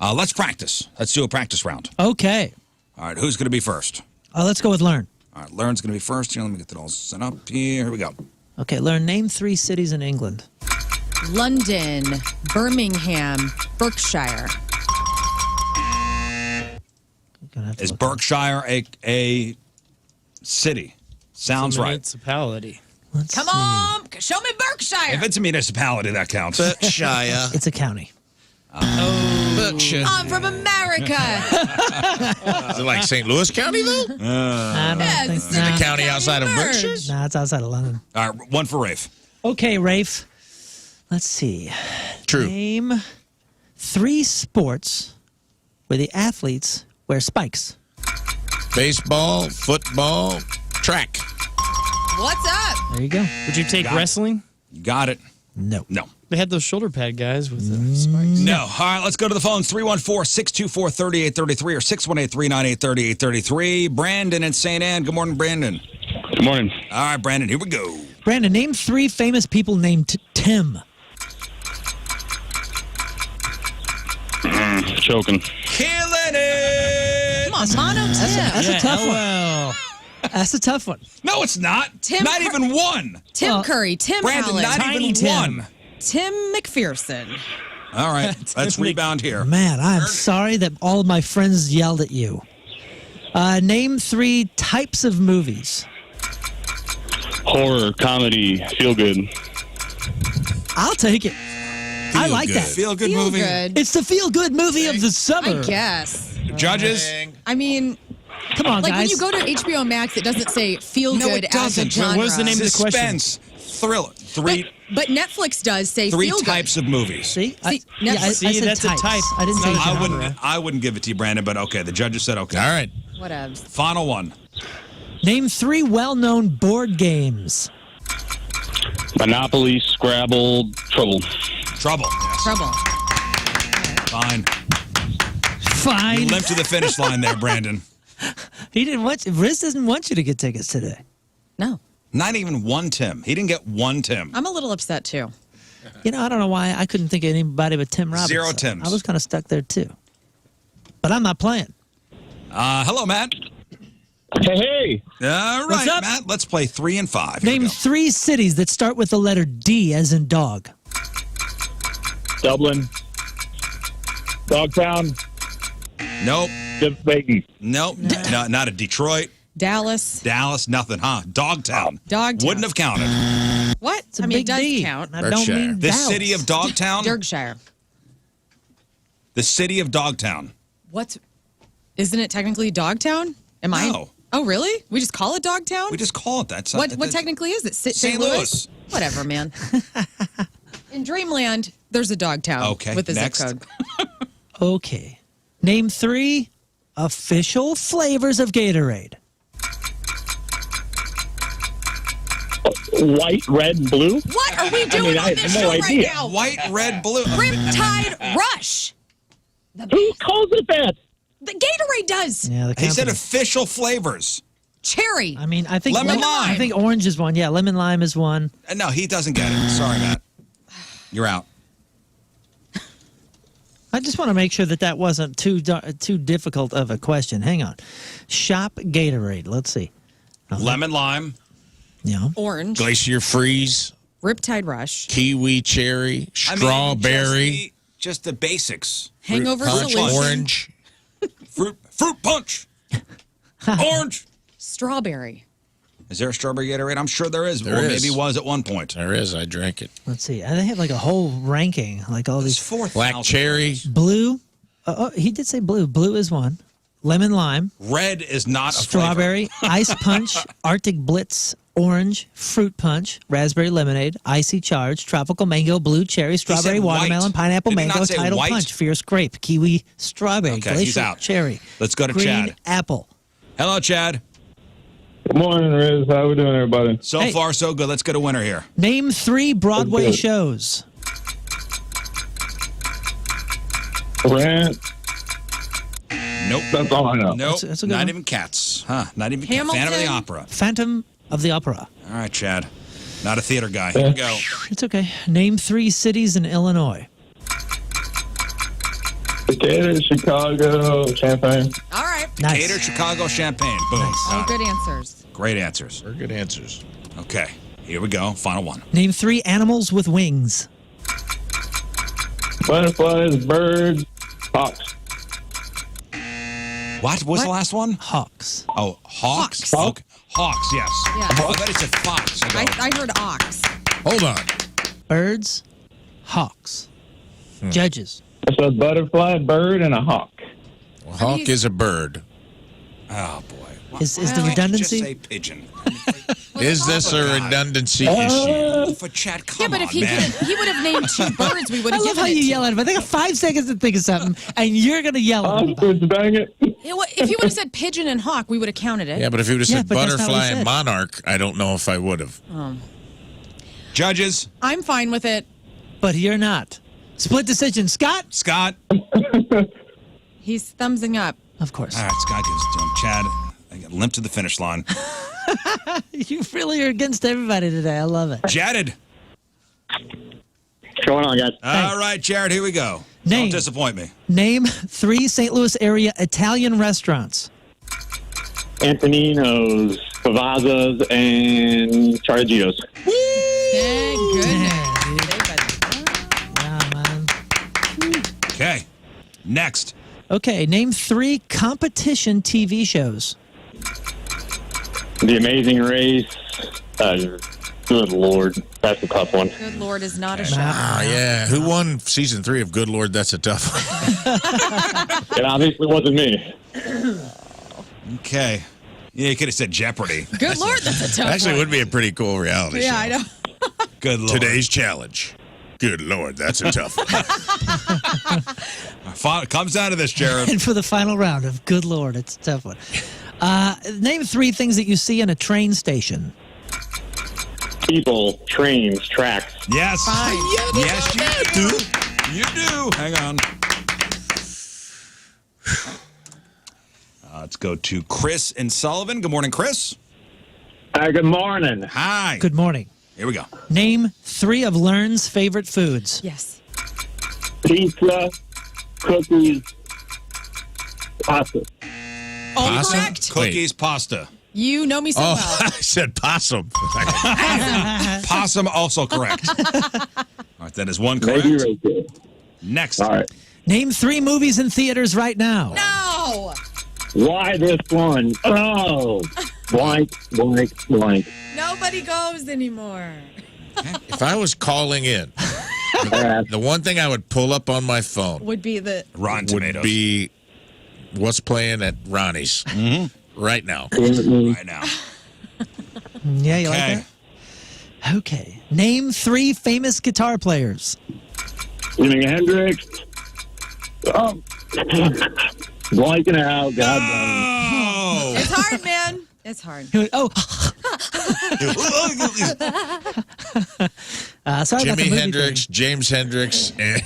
Let's practice. Let's do a practice round. Okay. All right, who's going to be first? Let's go with Lern. All right, Lern's going to be first. Here, let me get that all set up here. Here we go. Okay, Lern, name 3 cities in England. London, Birmingham, Berkshire. Gonna have to Is look- Berkshire a city? Sounds right. Municipality. Let's Come see. on, show me Berkshire. If it's a municipality, that counts. Berkshire. It's a county. Berkshire. I'm from America. Is it like St. Louis County, though? I don't Yeah, think it's so. The county outside of merged. Berkshire? Nah, it's outside of London. All right, one for Rafe. Okay, Rafe. Let's see. True. Name 3 sports where the athletes wear spikes. Baseball, football, track. What's up? There you go. Would you take wrestling? You got it. No. No. They had those shoulder pad guys with the spikes. No. All right, let's go to the phones. 314-624-3833 or 618-398-3833. Brandon in St. Anne. Good morning, Brandon. Good morning. All right, Brandon, here we go. Brandon, name 3 famous people named Tim. Choking. Killing it! Come on, Mono Tim. That's a tough one. Well, That's a tough one. No, it's not. Tim Not Cur- even one. Tim Curry, Tim Brandon, Allen, not Tiny even Tim. one. Tim McPherson. All right, let's rebound here. Man, I'm sorry that all of my friends yelled at you. Name 3 types of movies. Horror, comedy, feel good. I'll take it. I like good. that. Feel good Feel movie. good. It's the feel-good movie of the summer. I guess. Judges? I mean, Come on, like guys. when you go to HBO Max, it doesn't say feel No, good it as a doesn't. genre. What was the name of the question? Suspense, thriller. But Netflix does say Three feel types good. of movies. See? See, I See, said that's a types. type. I didn't It's say not a genre. genre. I wouldn't give it to you, Brandon, but okay, the judges said okay. All right. Whatever. Final one. Name 3 well-known board games. Monopoly, Scrabble, Trouble. Trouble. Yes. Trouble. Fine. Fine. You limped to the finish line there, Brandon. He didn't want you. Riz doesn't want you to get tickets today. No. Not even one Tim. He didn't get one Tim. I'm a little upset too. You know, I don't know why I couldn't think of anybody but Tim Robbins. 0 Tims. I was kind of stuck there too. But I'm not playing. Hello, Matt. Hey, All What's right, up? Matt. Let's play 3 and 5. Here we Name go. 3 cities that start with the letter D as in dog. Dublin, Dogtown, Nope. Wait, Nope. No, not a Detroit. Dallas. Dallas, nothing, huh? Dogtown. Dogtown. Wouldn't have counted. What? It's a I mean, it big does D. count. I don't Berkshire. mean The Dallas. city of Dogtown? Berkshire. The city of Dogtown. What's? Isn't it technically Dogtown? Am I? No. Oh, really? We just call it Dogtown? We just call it that. What technically is it? St. Louis. Whatever, man. In Dreamland, there's a Dogtown Okay, with a next. zip code. Okay. Name 3 official flavors of Gatorade. white, red, and blue. What are we doing I on have this no show idea. right now? White, red, blue. Riptide Rush. Who calls it that? The Gatorade does. Yeah, the He said company. official flavors. Cherry. I mean, I think Lemon lime. I think orange is one. Yeah, lemon lime is one. No, he doesn't get it. Sorry, Matt. You're out. I just want to make sure that wasn't too difficult of a question. Hang on. Shop Gatorade. Let's see. Lemon lime. Yeah. Orange. Glacier freeze, Riptide Rush. kiwi cherry, strawberry, just the basics. Hangover punch, Solution. orange. Fruit punch. Orange. Strawberry. Is there a strawberry Gatorade? I'm sure there is. There or is. maybe was at one point. There is. I drank it. Let's see. They have like a whole ranking, like all There's these. 4,000. Black cherry. Blue. He did say blue. Blue is one. Lemon lime. Red is not a Strawberry. Ice punch. Arctic Blitz. Orange. Fruit punch. Raspberry lemonade. Icy charge. Tropical mango. Blue cherry. Strawberry white. watermelon. Pineapple Did he mango. not say Tidal white? punch. Fierce grape. Kiwi. Strawberry. Okay, Glacier he's out. cherry. Let's go to Green Chad. apple. Hello, Chad. Good morning, Rizz. How we doing, everybody? So Hey. far, so good. Let's get a winner here. Name 3 Broadway Good. shows. Rent. Nope. That's all I know. Nope. That's a good not one. even Cats. Huh. Not even Hamilton. Phantom of the Opera. Phantom of the Opera. All right, Chad. Not a theater guy. Here we go. It's okay. Name 3 cities in Illinois. Decatur, Chicago, Champaign. All right. Nice. Decatur, Chicago, Champagne. Boom. Nice. All Got good it. answers. Great answers. Very good answers. Okay. Here we go. Final one. Name 3 animals with wings. Butterflies, birds, hawks. What was the last one? Hawks. Oh, hawks? Hawks. Okay. Hawks, yes. Yeah. I thought it said fox. I go, I heard ox. Hold on. Birds. Hawks. Judges. It's a butterfly, bird, and a hawk. Well, hawk is a bird. oh, boy. Why Is the can't you redundancy? Just say pigeon. Is this a redundancy issue? For Chad, come Yeah, but on, if he man. he would have named 2 birds, we would I have love given how it you to yell at him. I got 5 seconds to think of something, and you're going to yell at him. about it. Ostrich, dang it. If he would have said pigeon and hawk, we would have counted it. Yeah, but if he would have Yeah, said but that's not what butterfly he and said. monarch, I don't know if I would have. Judges, I'm fine with it. But you're not. Split decision. Scott? Scott. He's thumbsing up. Of course. All right, Scott gives it to him. Chad, I got limp to the finish line. You really are against everybody today. I love it. Jared. What's going on, guys? All right, Jared, here we go. Name. Don't disappoint me. Name 3 St. Louis area Italian restaurants. Antoninos, Cavazos, and Chargio's. Thank goodness. Yeah, man. Okay. Next. Okay, name 3 competition TV shows. The Amazing Race. Good Lord. That's a tough one. Good Lord is not a show. Ah, yeah. Who won season 3 of Good Lord? That's a tough one. It obviously wasn't me. Okay. Yeah, you could have said Jeopardy. Good Lord, that's a tough Actually, it one. would be a pretty cool reality show. Yeah, I know. Good Lord. Today's challenge. Good Lord, that's a tough one. Comes down to this, Jared. And for the final round of Good Lord, it's a tough one. Name 3 things that you see in a train station. People, trains, tracks. Yes. Fine. Yes, you do. You do. Hang on. Let's go to Chris and Sullivan. Good morning, Chris. Hi, good morning. Hi. Good morning. Here we go. Name 3 of Lern's favorite foods. Yes. Pizza, cookies, pasta. All Possum? correct. Cookies, pasta. You know me so Oh, well. I said possum. Possum, also correct. All right, that is one correct. Maybe right there. Next. All right. Name 3 movies in theaters right now. No. Why this one? Oh, blank, blank, blank. Nobody goes anymore. If I was calling in, the one thing I would pull up on my phone Would be the Rotten would Tomatoes. be what's playing at Ronnie's right now. right now. Yeah, you Okay. like that? Okay. Name 3 famous guitar players. Jimi Hendrix. Oh, blanking out. God Oh. It's hard, man. It's hard. Oh, sorry about the Jimi movie Hendrix, James Hendrix, and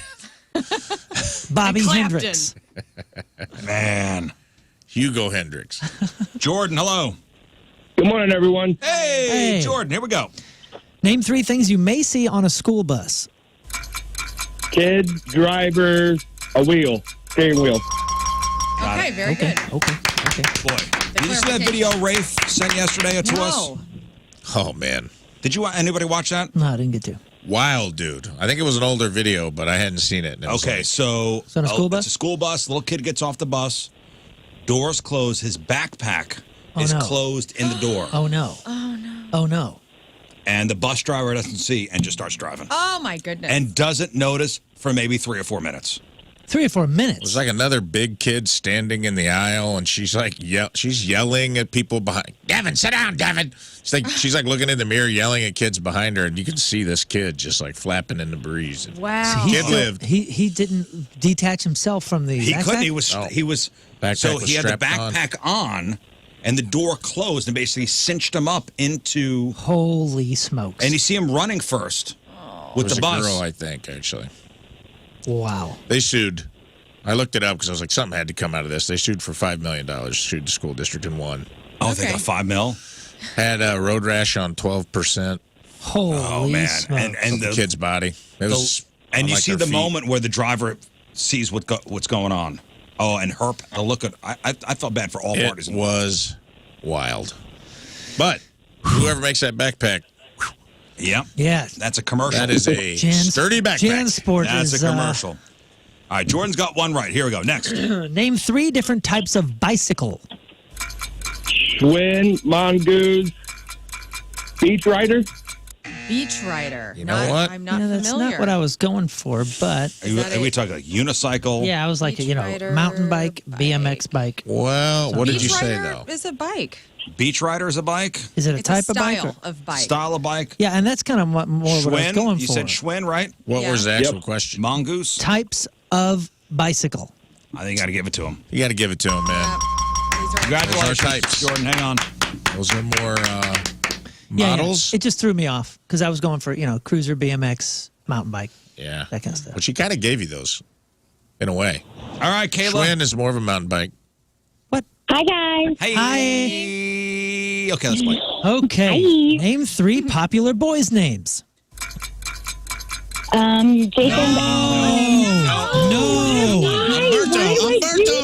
thing. Bobby And Clapton. Hendrix. Man. Hugo Hendrix. Jordan, hello. Good morning, everyone. Hey, Hey. Jordan, here we go. Name 3 things you may see on a school bus. Kid, driver, a wheel, steering wheel. Okay, very Okay. good. Okay. Boy, did you see that video Rafe sent yesterday to us? No. Oh, man. Did you? Anybody watch that? No, I didn't get to. Wild, dude. I think it was an older video, but I hadn't seen it. And it was Okay, like, so It's on a school bus? It's a school bus. Little kid gets off the bus. Doors close. His backpack is no. closed in the door, Oh no. Oh no. and the bus driver doesn't see and just starts driving Oh my goodness. and doesn't notice for maybe 3 or 4 minutes. 3 or 4 minutes. It was like another big kid standing in the aisle, and she's like, she's yelling at people behind. Devin, sit down, Devin. She's like looking in the mirror, yelling at kids behind her, and you can see this kid just like flapping in the breeze. wow. He Kid still- lived. He didn't detach himself from the. He backpack? couldn't. He was. Backpack So was he had the strapped on. backpack on, and the door closed, and basically cinched him up into. Holy smokes! And you see him running first with It was the a bus. girl, I think, actually. Wow. They sued. I looked it up because I was like, something had to come out of this. They sued for $5 million, sued the school district and won. Oh, they Okay. got $5 million. Had a road rash on 12% Holy Oh man! smokes! And of the kid's body. It was, and on, you like, see her the feet. moment where the driver sees what's going on. Oh, and the look at I felt bad for all It parties. was wild. But whoever makes that backpack, Yep. Yeah. That's a commercial. that is a sturdy backpack. JanSport That's is a commercial. All right, Jordan's got one right. Here we go. Next. name 3 different types of bicycle. Schwinn, mongoose, beach rider. Beach rider. You know what? I'm not Yeah, that's familiar. not what I was going for, but Are we talking like unicycle? yeah, I was like, Beach rider, mountain bike, bike. BMX bike. Well, what did Beach you say, rider though? is a bike. Beach rider is a bike. Is it a It's type a of bike? style Or? of bike. Style of bike. Yeah, and that's kind of more what I was Schwinn. going You for. said Schwinn, right? What Yeah. was the actual Yep. question? Mongoose. Types of bicycle. I think you got to give it to him. You got to give it to him, man. Congratulations, Those are types. Jordan. Hang on. Those are more Yeah, models. It just threw me off because I was going for, cruiser, BMX, mountain bike, Yeah. that kind of stuff. But she kind of gave you those, in a way. All right, Kayla. Schwinn is more of a mountain bike. What? Hi, guys. Hey. Hi. Okay, let's play. Okay. Hi. Name 3 popular boys' names. Jason. No. Umberto!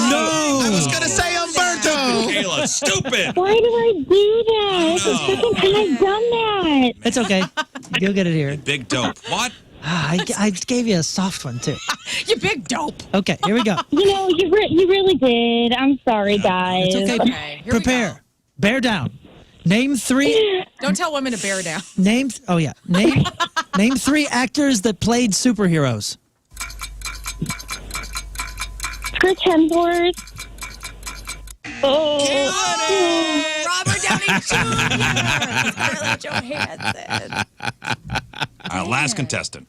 No. I was going to say Umberto! Kayla, stupid. Why do I do that? It's the I know. second time I've done that. It's okay. You'll get it here. Big dope. What? I gave you a soft one, too. You big dope. Okay, here we go. You really did. I'm sorry, guys. It's okay. Okay, here we Prepare. go. Bear down. Name 3. Don't tell women to bear down. Name 3 actors that played superheroes. Chris Hemsworth. Robert Downey Jr. Scarlett Johansson. All right, last contestant.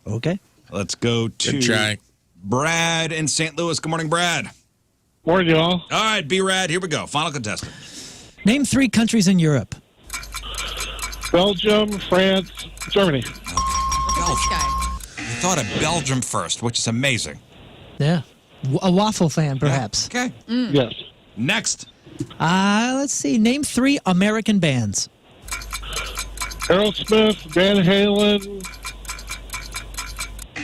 Okay. Let's go to Good try. Brad in St. Louis. Good morning, Brad. Morning, y'all. All right, B-Rad, here we go. Final contestant. Name 3 countries in Europe. Belgium, France, Germany. This guy. You thought of Belgium first, which is amazing. Yeah. A waffle fan, perhaps. Okay. Yes. Next. Let's see. Name 3 American bands. Aerosmith, Van Halen.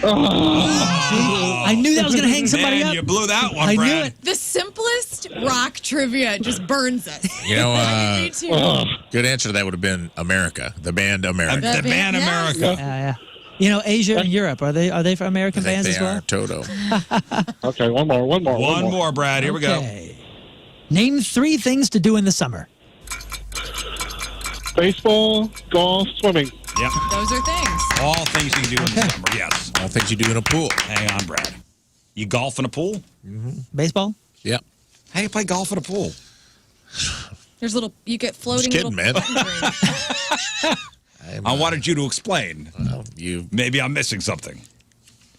I knew that was going to hang somebody Man, up. you blew that one, I knew Brad. it. The simplest rock trivia just burns us. You know, Me too. good answer to that would have been America, the band America. The band yes. America. Yeah. Asia and Europe, are they for American I think bands they as well? are, Toto. Okay, one more. One more, Brad. Here we go. Okay. Name 3 things to do in the summer. Baseball, golf, swimming. Yep. Those are things. All things you can do in the summer. Yes. All things you do in a pool. Hang on, Brad. You golf in a pool? Baseball? Yep. How do you play golf in a pool? There's you get floating Just kidding, little man. rings. I wanted you to explain. You Maybe I'm missing something.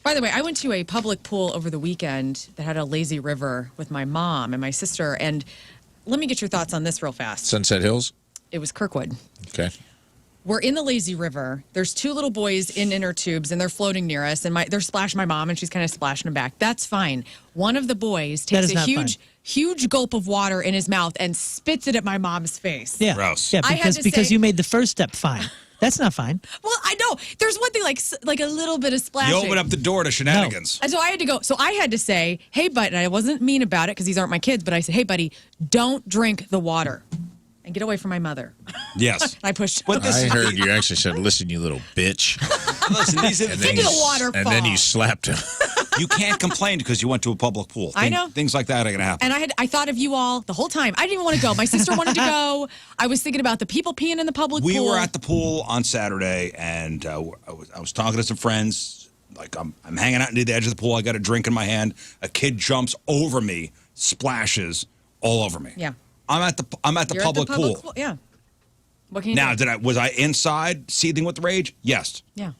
By the way, I went to a public pool over the weekend that had a lazy river with my mom and my sister. And let me get your thoughts on this real fast. Sunset Hills? It was Kirkwood. Okay. We're in the lazy river. There's 2 little boys in inner tubes, and they're floating near us. And they're splashing my mom, and she's kind of splashing them back. That's fine. One of the boys That takes is a not huge gulp of water in his mouth and spits it at my mom's face. Yeah. Gross. Yeah, I had to because say- you made the first step fine. That's not fine. Well, I know. There's one thing like a little bit of splashing. You open up the door to shenanigans. And so I had to go. So I had to say, hey, buddy, and I wasn't mean about it because these aren't my kids, but I said, hey, buddy, don't drink the water and get away from my mother. Yes. I pushed. I heard you actually said, listen, you little bitch. Listen, these are the Into the waterfall. And then you slapped him. You can't complain because you went to a public pool. I know. Things like that are going to happen. And I thought of you all the whole time. I didn't even want to go. My sister wanted to go. I was thinking about the people peeing in the public pool. We were at the pool on Saturday, and I was talking to some friends. Like, I'm hanging out near the edge of the pool. I got a drink in my hand. A kid jumps over me, splashes all over me. Yeah. I'm at the You're public at the pool. public pool. Yeah. What can you Now, do? was I inside seething with rage? Yes. Yeah.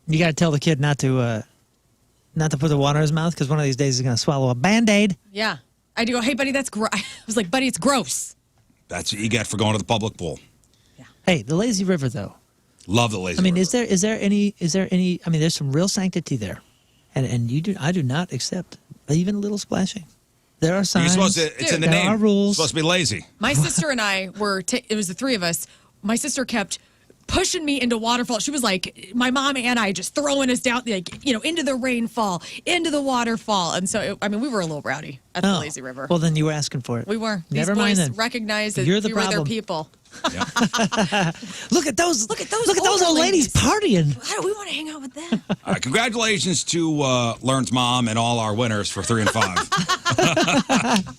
You got to tell the kid not to put the water in his mouth because one of these days he's going to swallow a Band-Aid. Yeah. I had to go, hey, buddy, that's gross. I was like, buddy, it's gross. That's what you get for going to the public pool. Hey, the lazy river, though. Love the lazy I mean, river. is there any? I mean, there's some real sanctity there, and I do not accept even a little splashing. There are signs. You're supposed to, it's in the there name. are rules. It's supposed to be lazy. My sister and I were, it was the three of us. My sister kept pushing me into waterfall. She was like, my mom and I just throwing us down, like, into the rainfall, into the waterfall. And so, we were a little rowdy at the lazy river. Well, then you were asking for it. We were. Never These mind boys then. recognized that You're the we were their problem. people. Look at those! Look at those old older ladies partying. Why do we want to hang out with them? Congratulations to Lern's mom and all our winners for 3 and 5.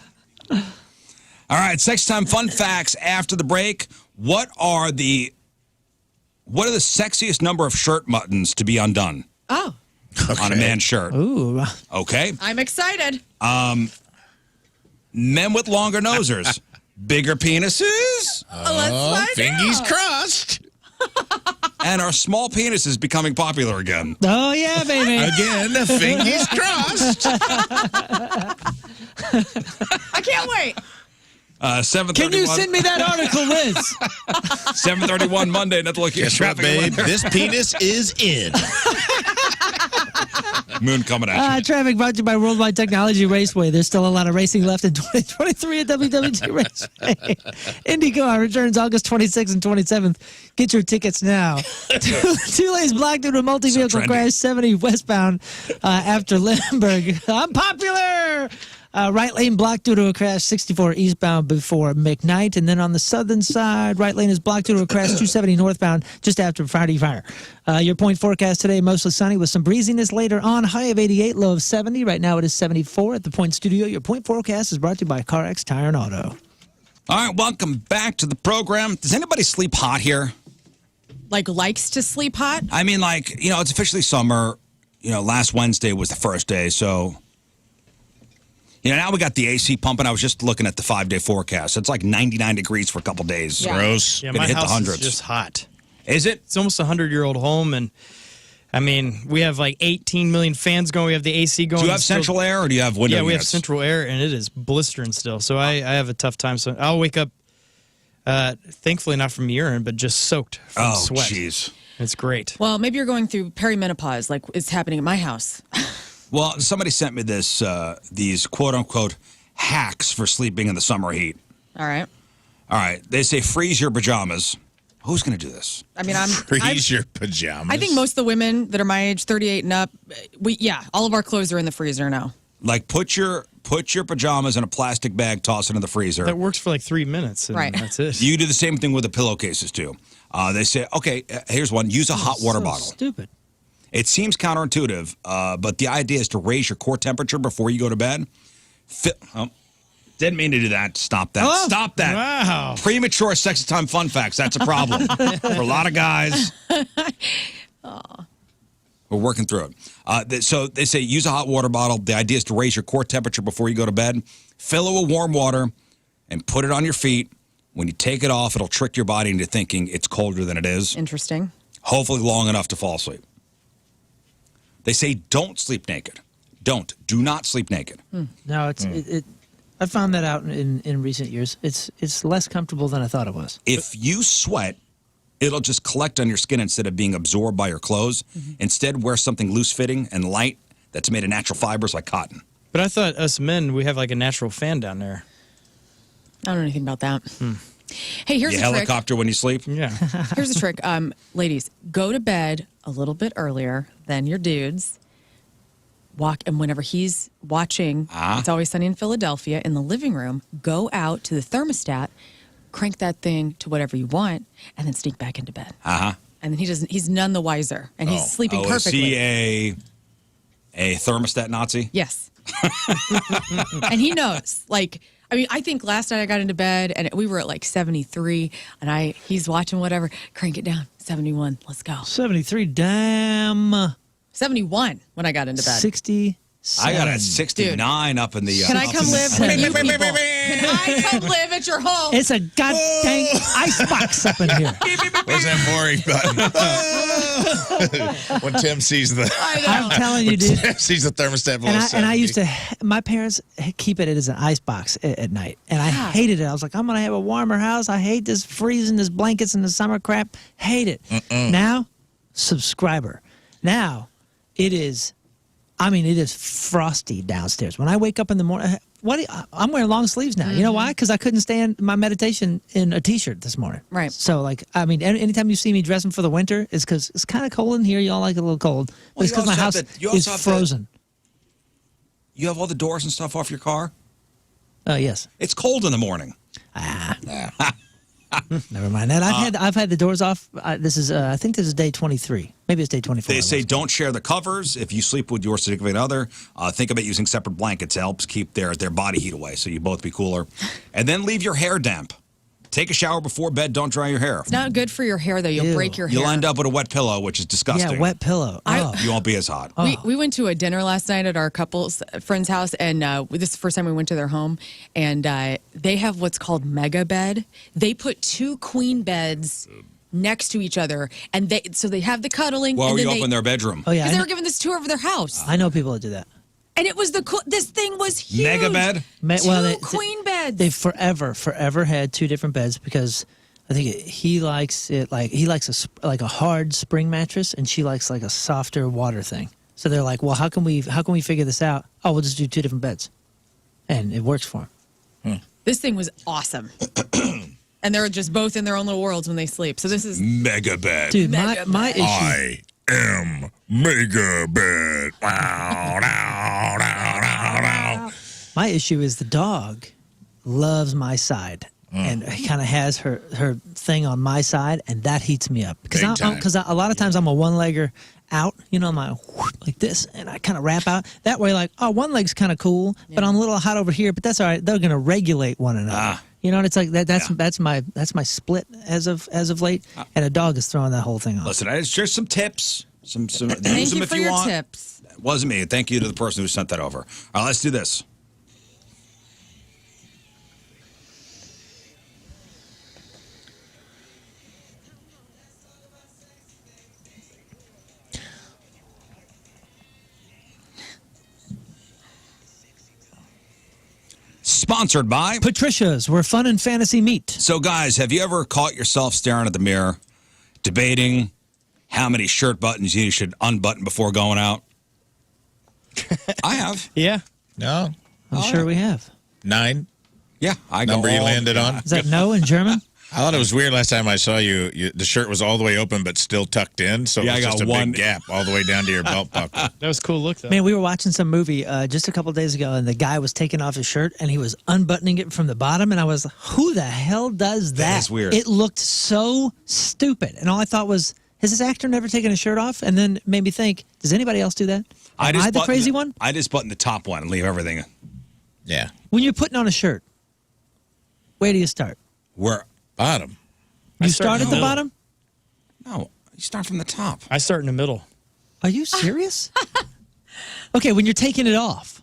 All right, sex time fun facts after the break. What are the sexiest number of shirt buttons to be undone Oh, on a man's shirt? Ooh, Okay. I'm excited. Men with longer nosers, bigger penises, Let's find Fingies out. crossed. and are small penises becoming popular again? oh yeah, baby. Again, fingies crossed. I can't wait. 7:31. Can you send me that article, Rizz? 7:31 Monday. Nothing like your Guess what, traffic. babe? weather. This penis is in. Moon coming at you. Traffic brought to you by Worldwide Technology Raceway. There's still a lot of racing left in 2023 at WWT Raceway. IndyCar returns August 26th and 27th. Get your tickets now. Two lanes blocked due to a multi-vehicle trendy. crash 70 westbound after Lindbergh. I'm popular! Right lane blocked due to a crash 64 eastbound before McKnight. And then on the southern side, right lane is blocked due to a crash 270 northbound just after Friday Fire. Your point forecast today, mostly sunny with some breeziness later on. High of 88, low of 70. Right now it is 74 at the Point Studio. Your point forecast is brought to you by CarX Tire and Auto. All right, welcome back to the program. Does anybody sleep hot here? Likes to sleep hot? I mean, it's officially summer. Last Wednesday was the first day, so... now we got the AC pumping. I was just looking at the 5-day forecast. It's like 99 degrees for a couple days. Yeah. Gross. Yeah, Gonna my hit the house hundreds. is just hot. Is it? It's almost a 100-year-old home, and we have like 18 million fans going. We have the AC going. Do you have It's still- central air or do you have window Yeah, we have units? central air, and it is blistering still. So I have a tough time. So I'll wake up, thankfully not from urine, but just soaked from Oh, sweat. jeez. It's great. Well, maybe you're going through perimenopause, like it's happening at my house. Well, somebody sent me these quote-unquote hacks for sleeping in the summer heat. All right. All right. They say freeze your pajamas. Who's going to do this? Freeze your pajamas. I think most of the women that are my age, 38 and up, all of our clothes are in the freezer now. Like put your pajamas in a plastic bag, toss it in the freezer. That works for like 3 minutes, and Right. that's it. You do the same thing with the pillowcases too. They say, okay, here's one. Use a hot water So bottle. stupid. It seems counterintuitive, but the idea is to raise your core temperature before you go to bed. Didn't mean to do that. Stop that. Oh, Stop that. wow. Premature sex time fun facts. That's a problem for a lot of guys. We're working through it. So they say use a hot water bottle. The idea is to raise your core temperature before you go to bed. Fill it with warm water and put it on your feet. When you take it off, it'll trick your body into thinking it's colder than it is. Interesting. Hopefully long enough to fall asleep. They say don't sleep naked. Do not sleep naked. No, I found that out in recent years. It's less comfortable than I thought it was. If you sweat, it'll just collect on your skin instead of being absorbed by your clothes. Instead, wear something loose-fitting and light that's made of natural fibers like cotton. But I thought us men, we have like a natural fan down there. I don't know anything about that. Hey, here's You a trick. helicopter when you sleep? Yeah. Here's a trick. Ladies, go to bed a little bit earlier than your dudes. And whenever he's watching It's Always Sunny in Philadelphia in the living room, go out to the thermostat, crank that thing to whatever you want, and then sneak back into bed. And then he's none the wiser. And he's sleeping perfectly. Is he a thermostat Nazi? Yes. And he knows. I think last night I got into bed and we were at like 73, and he's watching whatever. Crank it down. 71. Let's go. 73, damn. 71 when I got into bed. 60. I got a 69 up in the. Can I come live with you people? Can I come live at your home? It's a goddamn icebox up in here. Where's that boring button? When Tim sees the. I'm telling you, dude. Tim sees the thermostat below And I 70. used to, my parents keep it as an icebox at night. And I hated it. I was like, I'm going to have a warmer house. I hate this freezing, this blankets in the summer crap. Hate it. Now, subscriber. Now, it is frosty downstairs. When I wake up in the morning, I'm wearing long sleeves now. You know why? Because I couldn't stand my meditation in a T-shirt this morning. Right. So, anytime you see me dressing for the winter, it's because it's kind of cold in here. Y'all like it a little cold. But it's because my house is frozen. You have all the doors and stuff off your car? Oh, yes. It's cold in the morning. Never mind that. I've had the doors off. I think this is day 23. Maybe it's day 24. They say don't share the covers. If you sleep with your significant other, think about using separate blankets. It helps keep their body heat away so you both be cooler. And then leave your hair damp. Take a shower before bed. Don't dry your hair. It's not good for your hair, though. You'll break your hair. You'll end up with a wet pillow, which is disgusting. Yeah, wet pillow. You won't be as hot. We went to a dinner last night at our couple's friend's house, and this is the first time we went to their home, and they have what's called mega bed. They put 2 queen beds next to each other, and they have the cuddling. Well, and you then open their bedroom. Oh, yeah. Because they were giving this tour of their house. I know people that do that. And it was this thing was huge. Mega bed? Two queen beds. They forever had 2 different beds because I think he likes it he likes a hard spring mattress, and she likes like a softer water thing. So they're like, well, how can we figure this out? Oh, we'll just do 2 different beds, and it works for them. This thing was awesome. And they're just both in their own little worlds when they sleep. So this is mega bed. Dude, my issue. I am mega bed. My issue is the dog loves my side. And kind of has her thing on my side, and that heats me up because a lot of times I'm a one-legger out, I'm like this, and I kind of wrap out that way. Like, oh, one leg's kind of cool, but I'm a little hot over here. But that's all right. They're gonna regulate one another. And it's like that. That's my split as of late, and a dog is throwing that whole thing off. Listen, it's just some tips. Some Thank use them you if for you your want. tips. It wasn't me. Thank you to the person who sent that over. All right, let's do this. Sponsored by Patricia's, where fun and fantasy meet. So, guys, have you ever caught yourself staring at the mirror, debating how many shirt buttons you should unbutton before going out? I have. Yeah. No. I'm sure we have. 9. Yeah, I go Number you all- landed on. Is that no in German? I thought it was weird last time I saw you. The shirt was all the way open but still tucked in, so Yeah, it was I just got a one- big gap all the way down to your belt buckle. That was a cool look, though. Man, we were watching some movie just a couple days ago, and the guy was taking off his shirt, and he was unbuttoning it from the bottom, and I was, who the hell does that? That is weird. It looked so stupid, and all I thought was, has this actor never taken his shirt off? And then it made me think, does anybody else do that? Am I the crazy one? I just button the top one and leave everything. Yeah. When you're putting on a shirt, where do you start? Where? Bottom. You start start in at the the middle. bottom? No, you start from the top. I start in the middle. Are you serious? Okay, when you're taking it off.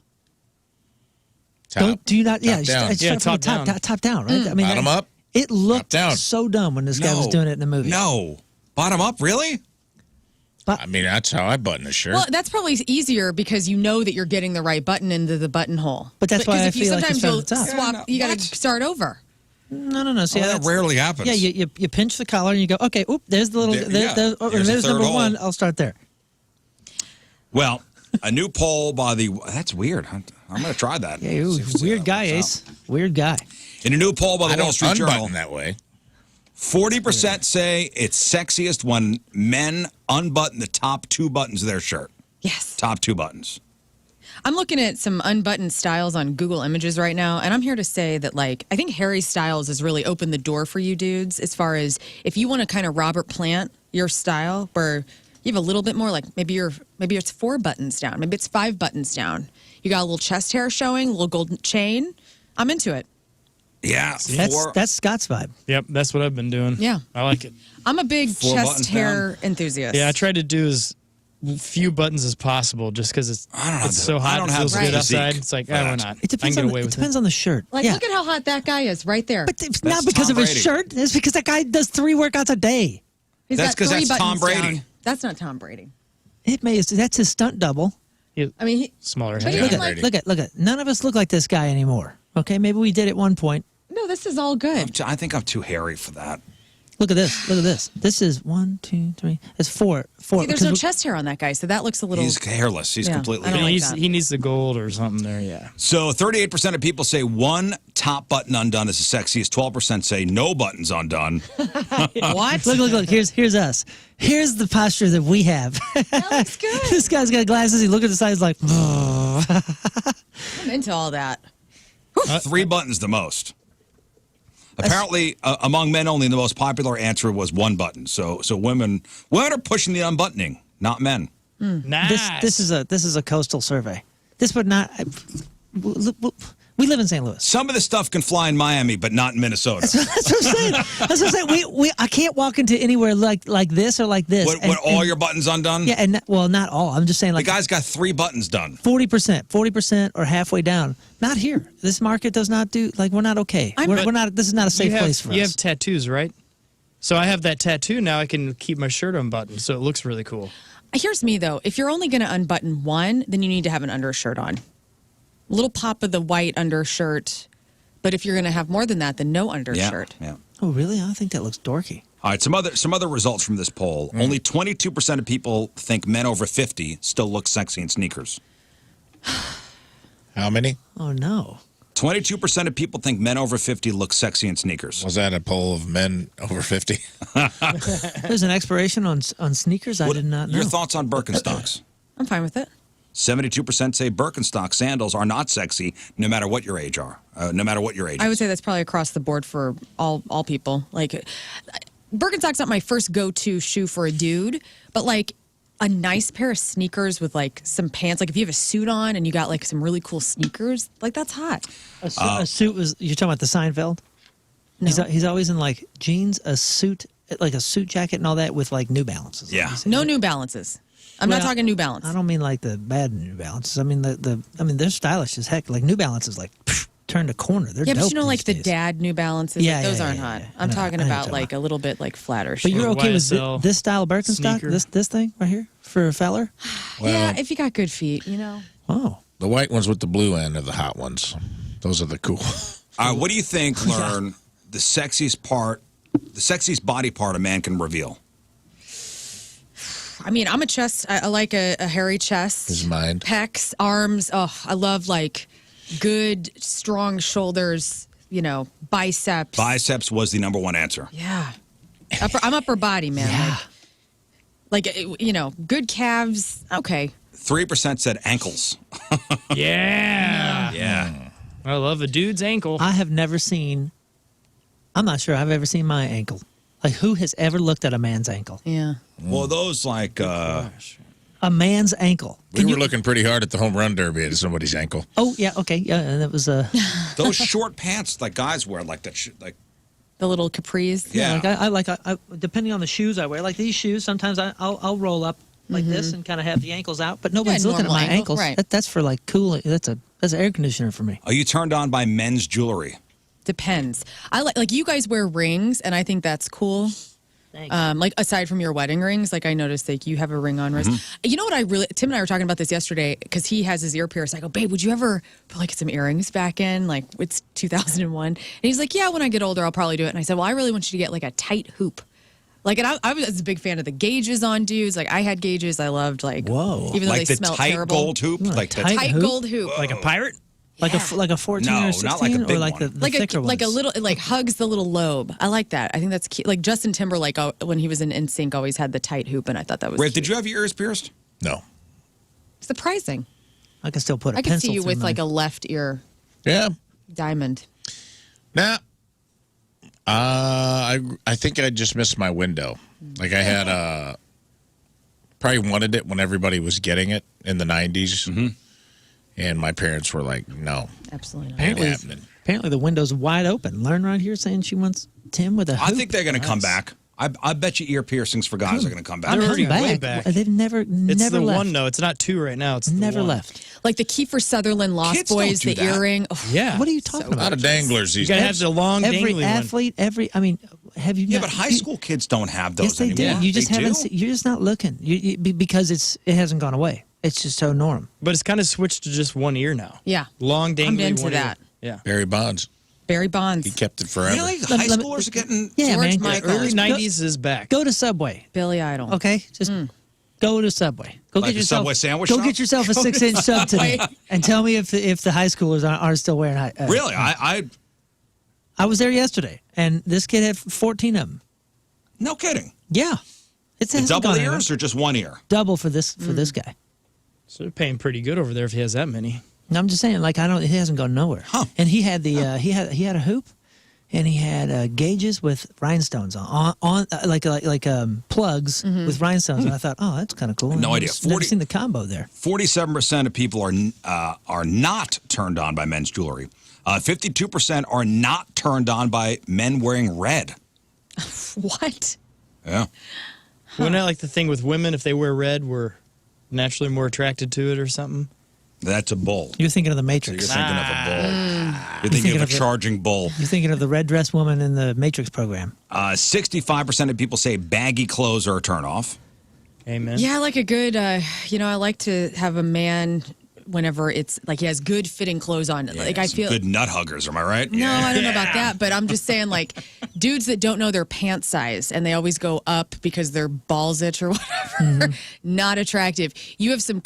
Do you not? Top Yeah, down. start from top the down. top down, right? I mean, Bottom up. It looked down. so dumb when this guy was doing it in the movie. No. Bottom up, really? I mean, that's how I button a shirt. Well, that's probably easier because you know that you're getting the right button into the buttonhole. But that's why I if you feel like you sometimes start at you'll the top. swap. You got to start over. No. See, Well, that that's- rarely happens. Yeah, you pinch the collar and you go, okay, there's the little, There's a there's third number hole. 1. I'll start there. Well, A new poll by the that's weird. I'm going to try that. Yeah, See weird how guy, that works Ace. Weird guy. out. In a new poll by I the Wall don't Street Journal, unbutton that way. 40% say it's sexiest when men unbutton the top 2 buttons of their shirt. Yes. Top 2 buttons. I'm looking at some unbuttoned styles on Google Images right now, and I'm here to say that, like, I think Harry Styles has really opened the door for you dudes as far as if you want to kind of Robert Plant your style, where you have a little bit more, like maybe it's 4 buttons down, maybe it's 5 buttons down. You got a little chest hair showing, a little golden chain. I'm into it. Yeah. That's Scott's vibe. Yep, that's what I've been doing. Yeah. I like it. I'm a big 4 chest buttons hair enthusiast. Yeah, I tried to do as few buttons as possible just because it's so hot. I don't it have feels the good physique outside. It's like, for why that. not? It depends, I can on get away the, it with depends on the shirt. Like, yeah. look at how hot that guy is right there. But it's not because Tom of his Brady. shirt. It's because that guy does 3 workouts a day. He's That's got 'cause 3 that's Tom buttons Brady. down. That's not Tom Brady. That's his stunt double. I mean, Smaller But head. he- Look at. None of us look like this guy anymore. Okay, maybe we did at one point. no, this is all good. I think I'm too hairy for that. Look at this. Look at this. This is 1, 2, 3. It's 4. See, there's because no we- chest hair on that guy, so that looks a little. He's hairless. He's Yeah, completely I don't hairless. like that. He needs the gold or something there, yeah. So 38% of people say 1 top button undone is the sexiest. 12% say no buttons undone. What? Look. Here's us. Here's the posture that we have. That looks good. This guy's got glasses. He look at the side. He's like, I'm into all that. 3 buttons the most. Apparently, among men only, the most popular answer was 1 button. So women are pushing the unbuttoning, not men. Nice. this is a coastal survey. This would not. We live in St. Louis. Some of the stuff can fly in Miami, but not in Minnesota. That's what I'm saying. I can't walk into anywhere like this or like this. What, all your buttons undone? Yeah, and not all. I'm just saying The like guy's got 3 buttons done. 40% or halfway down. Not here. This market does not do like we're not okay. We're not. This is not a safe place for us. You have tattoos, right? So I have that tattoo now. I can keep my shirt unbuttoned, so it looks really cool. Here's me though. If you're only going to unbutton 1, then you need to have an undershirt on. Little pop of the white undershirt. But if you're going to have more than that, then no undershirt. Yeah. Oh, really? I think that looks dorky. All right, some other results from this poll. Only 22% of people think men over 50 still look sexy in sneakers. How many? Oh no. 22% of people think men over 50 look sexy in sneakers. Was that a poll of men over 50? There's an expiration on sneakers. I did not know. Your thoughts on Birkenstocks? I'm fine with it. 72% say Birkenstock sandals are not sexy, no matter what your age are. No matter what your age. I would say that's probably across the board for all people. Like, Birkenstock's not my first go-to shoe for a dude, but like a nice pair of sneakers with like some pants. Like if you have a suit on and you got like some really cool sneakers, like that's hot. A suit was. You're talking about the Seinfeld? No. He's always in like jeans, a suit, like a suit jacket, and all that with like New Balances. Yeah. No New Balances. I'm Well, not talking New Balance. I don't mean like the bad New Balances. I mean they're stylish as heck. Like New Balances, like turn the corner. They're Yeah, but dope you know, like these the days. dad New Balances, Yeah, like, those yeah, aren't yeah, hot. yeah. I'm No, talking I know about what you're like a little bit like flatter But shoes. you're okay with YSL this style of Birkenstock? sneaker. This thing right here for a feller? Yeah, if you got good feet, you know. Oh. The white ones with the blue end are the hot ones. Those are the cool. All right, what do you think, Lern, the sexiest body part a man can reveal? I mean, I'm a chest. I like a hairy chest. His mind. Pecs, arms. Oh, I love like good, strong shoulders. You know, biceps. Biceps was the number 1 answer. Yeah. I'm upper body, man. Yeah. Like, you know, good calves. Okay. 3% said ankles. Yeah. Yeah. I love a dude's ankle. I have never seen. I'm not sure I've ever seen my ankle. Like who has ever looked at a man's ankle? Yeah. Well, those like A man's ankle. We were looking pretty hard at the home run derby at somebody's ankle. Oh yeah, okay, yeah, and it was those short pants like guys wear, like that. Like The little capris. Yeah. like I depending on the shoes I wear. Like these shoes, sometimes I'll roll up like this and kind of have the ankles out, but nobody's looking at normal my ankle, ankles. right. That's for like cooling. That's an air conditioner for me. Are you turned on by men's jewelry? Depends. I like you guys wear rings, and I think that's cool. Like aside from your wedding rings, like I noticed like you have a ring on wrist. You know what Tim and I were talking about this yesterday because he has his ear pierced. I go, babe, would you ever put like some earrings back in? Like it's 2001. And he's like, yeah, when I get older, I'll probably do it. And I said, well, I really want you to get like a tight hoop Like, and I was a big fan of the gauges on dudes. Like, I had gauges. I loved, like, Whoa. even though Like they the smelled tight terrible. gold hoop? Like the tight Tight hoop? gold hoop. Like a pirate? Like Yeah. like a 14 No, or not 16, like a big or like one. the like thicker a ones? little, it like hugs the little lobe. I like that. I think that's cute. Like Justin Timberlake, when he was in NSYNC, always had the tight hoop, and I thought that was Rafe, cute. did you have your ears pierced? No. Surprising. I can still put a I could pencil see you through with mine. like a left ear Yeah. diamond. Nah. I think I just missed my window. Like I had probably wanted it when everybody was getting it in the 90s. And my parents were like, no. Absolutely not. Ain't happening. Apparently the window's wide open. Lern right here saying she wants Tim with a hoop. I think they're going to come back. I bet you ear piercings for guys are going to come back. They're It's already way back. back. They've never It's never the left. one, though. It's not two right now. It's the Never one. left. Like the Kiefer Sutherland Lost Kids don't Boys, do the that. earring. Oh, Yeah. What are you talking A about? lot of danglers You these got to days. have the long Every dangly one. athlete, I mean, have you? Yeah, not, but high you- school kids don't have those Yes, they anymore. do. You just They haven't. do? You're just not looking. Because it hasn't gone away. It's just so norm. But it's kind of switched to just one ear now. Yeah. Long dangly I'm into one that. ear. Yeah. Barry Bonds. Barry Bonds. He kept it forever. Really? Let- High let me- schoolers are getting... Yeah, George man. Michael. Early Go- 90s is back. Go to Subway. Billy Idol. Okay, just go to Subway. Go Like get a yourself. Subway sandwich Go shop? get yourself a 6-inch sub today, Subway. and tell me if the high schoolers are still wearing. Really? I I was there yesterday, and this kid had 14 of them. no kidding. Yeah, it's The double ears or just one ear? double for this guy. So they're paying pretty good over there if he has that many. No, I'm just saying, like He hasn't gone nowhere. Huh. And he had the he had a hoop, and he had gauges with rhinestones on like plugs with rhinestones. And I thought, oh, that's kind of cool. No I've idea. Never 40 seen the combo there. 47% of people are not turned on by men's jewelry. 52% are not turned on by men wearing red. What? Yeah. Wasn't that like the thing with women? If they wear red, we're naturally more attracted to it or something? That's a bull. You're thinking of the So Matrix. you're thinking of a bull. You're thinking thinking of a of the- charging bull. You're thinking of the red dress woman in the Matrix program. 65% of people say baggy clothes are a turnoff. Amen. Yeah, I like a good, I like to have a man whenever it's like he has good fitting clothes on. Like I Some feel. good nut huggers, am I right? No, I don't know about that, but I'm just saying, like, dudes that don't know their pant size and they always go up because their balls itch or whatever, not attractive. You have some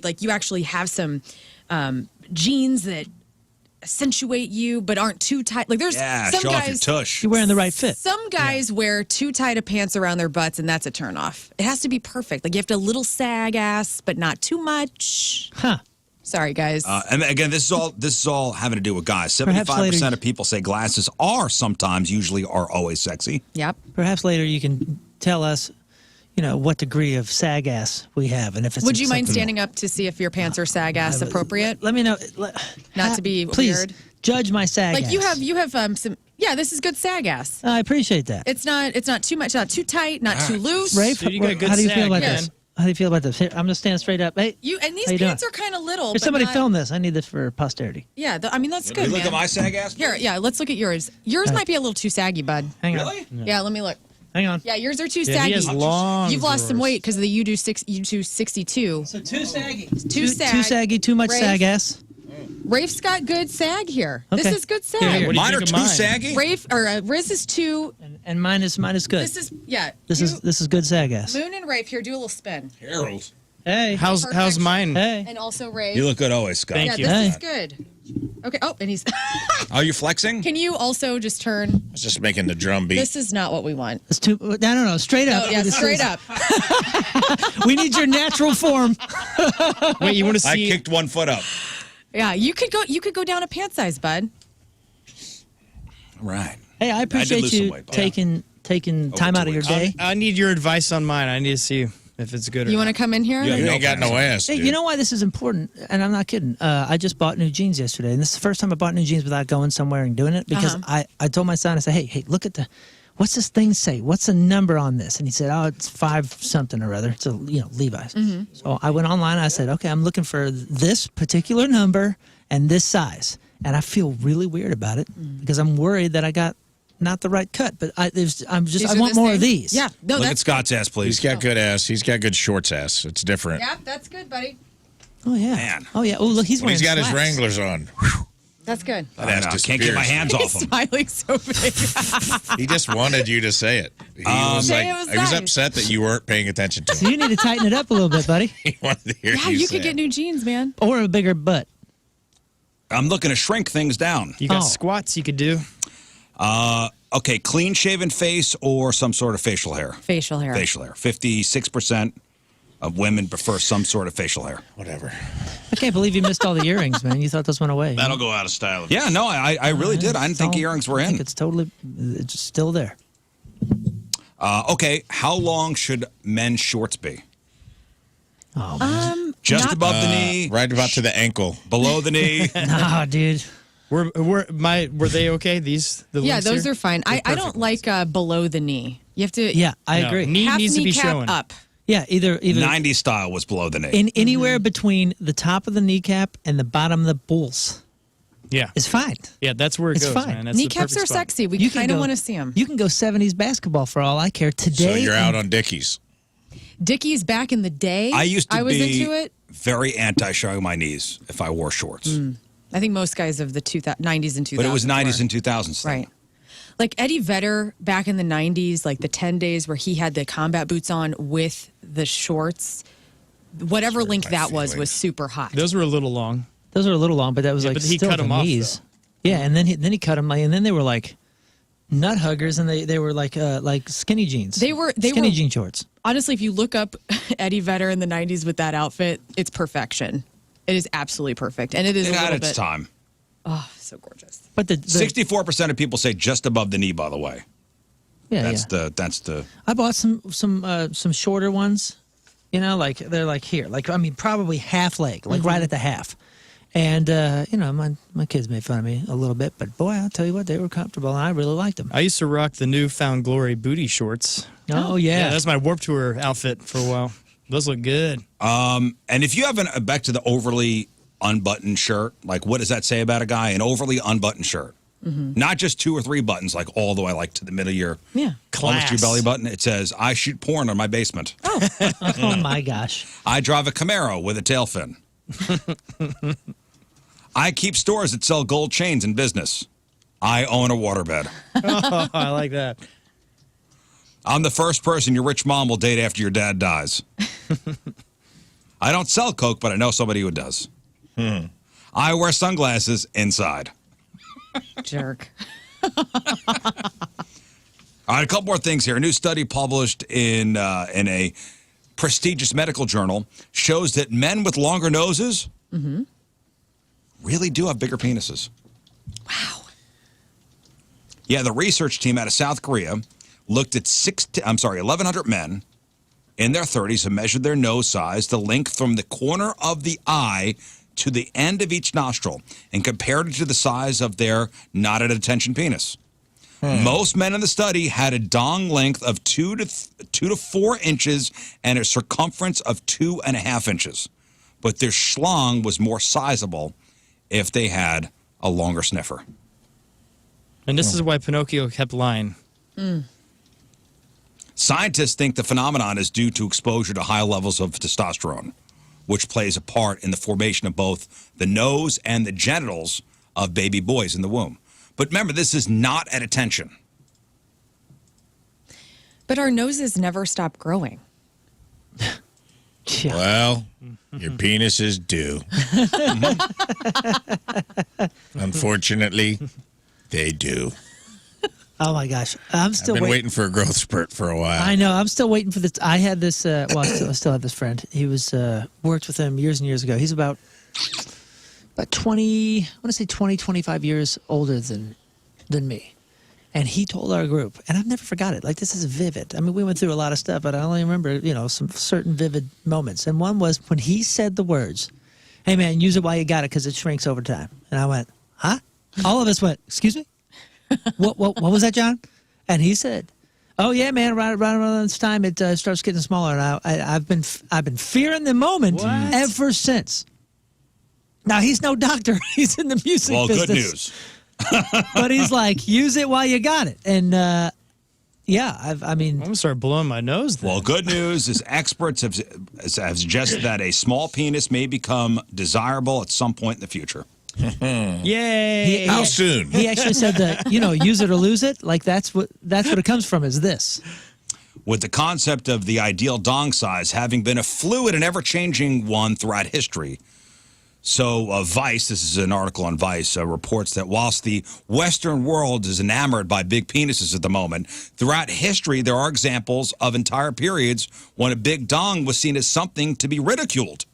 like you actually have some jeans that accentuate you but aren't too tight. Like there's Yeah, some show off your guys. tush. You're wearing the right fit. Some guys wear too tight of pants around their butts, and that's a turnoff. It has to be perfect. Like you have to a little sag ass, but not too much. Huh. Sorry, guys. And again, this is all having to do with guys. Perhaps 75% later- of people say glasses are sometimes, usually, are always sexy. Yep. Perhaps later you can tell us, what degree of sag ass we have, and if it's. Would you mind acceptable. standing up to see if your pants are sag ass appropriate? Let me know. Not to be please, weird. Judge my sag Like ass. you have some. Yeah, this is good sag ass. I appreciate that. It's not too much, not too tight, not too loose. Rafe, Dude, you got good how do you feel sag, about man. this? How do you feel about this? Here, I'm gonna stand straight up. Hey, You and these How you doing? pants are kind of little. here, but somebody not- film this. I need this for posterity. Yeah, I mean that's You good, look man. at my sag ass? Here, yeah, let's look at yours. Yours might be a little too saggy, bud. Hang Really? on. Yeah, let me look. Hang on. Yeah, yours are too Yeah, he saggy. has long You've lost some drawers. weight because of the you do 62. So too saggy. Too sag. Too saggy. Too much Rafe. sag ass. Rafe's got good sag here. This Okay. is good sag. Here, what do you Mine are think too of mine? saggy? Rafe or Rizz is two. And mine is good. This is yeah. This is good sag ass. Moon and Rafe here. Do a little spin. Harold. Hey. How's Perfection. mine? Hey. And also Rafe. You look good always, Scott. Thank yeah, you. this Hey. is good. Okay. Oh, and he's. Are you flexing? Can you also just turn? I was just making the drum beat. This is not what we want. It's too. No. Straight up. Oh yeah, This straight is- up. We need your natural form. Wait, you want to I see? kicked one foot up. Yeah, you could go. You could go down a pant size, bud. Right. Hey, I appreciate lose some you weight, but- taking time out of your day. I need your advice on mine. I need to see if it's good or You not. want to come in here? Yeah, You no ain't got no ass, Hey, dude. you know why this is important? And I'm not kidding. I just bought new jeans yesterday, and this is the first time I bought new jeans without going somewhere and doing it because I told my son, I said, hey, look at what's this thing say? What's the number on this? And he said, oh, it's 5 something or other. It's Levi's. So I went online. I said, okay, I'm looking for this particular number and this size, and I feel really weird about it because I'm worried that I got not the right cut. But I These want are more the of same? these. Yeah. No, Look at that's Scott's ass, please. He's got good ass. He's got good shorts ass. It's different. yeah, that's good, buddy. Oh yeah. Man. Oh yeah. Oh look, he's When wearing he's got his slacks. Wranglers on. Whew. That's good. I know, can't get my hands off him. Smiling so big. He just wanted you to say it. He was Say like, it was he was nice. upset that you weren't paying attention to So him. you need to tighten it up a little bit, buddy. He wanted to hear Yeah, you you say could get it. new jeans, man. Or a bigger butt. I'm looking to shrink things down. You got Oh. squats you could do. Okay, clean shaven face or some sort of facial hair? Facial hair. Facial hair. 56% of women prefer some sort of facial hair. Whatever. I can't believe you missed all the earrings, man. You thought those went away. That'll go out of style. Yeah, no, I really did. I didn't think earrings were I think in. it's totally, it's still there. Okay, how long should men's shorts be? Oh, man. Just Not- above the knee, Right about to the ankle. below the knee. Nah, dude. Were they okay? These the Yeah, links those here? are fine. I They're don't perfect like below the knee. You have to Yeah, I No, agree. knee half needs to be kneecap showing. up. Yeah, either 90s style was below the knee. in anywhere between the top of the kneecap and the bottom of the balls Yeah, is fine. yeah, that's where it It's goes, fine. man. That's the Kneecaps perfect are spot. sexy. We You can kind of go- want to see them. You can go 70s basketball for all I care. Today, So you're out on Dickies. Dickies back in the day. I used to was be into it. very anti showing my knees if I wore shorts. I think most guys of the 90s and 2000s. But it was 90s were. and 2000s. thing. Right. Like Eddie Vedder back in the 90s, like the 10 days where he had the combat boots on with the shorts. Whatever link my that was feelings. super hot. Those were a little long. those are a little long, but that was Yeah, like but he still cut the 'em off, knees. Yeah, and then he cut them, and then they were like nut huggers, and they were like skinny jeans. They were skinny jean shorts. Honestly, if you look up Eddie Vedder in the 90s with that outfit, it's perfection. It is absolutely perfect. And it is It a had little its bit. time. Oh, so gorgeous. But the 64% of people say just above the knee, by the way. yeah, That's yeah. the I bought some shorter ones. You know, like they're like here, like I mean, probably half leg, like right at the half. And you know, my kids made fun of me a little bit, but boy, I'll tell you what, they were comfortable, and I really liked them. I used to rock the New Found Glory booty shorts. Oh Yeah, yeah, that's my Warped Tour outfit for a while. Those look good. And if you have back to the overly unbuttoned shirt, like what does that say about a guy? An overly unbuttoned shirt. Not just 2 or 3 buttons, like all the way like to the middle of your Yeah. almost your Class. belly button. It says, I shoot porn on my basement. oh my gosh. I drive a Camaro with a tail fin. I keep stores that sell gold chains in business. I own a waterbed. Oh, I like that. I'm the first person your rich mom will date after your dad dies. I don't sell coke, but I know somebody who does. I wear sunglasses inside. Jerk. All right, a couple more things here. A new study published in a prestigious medical journal shows that men with longer noses really do have bigger penises. Wow. Yeah, the research team out of South Korea looked at 1,100 men in their 30s and measured their nose size, the length from the corner of the eye to the end of each nostril, and compared it to the size of their not at attention penis. Most men in the study had a dong length of 2 to 4 inches and a circumference of 2.5 inches, but their schlong was more sizable if they had a longer sniffer. And this is why Pinocchio kept lying. Scientists think the phenomenon is due to exposure to high levels of testosterone, which plays a part in the formation of both the nose and the genitals of baby boys in the womb. But remember, this is not at attention. But our noses never stop growing. Yeah. Well, your penises do. Unfortunately, they do. Oh my gosh, I'm still I've been waiting for a growth spurt for a while. I know. I'm still waiting for this. I had this. Well, I still have this friend. He was worked with him years and years ago. He's about 20. I want to say 20, 25 years older than me. And he told our group, and I've never forgot it. Like, this is vivid. I mean, we went through a lot of stuff, but I only remember, some certain vivid moments. And one was when he said the words, "Hey man, use it while you got it because it shrinks over time." And I went, "Huh?" All of us went, "Excuse me? What was that, John?" And he said, "Oh yeah, man, right around this time it starts getting smaller." And I've been fearing the moment ever since. Now he's no doctor; he's in the music Well, business. good news. But he's like, use it while you got it, and yeah, I'm gonna start blowing my nose. Then. Well, good news is experts have suggested that a small penis may become desirable at some point in the future. Yay! How soon? He actually said that, use it or lose it. Like that's what it comes from is this. With the concept of the ideal dong size having been a fluid and ever-changing one throughout history. So Vice, this is an article on Vice, reports that whilst the Western world is enamored by big penises at the moment, throughout history there are examples of entire periods when a big dong was seen as something to be ridiculed.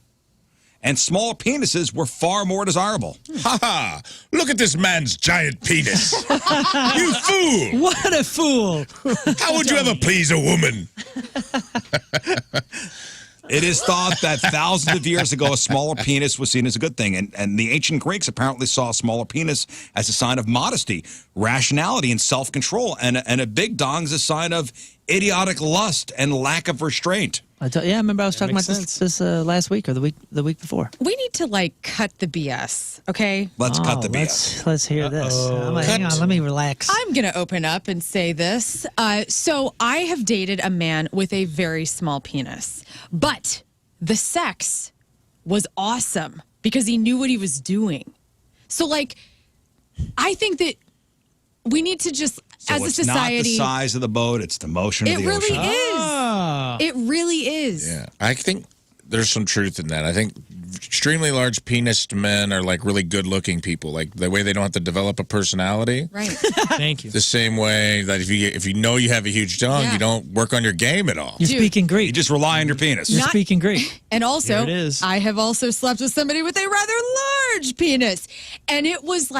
And small penises were far more desirable. Ha ha! Look at this man's giant penis. You fool! What a fool! How would you ever please a woman? It is thought that thousands of years ago, a smaller penis was seen as a good thing. And the ancient Greeks apparently saw a smaller penis as a sign of modesty, rationality, and self-control. And a big dong is a sign of idiotic lust and lack of restraint. I remember I was talking about this last week or the week before. We need to cut the BS, okay? Let's cut the BS. Let's hear this. Hang on, let me relax. I'm going to open up and say this. So I have dated a man with a very small penis, but the sex was awesome because he knew what he was doing. So, I think that we need to just, So as a it's society, not the size of the boat, it's the motion of it the really ocean. is. It really is. Yeah, I think there's some truth in that. I think extremely large penised men are really good looking people. Like the way they don't have to develop a personality. Right. Thank you. The same way that if you know you have a huge dong, Yeah. you don't work on your game at all. You're speaking You Greek. just rely on your penis. You're speaking Greek. And also, There it is. I have also slept with somebody with a rather large penis. And it was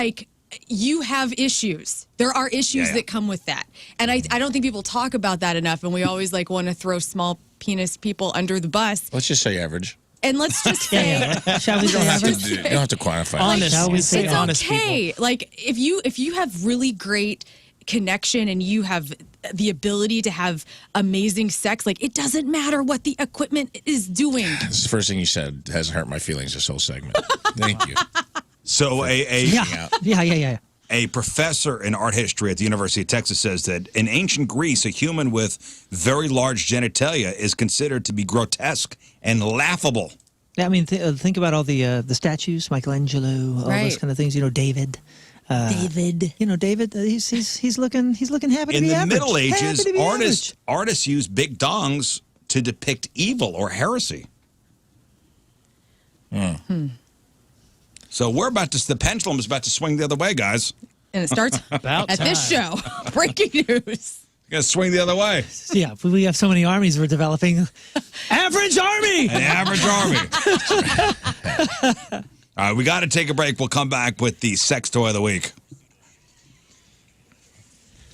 you have issues. There are issues Yeah. that come with that. And I don't think people talk about that enough. And we always want to throw small penis people under the bus. Let's just say average. And let's just say Shall we You don't say have to, average? you don't have to quantify it. Honest. Shall we It's say honest okay. If you have really great connection and you have the ability to have amazing sex, it doesn't matter what the equipment is doing. This is the first thing you said hasn't hurt my feelings this whole segment. Thank you. So Yeah. a professor in art history at the University of Texas says that in ancient Greece, a human with very large genitalia is considered to be grotesque and laughable. Yeah, I mean, think about all the statues, Michelangelo, all those Right. kind of things. David. David. David. He's looking happy to In be the average. Middle Happy Ages, to be artists used big dongs to depict evil or heresy. So the pendulum is about to swing the other way, guys. And it starts About at this time. show. Breaking news. Gonna swing the other way. average. Yeah, we have so many armies we're developing. Average army. An average army. All right, we got to take a break. We'll come back with the sex toy of the week.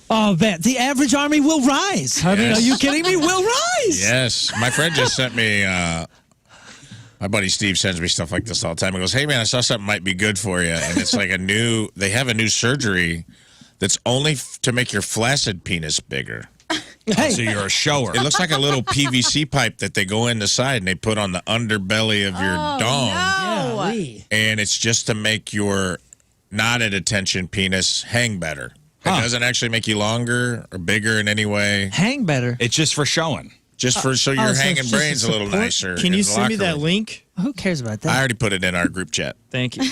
Oh, man, the average army will rise. I mean, Yes. are you kidding me? Will rise. Yes. My friend just sent me, my buddy Steve sends me stuff like this all the time. He goes, hey, man, I saw something might be good for you. And it's they have a new surgery that's only to make your flaccid penis bigger. Hey, So you're a shower. It looks like a little PVC pipe that they go in the side and they put on the underbelly of your dong. golly. And it's just to make your not at attention penis hang better. It doesn't actually make you longer or bigger in any way. Hang better. It's just for showing. Just so so your it's hanging just brain's a little support? nicer. Can in you the send me locker that room. link? Who cares about I that? already put it in our group chat. Thank you.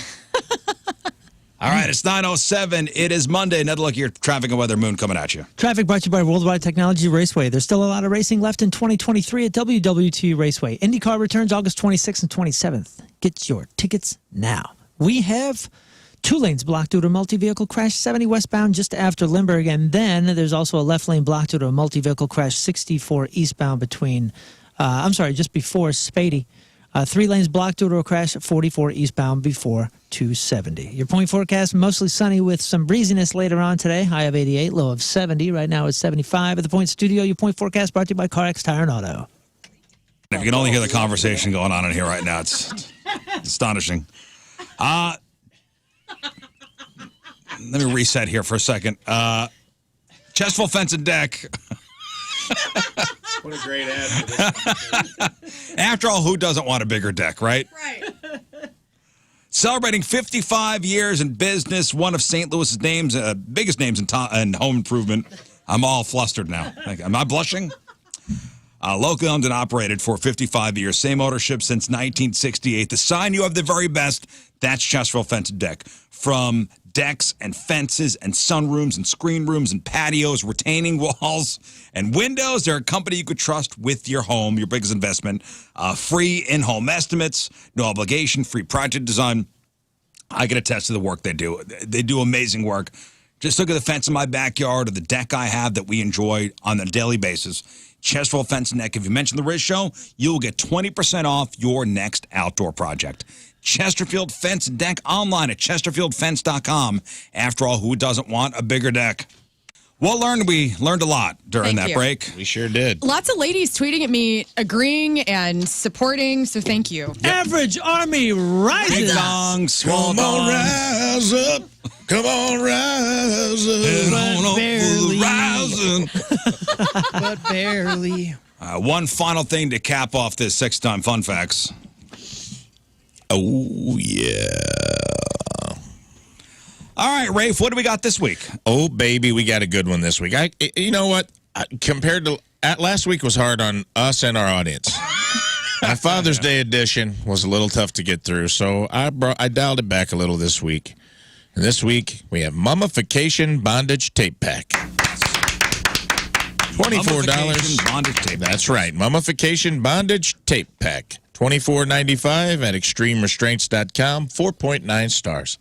All right, it's 9:07. It is Monday. Another look at your traffic and weather moon coming at you. Traffic brought to you by Worldwide Technology Raceway. There's still a lot of racing left in 2023 at WWT Raceway. IndyCar returns August 26th and 27th. Get your tickets now. We have 2 lanes blocked due to a multi-vehicle crash 70 westbound just after Lindbergh. And then there's also a left lane blocked due to a multi-vehicle crash 64 eastbound just before Spady. 3 lanes blocked due to a crash at 44 eastbound before 270. Your point forecast, mostly sunny with some breeziness later on today. High of 88, low of 70. Right now it's 75 at the Point Studio. Your point forecast brought to you by CarX Tire and Auto. If you can only hear the conversation going on in here right now, it's astonishing. Let me reset here for a second. Chestville Fence and Deck. What a great ad for this. After all, who doesn't want a bigger deck, right? Right. Celebrating 55 years in business, one of St. Louis's biggest names in home improvement. I'm all flustered now. Am I blushing? Locally owned and operated for 55 years. Same ownership since 1968. The sign you have the very best, that's Chesterfield Fence and Deck. From decks and fences and sunrooms and screen rooms and patios, retaining walls and windows, they're a company you could trust with your home, your biggest investment. Free in-home estimates, no obligation, free project design. I can attest to the work they do. They do amazing work. Just look at the fence in my backyard or the deck I have that we enjoy on a daily basis. Chesterfield Fence and Deck. If you mention the Rizz Show, you'll get 20% off your next outdoor project. Chesterfield Fence and Deck, online at chesterfieldfence.com. After all, who doesn't want a bigger deck? Well, we learned a lot during that break. We sure did. Lots of ladies tweeting at me, agreeing and supporting, so thank you. Average Army rises. Big dong, small Come on, dong. rise up. Come on, rise up. Head on up barely. rising. But barely. One final thing to cap off this 6-time Fun Facts. Oh, yeah. All right, Rafe, what do we got this week? Oh, baby, we got a good one this week. You know what? Compared to last week was hard on us and our audience. My Father's Day edition was a little tough to get through, so I dialed it back a little this week. And this week, we have Mummification Bondage Tape Pack. $24. Mummification Bondage Tape. That's right. Mummification Bondage Tape Pack. $24.95 at extremerestraints.com. 4.9 stars.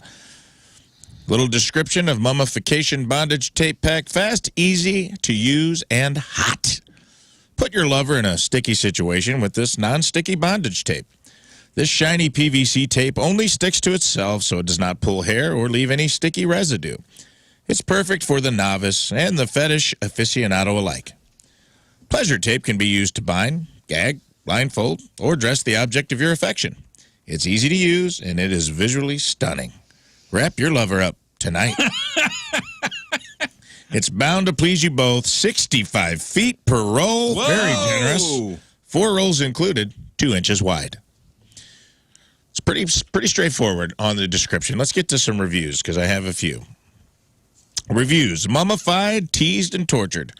Little description of Mummification Bondage Tape Pack. Fast, easy to use, and hot. Put your lover in a sticky situation with this non-sticky bondage tape. This shiny PVC tape only sticks to itself so it does not pull hair or leave any sticky residue. It's perfect for the novice and the fetish aficionado alike. Pleasure tape can be used to bind, gag, blindfold, or dress the object of your affection. It's easy to use, and it is visually stunning. Wrap your lover up tonight. It's bound to please you both. 65 feet per roll. Whoa. Very generous. 4 rolls included, 2 inches wide. It's pretty straightforward on the description. Let's get to some reviews, because I have a few. Reviews. Mummified, teased, and tortured.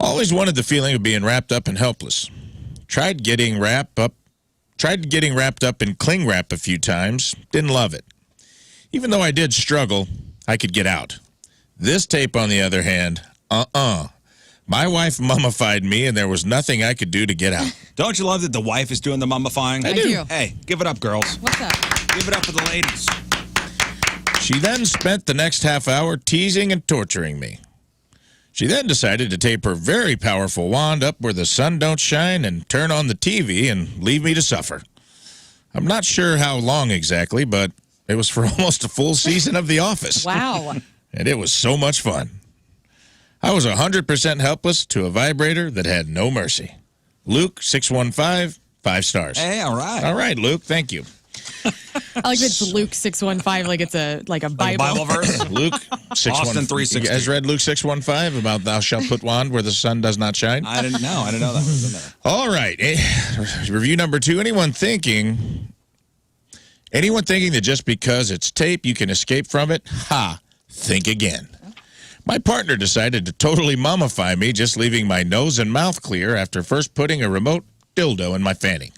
Always wanted the feeling of being wrapped up and helpless. Tried getting wrapped up in cling wrap a few times. Didn't love it. Even though I did struggle, I could get out. This tape, on the other hand, My wife mummified me, and there was nothing I could do to get out. Don't you love that the wife is doing the mummifying? I do. Hey, give it up, girls. What's up? Give it up for the ladies. She then spent the next half hour teasing and torturing me. She then decided to tape her very powerful wand up where the sun don't shine and turn on the TV and leave me to suffer. I'm not sure how long exactly, but it was for almost a full season of The Office. Wow. And it was so much fun. I was 100% helpless to a vibrator that had no mercy. Luke, 615, 5 stars. Hey, all right. All right, Luke, thank you. I like that it's Luke 615, like it's a Bible. Like a Bible verse? Luke, 615. Austin 360. You guys read Luke 615 about thou shalt put wand where the sun does not shine? I didn't know. I didn't know that was in there. All right. Review number 2. Anyone thinking that just because it's tape, you can escape from it? Ha! Think again. My partner decided to totally mummify me, just leaving my nose and mouth clear after first putting a remote dildo in my fanny.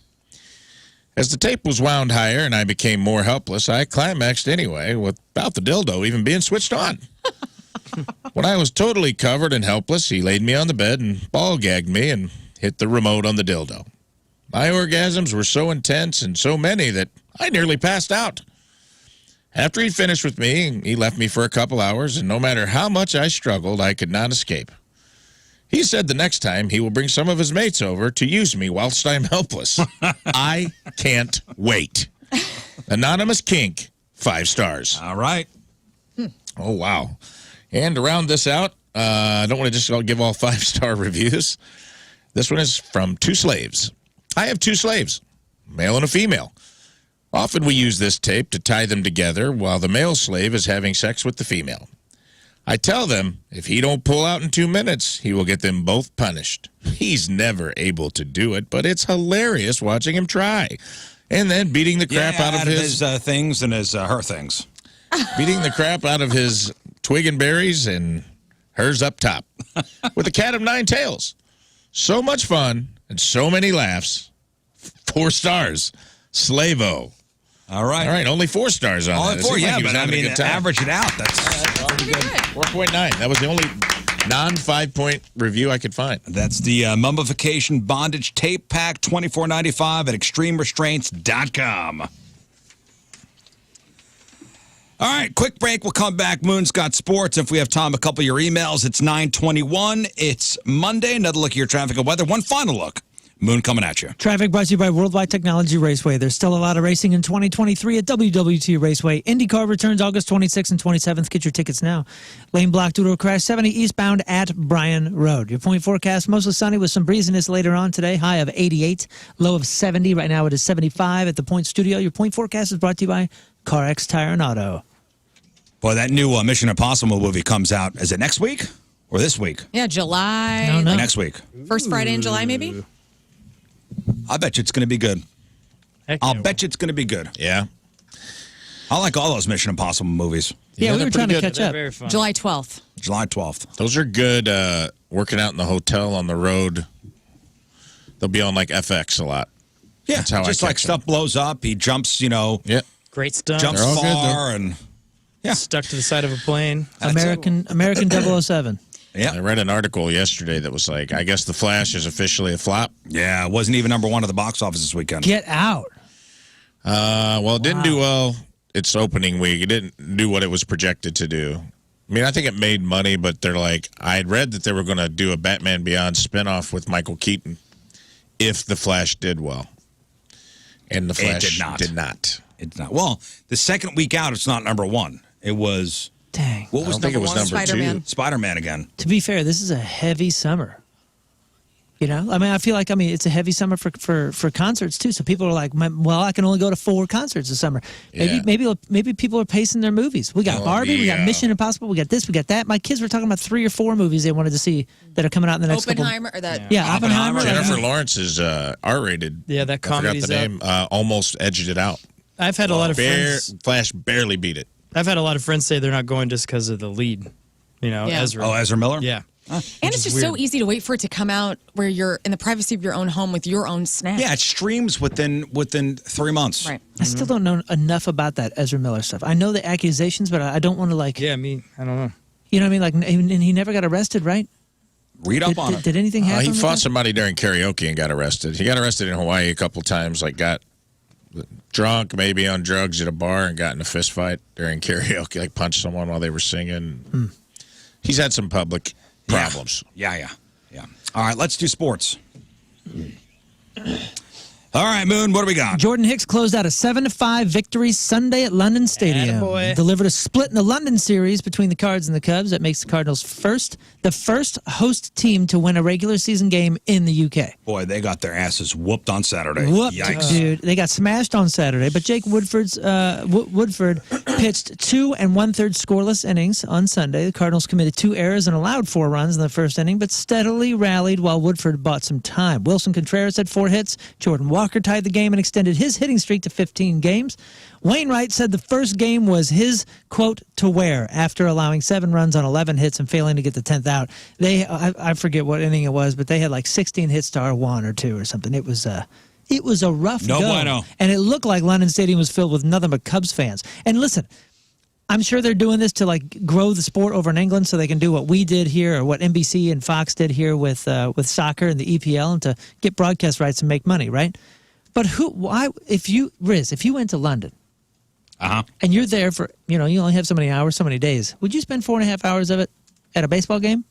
As the tape was wound higher and I became more helpless, I climaxed anyway without the dildo even being switched on. When I was totally covered and helpless, he laid me on the bed and ball gagged me and hit the remote on the dildo. My orgasms were so intense and so many that I nearly passed out. After he finished with me, he left me for a couple hours, and no matter how much I struggled, I could not escape. He said the next time he will bring some of his mates over to use me whilst I'm helpless. I can't wait. Anonymous Kink, 5 stars. All right. Oh, wow. And to round this out, I don't want to just give all 5-star reviews. This one is from 2 slaves. I have 2 slaves, male and a female. Often we use this tape to tie them together while the male slave is having sex with the female. I tell them if he don't pull out in 2 minutes, he will get them both punished. He's never able to do it, but it's hilarious watching him try. And then beating the crap out of his things and his her things. Beating the crap out of his twig and berries and hers up top with a cat of 9 tails. So much fun and so many laughs. 4 stars. Slavo. All right. All right, only 4 stars on Only that. 4, It seemed like yeah, he was but I having a mean, good time. average it out. That's Pretty good. 4.9. That was the only non-5-point review I could find. That's the Mummification Bondage Tape Pack, $24.95 at ExtremeRestraints.com. All right, quick break. We'll come back. Moon's got sports. If we have time, a couple of your emails. It's 9:21. It's Monday. Another look at your traffic and weather. One final look. Moon coming at you. Traffic brought to you by Worldwide Technology Raceway. There's still a lot of racing in 2023 at WWT Raceway. IndyCar returns August 26th and 27th. Get your tickets now. Lane blocked due to a crash 70 eastbound at Bryan Road. Your point forecast, mostly sunny with some breeziness later on today. High of 88, low of 70. Right now it is 75 at the Point Studio. Your point forecast is brought to you by CarX Tire and Auto. Boy, that new Mission Impossible movie comes out. Is it next week or this week? Yeah, July. No, no. Next week. First Friday in July, maybe? I bet you it's going to be good. Heck I'll yeah. bet you it's going to be good. Yeah. I like all those Mission Impossible movies. Yeah, we they're were trying pretty to good. catch up. Very fun. July 12th. July 12th. Those are good working out in the hotel on the road. They'll be on like FX a lot. Yeah, That's how just I like catch stuff blows up. He jumps, Yeah. Great stuff. jumps They're all good, far, and yeah. Stuck to the side of a plane. American 007. Yeah. I read an article yesterday that was like, I guess The Flash is officially a flop. Yeah, it wasn't even number 1 at the box office this weekend. Get out. Well, it didn't do well its opening week. It didn't do what it was projected to do. I mean, I think it made money, but they're like, I had read that they were going to do a Batman Beyond spinoff with Michael Keaton if The Flash did well. And The Flash did not. Did not. It's not. Well, the second week out, it's not number 1. It was, Dang. what was I don't think number it was 1? number Spider-Man. 2. Spider-Man again. To be fair, this is a heavy summer. You know, I mean, I feel like it's a heavy summer for concerts too. So people are like, well, I can only go to 4 concerts this summer. Yeah. Maybe people are pacing their movies. We got Barbie, we got yeah. Mission Impossible, we got this, we got that. My kids were talking about 3 or 4 movies they wanted to see that are coming out in the next Oppenheimer, or that. Yeah, Oppenheimer. Jennifer Lawrence is R-rated. Yeah, that I forgot comedy's the name. Almost edged it out. I've had a lot of friends. Flash barely beat it. I've had a lot of friends say they're not going just because of the lead. You know, Yeah. Ezra. Oh, Ezra Miller? Yeah. And it's just so easy to wait for it to come out where you're in the privacy of your own home with your own snacks. Yeah, it streams within 3 months. Right. I still don't know enough about that Ezra Miller stuff. I know the accusations, but I don't want to like. Yeah, I don't know. You know what I mean? Like, and he never got arrested, right? Read up on it. Did anything happen? He with fought that? somebody during karaoke and got arrested. He got arrested in Hawaii a couple times, like got drunk, maybe on drugs at a bar, and got in a fist fight during karaoke, like punched someone while they were singing. He's had some public problems. Yeah. All right, let's do sports. All right, Moon, what do we got? Jordan Hicks closed out a 7-5 victory Sunday at London Stadium. Attaboy. Delivered a split in the London series between the Cards and the Cubs. That makes the Cardinals the first host team to win a regular season game in the UK. Boy, they got their asses whooped on Saturday. Whooped, Yikes. dude. They got smashed on Saturday, but Jake Woodford pitched 2 1/3 scoreless innings on Sunday. The Cardinals committed 2 errors and allowed 4 runs in the first inning, but steadily rallied while Woodford bought some time. Wilson Contreras had 4 hits. Jordan Walker tied the game and extended his hitting streak to 15 games. Wainwright said the first game was his, quote, to wear after allowing 7 runs on 11 hits and failing to get the 10th out. I forget what inning it was, but they had like 16 hits to our 1 or 2 or something. It was a rough No go. bueno. And it looked like London Stadium was filled with nothing but Cubs fans. And listen, I'm sure they're doing this to like grow the sport over in England so they can do what we did here or what NBC and Fox did here with soccer and the EPL and to get broadcast rights and make money, right? But if you went to London and you're there for, you only have so many hours, so many days, would you spend 4.5 hours of it at a baseball game?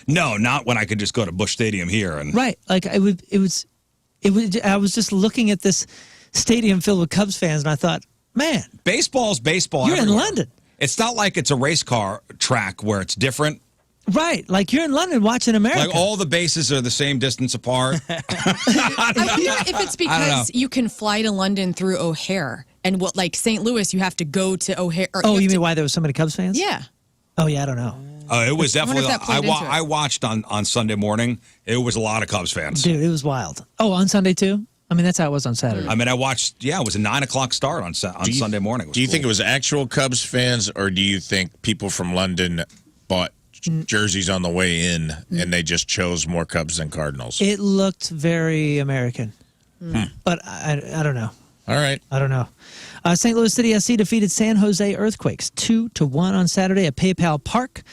No, not when I could just go to Busch Stadium here. And Right. Like I was just looking at this stadium filled with Cubs fans and I thought, man, baseball's baseball. you're in everywhere. London. It's not like it's a race car track where it's different. Right. Like you're in London watching America. Like all the bases are the same distance apart. I wonder if it's because you can fly to London through O'Hare, and like St. Louis, you have to go to O'Hare. Oh, you mean why there was so many Cubs fans? Yeah. Oh, yeah, I don't know. It was I wonder definitely. if that played into it. I watched on Sunday morning. It was a lot of Cubs fans. Dude, it was wild. Oh, on Sunday too? I mean, that's how it was on Saturday. I mean, I watched. Yeah, it was a 9:00 start on Sunday morning. Do you think it was actual Cubs fans, or do you think people from London bought jerseys on the way in, and they just chose more Cubs than Cardinals. It looked very American, but I don't know. All right. I don't know. St. Louis City SC defeated San Jose Earthquakes 2-1 on Saturday at PayPal Park.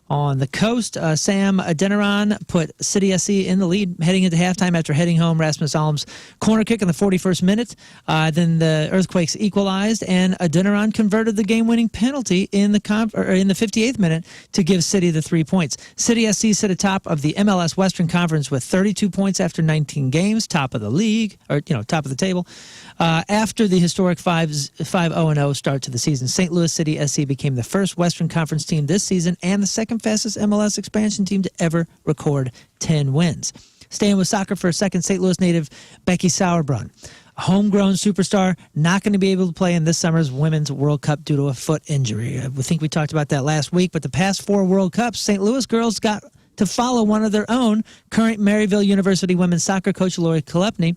On the coast, Sam Adeniran put City SC in the lead heading into halftime after heading home Rasmus Alm's corner kick in the 41st minute. Then the Earthquakes equalized, and Adeniran converted the game-winning penalty in the 58th minute to give City the 3 points. City SC sit atop of the MLS Western Conference with 32 points after 19 games, top of the league, or top of the table. After the historic 5-0-0 start to the season, St. Louis City SC became the first Western Conference team this season and the second fastest MLS expansion team to ever record 10 wins. Staying with soccer for a second, St. Louis native Becky Sauerbrunn, a homegrown superstar, not going to be able to play in this summer's Women's World Cup due to a foot injury. I think we talked about that last week, but the past 4 World Cups, St. Louis girls got to follow one of their own. Current Maryville University women's soccer coach Lori Kolupny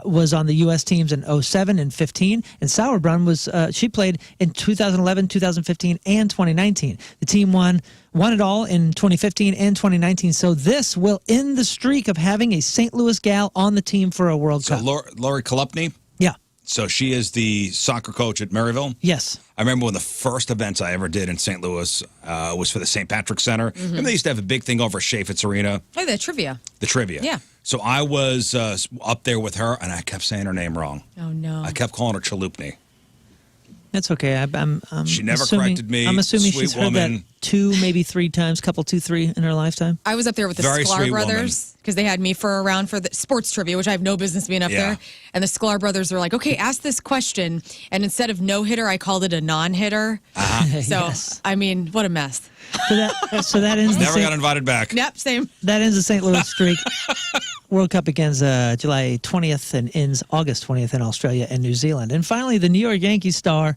was on the U.S. teams in 07 and 15, and Sauerbrunn she played in 2011, 2015, and 2019. The team won it all in 2015 and 2019, so this will end the streak of having a St. Louis gal on the team for a World Cup. So Lori Kolupny? Yeah. So she is the soccer coach at Maryville? Yes. I remember one of the first events I ever did in St. Louis was for the St. Patrick's Center. And they used to have a big thing over at Chaffetz Arena. Oh, the trivia. The trivia. Yeah. So I was up there with her, and I kept saying her name wrong. Oh, no. I kept calling her Chalupny. That's okay. I'm She never assuming, corrected me. I'm assuming Sweet she's heard woman. that 2, maybe 3 times, couple 2, 3 in her lifetime. I was up there with the Very Sklar sweet brothers because they had me for around for the sports trivia, which I have no business being up there. And the Sklar brothers were like, okay, ask this question. And instead of no hitter, I called it a non-hitter. So, Yes. I mean, what a mess. So that ends the Never got invited back. Yep, same. That ends the St. Louis streak. World Cup begins July 20th and ends August 20th in Australia and New Zealand. And finally, the New York Yankees star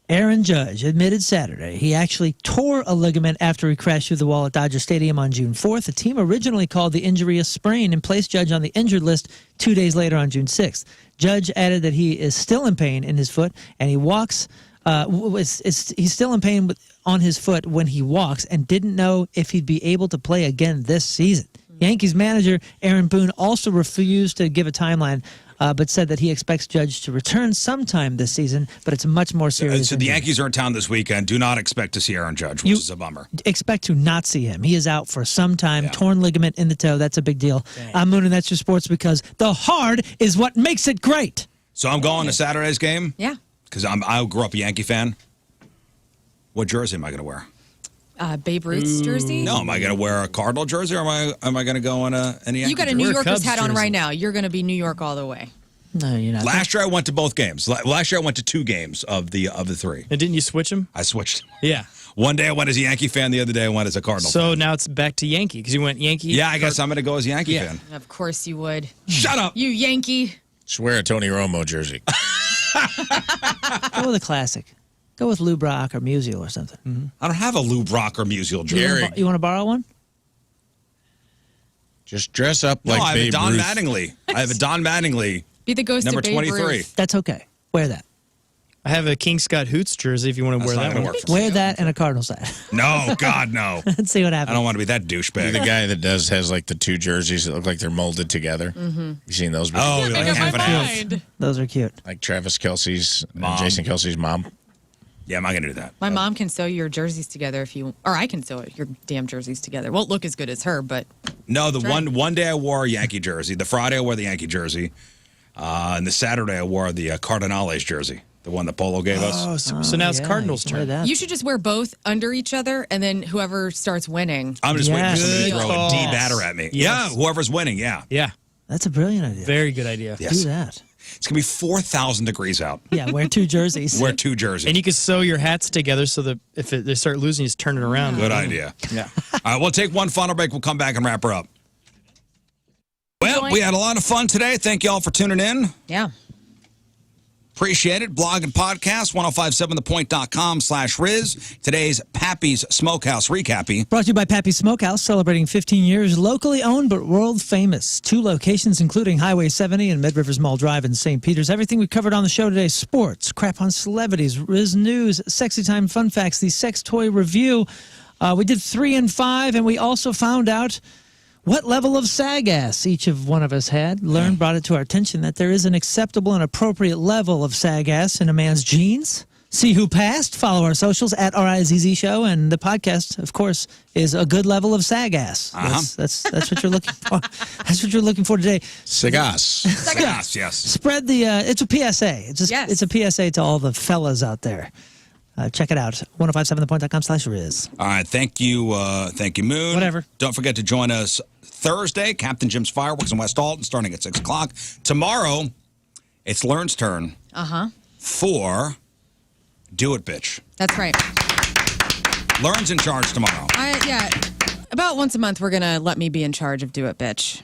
Aaron Judge admitted Saturday he actually tore a ligament after he crashed through the wall at Dodger Stadium on June 4th. The team originally called the injury a sprain and placed Judge on the injured list 2 days later on June 6th. Judge added that he is still in pain in his foot and he walks. He's still in pain on his foot when he walks and didn't know if he'd be able to play again this season. Yankees manager Aaron Boone also refused to give a timeline, but said that he expects Judge to return sometime this season, but it's much more serious. So the Yankees are in town this weekend. Do not expect to see Aaron Judge, which is a bummer. Expect to not see him. He is out for some time, torn ligament in the toe. That's a big deal. I'm Moon, and that's your sports because the hard is what makes it great. So I'm going to Saturday's game? Yeah. Because I grew up a Yankee fan. What jersey am I going to wear? Babe Ruth's jersey? No, am I going to wear a Cardinal jersey or am I going to go in any Yankee You got a jersey? New Wear a Yorkers Cubs hat on jersey. right now. You're going to be New York all the way. No, you're not. Last year I went to both games. Last year I went to 2 games of the 3. And didn't you switch them? I switched. Yeah. One day I went as a Yankee fan. The other day I went as a Cardinal So fan. now it's back to Yankee because you went Yankee. Yeah, I guess I'm going to go as a Yankee Yeah. fan. Of course you would. Shut up. You Yankee. Just wear a Tony Romo jersey. Go with a classic. Go with Lou Brock or Musial or something. I don't have a Lou Brock or Musial jersey. Gary. You want to borrow one? Just dress up No, like I have a Babe Don Ruth. Mattingly. I have a Don Mattingly, Be the ghost number of Babe 23. Ruth. That's okay. Wear that. I have a King Scott Hoots jersey if you want to That's wear not that gonna one. work. Wear that and a Cardinals hat. No, God, no. Let's see what I happens. don't want to be that You're douchebag. the guy that has like the 2 jerseys that look like they're molded together. Mm-hmm. You seen those? before? Oh, Make like up half my and half. mind. Those are cute. Like Travis Kelce's, Mom. Jason Kelce's mom. Yeah, am I going to do that? My mom can sew your jerseys together or I can sew your damn jerseys together. Won't look as good as her, but No, the Right. one day I wore a Yankee jersey. The Friday I wore the Yankee jersey. And the Saturday I wore the Cardinales jersey, the one that Polo gave us. Oh, so now it's Yeah, Cardinals' you can wear turn. that. you should just wear both under each other, and then whoever starts winning. I'm just waiting for Yes. somebody to Good throw a call. D batter at me. Yes. Yeah, whoever's winning, yeah. Yeah. That's a brilliant idea. Very good idea. Yes. Do that. It's going to be 4,000 degrees out. Yeah, wear 2 jerseys. Wear 2 jerseys. And you can sew your hats together so that if they start losing, you just turn it around. Good idea. Yeah. All right, we'll take one final break. We'll come back and wrap her up. Well, we had a lot of fun today. Thank you all for tuning in. Yeah. Appreciate it. Blog and podcast, 1057thepoint.com/Rizz. Today's Pappy's Smokehouse recappy. Brought to you by Pappy's Smokehouse, celebrating 15 years, locally owned but world famous. 2 locations, including Highway 70 and Mid-Rivers Mall Drive in St. Peters. Everything we covered on the show today: sports, crap on celebrities, Rizz news, sexy time fun facts, the sex toy review. We did 3 and 5, and we also found out what level of sag ass each of one of us had. Lern brought it to our attention that there is an acceptable and appropriate level of sag ass in a man's jeans. See who passed. Follow our socials at RIZZ Show, and the podcast, of course, is a good level of sag ass. That's what you're looking for. That's what you're looking for today. Sagas. Sagas, yes. Spread the. It's a PSA. It's a PSA to all the fellas out there. Check it out. 1057thepoint.com/Rizz. All right, thank you, Moon. Whatever. Don't forget to join us Thursday, Captain Jim's Fireworks in West Alton, starting at 6 o'clock. Tomorrow, it's Lern's turn. For Do It, Bitch. That's right. Lern's in charge tomorrow. About once a month, we're going to let me be in charge of Do It, Bitch.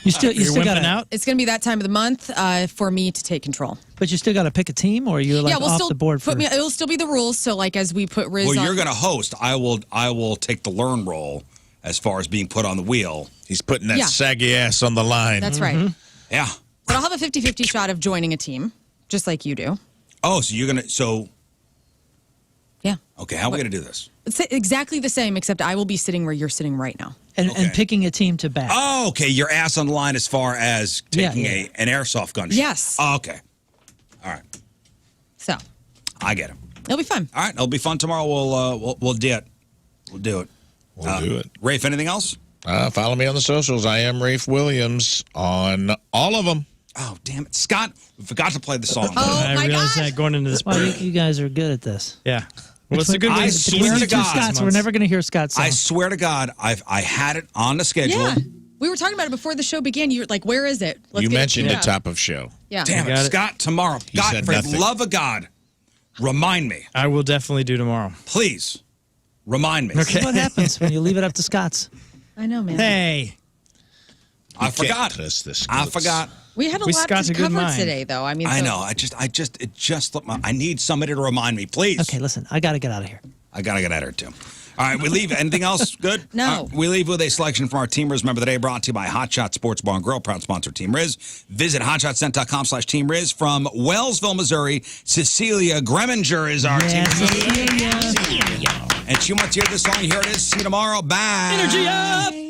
You still got out? It's going to be that time of the month for me to take control. But you still got to pick a team, or you're we'll off still the board for. it'll still be the rules. So, like, as we put Rizz Well, on. you're going to host. I will take the Lern role as far as being put on the wheel. He's putting that saggy ass on the line. That's right. Yeah. But I'll have a 50-50 shot of joining a team, just like you do. Oh, so you're going to. So. Yeah. Okay, how are we going to do this? It's exactly the same, except I will be sitting where you're sitting right now. And picking a team to back. Oh, okay. Your ass on the line as far as taking an airsoft gun. Yes. Oh, okay. All right. So. I get it. It'll be fun. All right. It'll be fun tomorrow. We'll do it. We'll do it. We'll do it. Rafe, anything else? Follow me on the socials. I am Rafe Wiliams on all of them. Oh, damn it. Scott, we forgot to play the song. I realized that going into this Well, break. you guys are good at this. Yeah. Well, it's a good I way swear to God. Scots, we're never going to hear Scott's song. I swear to God, I had it on the schedule. Yeah. We were talking about it before the show began. You were like, where is it? Let's You get it mentioned queued it up. top of show. Yeah. Damn it, got it. Scott, tomorrow. He God, said for the nothing. love of God, remind me. I will definitely do tomorrow. Please, remind me. This is what happens when you leave it up to Scots. I know, man. Hey. I forgot. I forgot. We had a We lot Scott's to a good cover mind. today, though. I mean, I so- know. It just slipped my. I need somebody to remind me, please. Okay, listen, I got to get out of here. I gotta get at her too. All right, we leave. Anything else? Good? No. All right, we leave with a selection from our Team Rizz Member of the Day, brought to you by Hot Shot Sports Bar and Grill, proud sponsor of Team Rizz. Visit hotshotscent.com/Team Rizz. From Wellsville, Missouri, Cecilia Greminger is our Team Rizz. And she wants to hear this song. Here it is. See you tomorrow. Bye. Energy up!